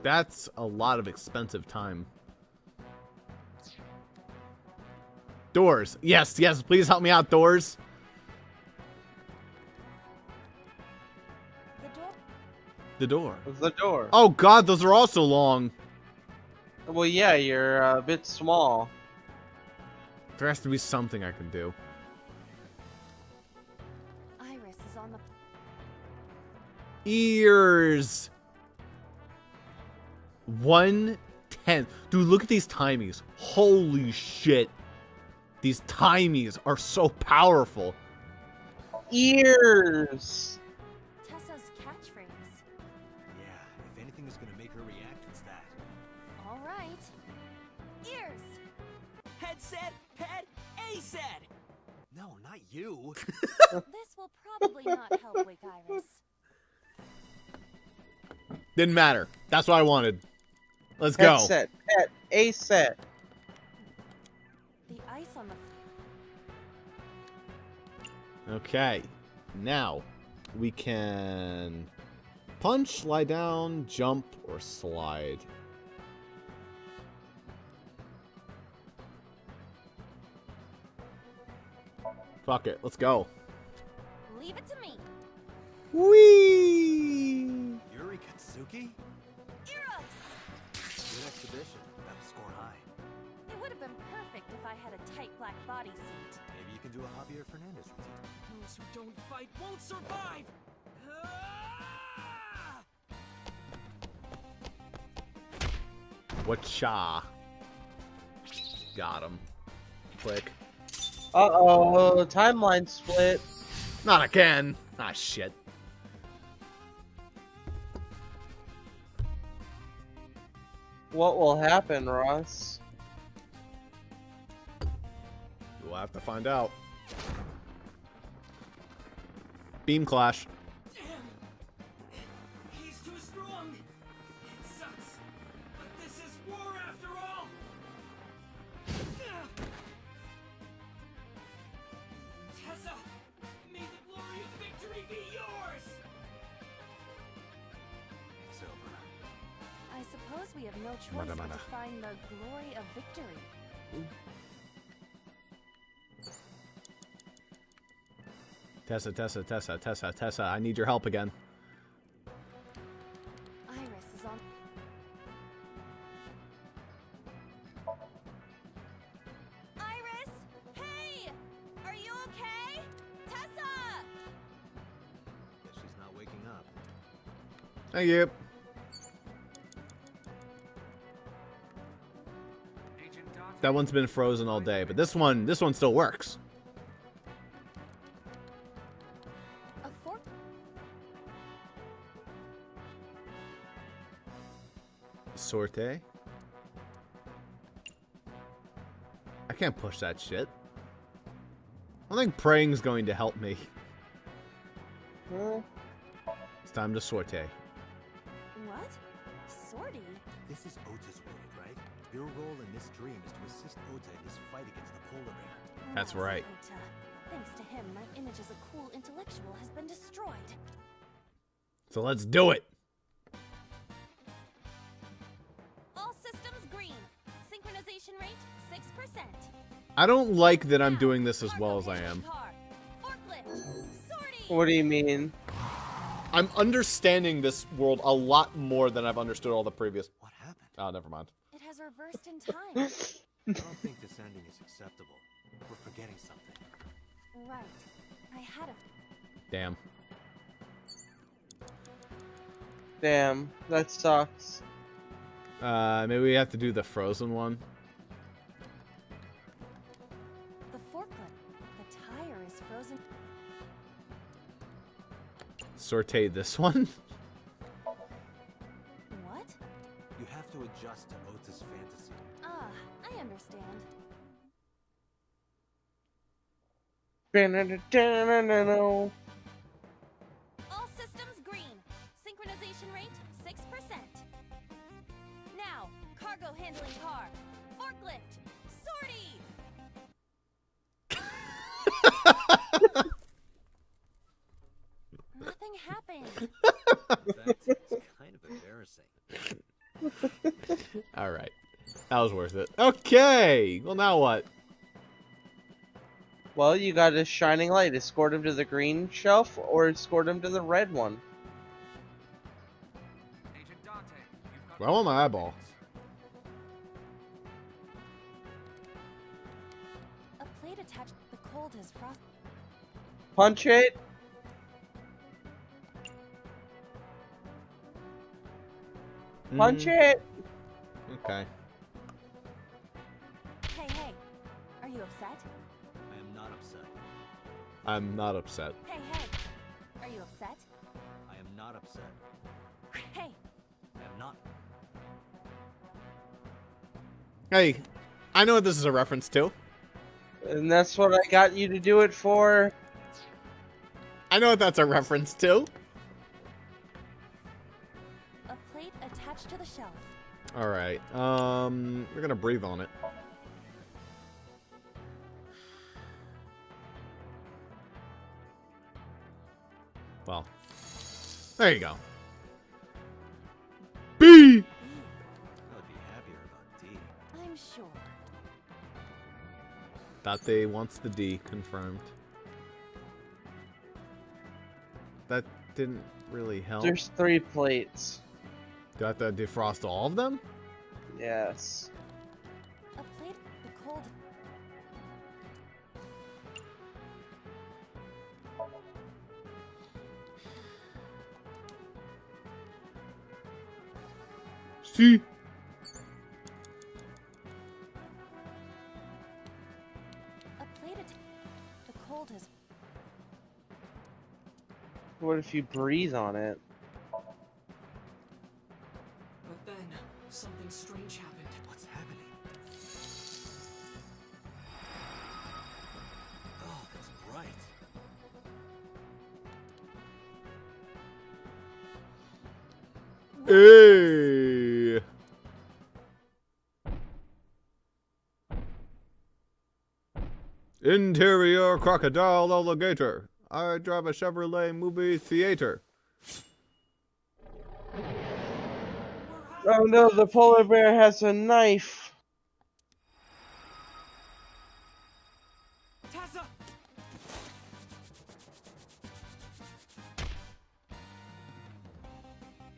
That's a lot of expensive time. Doors. Yes, yes, please help me out, doors. The door. The door. Oh god, those are also long. Well, yeah, you're a bit small. There has to be something I can do. Iris is on the... Ears. 1/10. Dude, look at these timies. Holy shit. These timies are so powerful. Ears. Tessa's catchphrase. Yeah, if anything is gonna make her react, it's that. All right. Ears. Head said, pet, A said. No, not you. This will probably not help wake Iris. Didn't matter. That's what I wanted. Let's go. Headset, pet, A set. The ice on the... Okay. Now, we can punch, lie down, jump, or slide. Fuck it. Let's go. Leave it to me. Whee! Yuri Katsuki? Eros! Good exhibition. That'll score high. It would have been perfect if I had a tight black bodysuit. Maybe you can do a Javier Fernandez routine. Those who don't fight won't survive. Ah! Wacha. Got him. Click. Uh-oh, timeline split. Not again. Ah, shit. What will happen, Ross? We'll have to find out. Beam clash. He's too strong. It sucks, but this is war after all. Tessa, may the glory of victory be yours. It's over. I suppose we have no choice but to find the glory of victory. Tessa, I need your help again. Iris is on... Iris! Hey! Are you okay? Tessa! Guess she's not waking up. Thank you. That one's been frozen all day, but this one still works. A fork? Sorte. I can't push that shit. I don't think praying's going to help me. It's time to sorte. What? Sortie? This is Ota's world, right? Your role in this dream is to assist Ota in his fight against the polar bear. That's right. Ota. Thanks to him, my image as a cool intellectual has been destroyed. So let's do it. All systems green. Synchronization rate 6%. I don't like that I'm doing this as well as I am. What do you mean? I'm understanding this world a lot more than I've understood all the previous. What happened? Oh, never mind. It has reversed in time. I don't think this ending is acceptable. We're forgetting something. Right. I had a... Damn. Damn, that sucks. Maybe we have to do the frozen one. The forklift. The tire is frozen. Sortie this one. What? You have to adjust to Ota's fantasy. Ah, I understand. Ba-na-da-da-na-na-na. All systems green. Synchronization rate 6%. Now, cargo handling car. Forklift. Sortie! Nothing happened. In fact, it's kind of embarrassing. All right, that was worth it. Okay, well now what? Well, you got a shining light. Escort him to the green shelf or escort him to the red one. Agent Dante, you've got Well, on my eyeball. A plate attached. The cold has frost. Punch it. Punch it. Okay. Hey, hey. Are you upset? I am not upset. I'm not upset. Hey, hey. Are you upset? I am not upset. Hey. I am not. Hey, I know what this is a reference to. And that's what I got you to do it for. I know what that's a reference to. A plate attached to the shelf. All right. We're gonna breathe on it. Well, there you go. B. I would be happier about D. I'm sure. Date wants the D confirmed. That didn't really help. There's 3 plates. Do I have to defrost all of them? Yes. A plate. The cold. C. A plate. The cold has. What if you breathe on it? But then, something strange happened. What's happening? Oh, that's bright. Hey. Interior crocodile alligator. I drive a Chevrolet movie theater. Oh no, the polar bear has a knife. Tessa!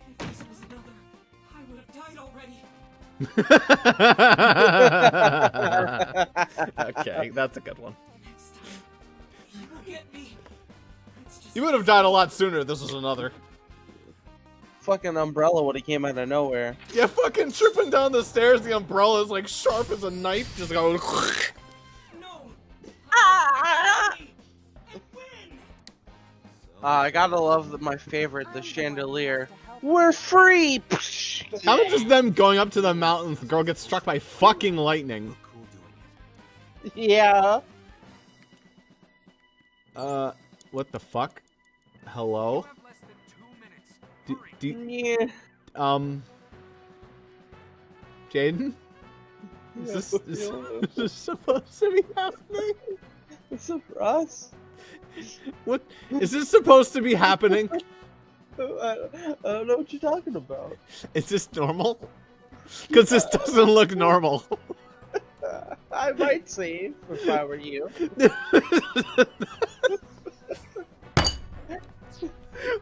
If this was another, I would have died already. Okay, that's a good one. Next time, you will get me. You would have died a lot sooner if this was another. Fucking umbrella would have came out of nowhere. Yeah, fucking tripping down the stairs, the umbrella is like sharp as a knife, just going. No! I gotta love my favorite, the chandelier. We're free! How about just them going up to the mountains, the girl gets struck by fucking lightning? Yeah. What the fuck? Hello? Yeah. Jaden? Is this supposed to be happening? What's up, Ross? What? Is this supposed to be happening? I don't know what you're talking about. Is this normal? Because this doesn't look normal. I might save if I were you.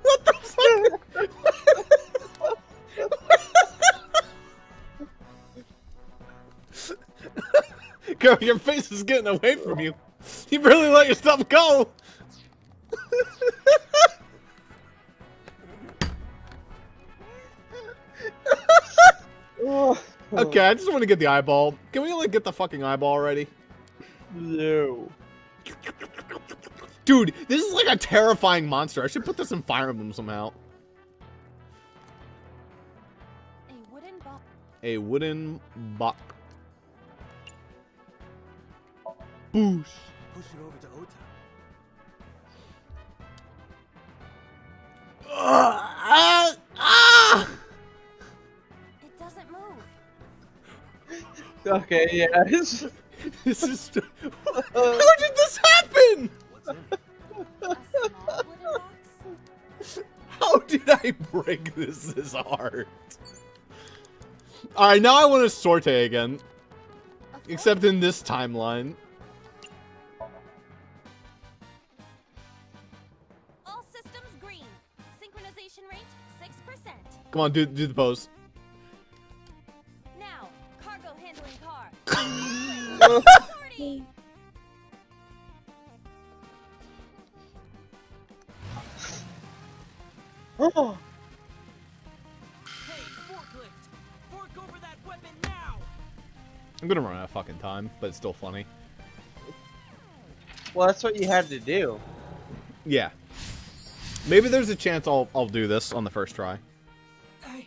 What the fuck? Girl, your face is getting away from you. You really let yourself go. Okay, I just want to get the eyeball. Can we like get the fucking eyeball already? No. Dude, this is like a terrifying monster. I should put this in Fire Emblem somehow. A wooden box. A wooden buck. Boosh. Push it over to Ota. It doesn't move. Okay, yeah. This is. How did this happen? What's in it? A small wooden box? How did I break this hard? Alright, now I want to sorte again. Except in this timeline. All systems green. Synchronization rate 6%. Come on, do the pose. Now, cargo handling car. Sortie. Oh. Hey, forklift! Fork over that weapon now! I'm gonna run out of fucking time, but it's still funny. Well, that's what you had to do. Yeah. Maybe there's a chance I'll do this on the first try. I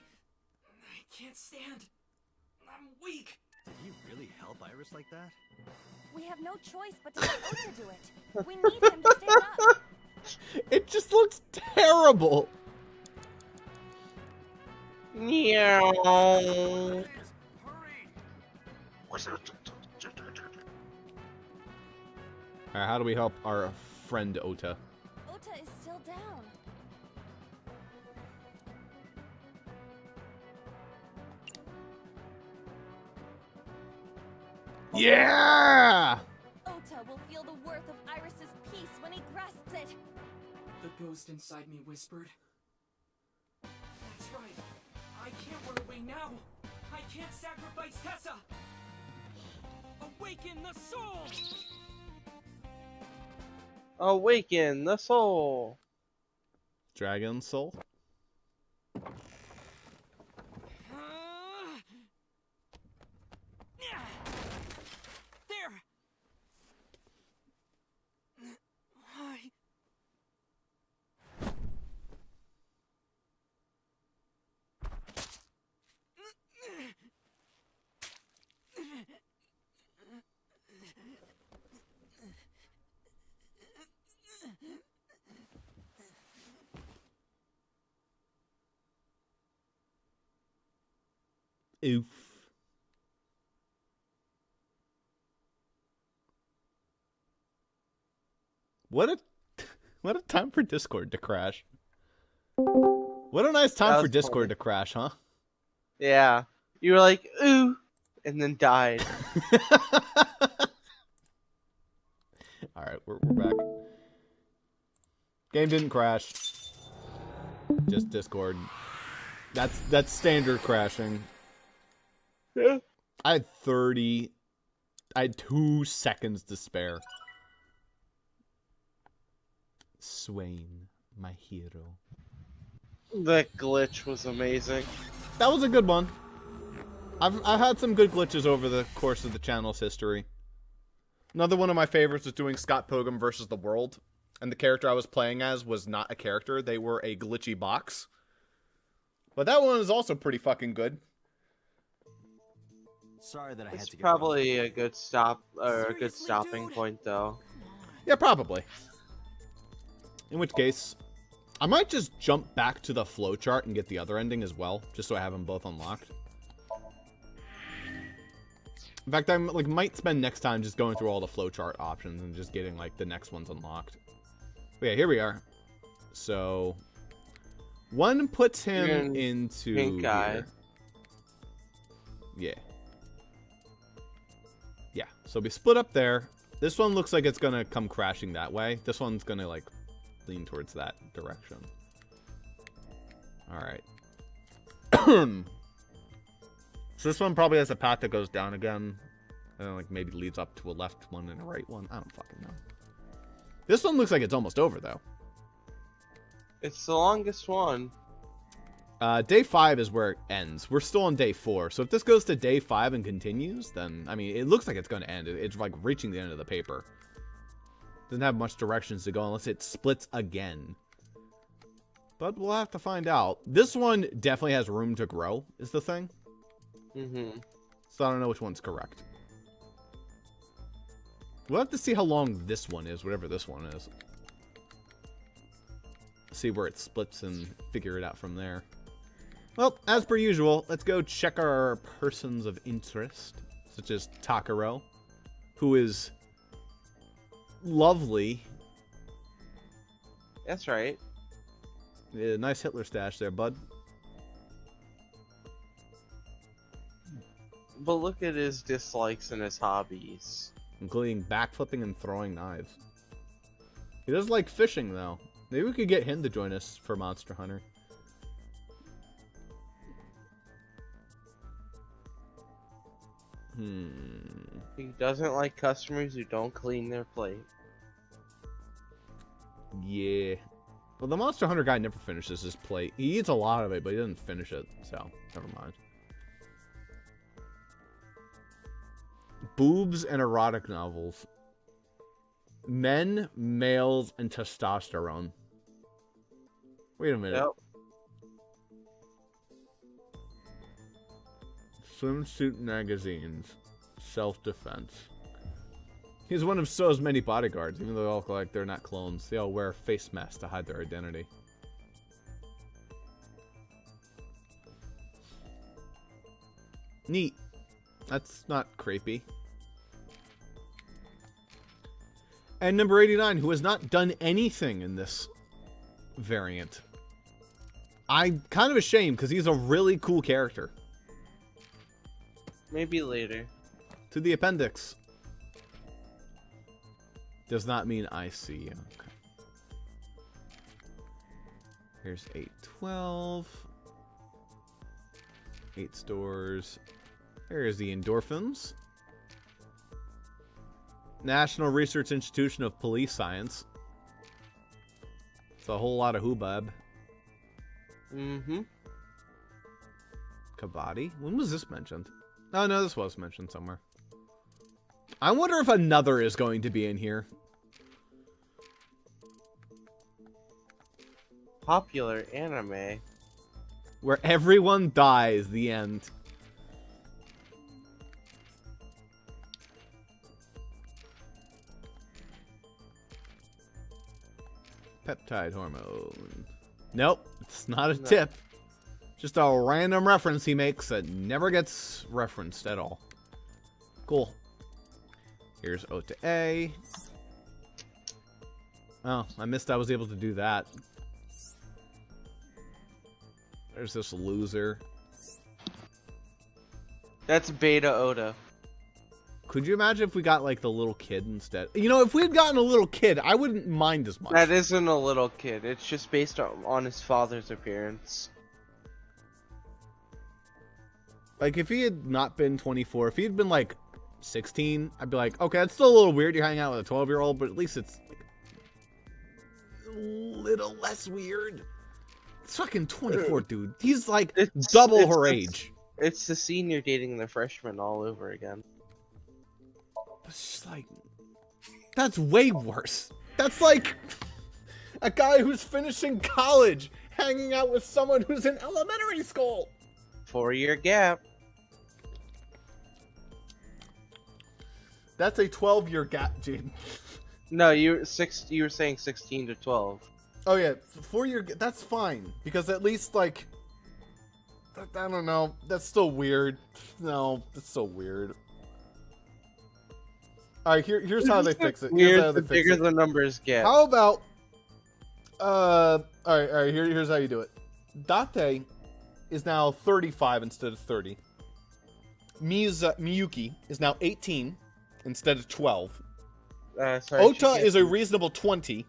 can't stand. I'm weak. Did he really help Iris like that? We have no choice but to let Ota do it. We need him to stand up. It just looks terrible. Meow. Hurry! Alright, how do we help our friend Ota? Ota is still down. Yeah! Ota will feel the worth of Iris's peace when he grasps it. The ghost inside me whispered. That's right. I can't run away now. I can't sacrifice Tessa. Awaken the soul! Awaken the soul. Dragon Soul? There! Oof. What a time for Discord to crash. What a nice time for Discord to crash, huh? Yeah. You were like, ooh, and then died. Alright, we're back. Game didn't crash. Just Discord. That's standard crashing. Yeah. I had 2 seconds to spare. Swain, my hero. That glitch was amazing. That was a good one. I've had some good glitches over the course of the channel's history. Another one of my favorites was doing Scott Pilgrim versus the World, and the character I was playing as was not a character, they were a glitchy box. But that one is also pretty fucking good. Sorry that I had It's to get probably a good stop or a good stopping point, though. Yeah, probably. In which case, I might just jump back to the flowchart and get the other ending as well, just so I have them both unlocked. In fact, I might spend next time just going through all the flowchart options and just getting like the next ones unlocked. But yeah, here we are. So one puts him into pink eye. here. Yeah. Yeah. So we split up there. This one looks like it's gonna come crashing that way. This one's gonna like lean towards that direction. All right. So this one probably has a path that goes down again, and then like maybe leads up to a left one and a right one. I don't fucking know. This one looks like it's almost over though. It's the longest one. Day 5 is where it ends. We're still on day 4. So if this goes to day 5 and continues, then, I mean, it looks like it's going to end. It's like reaching the end of the paper. Doesn't have much directions to go unless it splits again. But we'll have to find out. This one definitely has room to grow, is the thing. Mm-hmm. So I don't know which one's correct. We'll have to see how long this one is, whatever this one is. See where it splits and figure it out from there. Well, as per usual, let's go check our persons of interest, such as Takaro, who is lovely. That's right. Yeah, nice Hitler stash there, bud. But look at his dislikes and his hobbies. Including backflipping and throwing knives. He does like fishing, though. Maybe we could get him to join us for Monster Hunter. He doesn't like customers who don't clean their plate. Yeah. Well, the Monster Hunter guy never finishes his plate. He eats a lot of it, but he doesn't finish it. So, never mind. Boobs and erotic novels. Men, males, and testosterone. Wait a minute. Yep. Swimsuit magazines. Self-defense. He's one of So's many bodyguards, even though they all look like they're not clones. They all wear face masks to hide their identity. Neat. That's not creepy. And number 89, who has not done anything in this variant. I'm kind of ashamed, because he's a really cool character. Maybe later. To the appendix. Does not mean I see you. Okay. Here's 812. 8 stores. Here's the endorphins. National Research Institution of Police Science. It's a whole lot of hubbub. Mm-hmm. Kabaddi? When was this mentioned? Oh, no, this was mentioned somewhere. I wonder if another is going to be in here. Popular anime. Where everyone dies, the end. Peptide hormone. Nope, it's not a tip. Just a random reference he makes that never gets referenced at all. Cool. Here's O to A. Oh, I missed I was able to do that. There's this loser. That's Beta Oda. Could you imagine if we got, like, the little kid instead? You know, if we had gotten a little kid, I wouldn't mind as much. That isn't a little kid. It's just based on his father's appearance. Like, if he had not been 24, if he had been, like, 16, I'd be like, okay, that's still a little weird. You're hanging out with a 12-year-old, but at least it's a little less weird. It's fucking 24, dude. He's, like, double her age. It's the senior dating the freshman all over again. It's just like, that's way worse. That's like a guy who's finishing college hanging out with someone who's in elementary school. 4-year gap. That's a 12-year gap, Jaden. No, you were saying 16 to 12. Oh yeah, 4-year. That's fine because at least like, I don't know. That's still weird. No, that's so weird. All right, here's how they fix it. Here's the bigger the numbers get. How about, all right, here's how you do it. Date is now 35 instead of 30. Miyuki is now 18 instead of 12. Ota is a reasonable 20,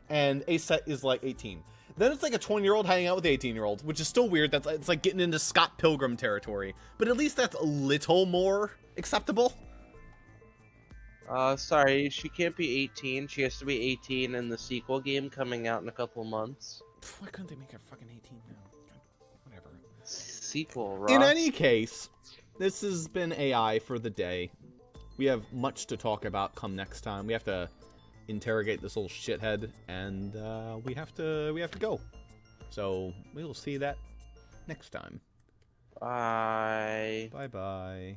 and Aset is like 18. Then it's like a 20-year-old hanging out with an 18-year-old, which is still weird. It's like getting into Scott Pilgrim territory, but at least that's a little more acceptable. Sorry, she can't be 18. She has to be 18 in the sequel game coming out in a couple months. Why couldn't they make her fucking 18 now? sequel, Ross. In any case, this has been AI for the day. We have much to talk about come next time. We have to interrogate this little shithead, and we have to go. So we will see that next time. Bye. Bye-bye.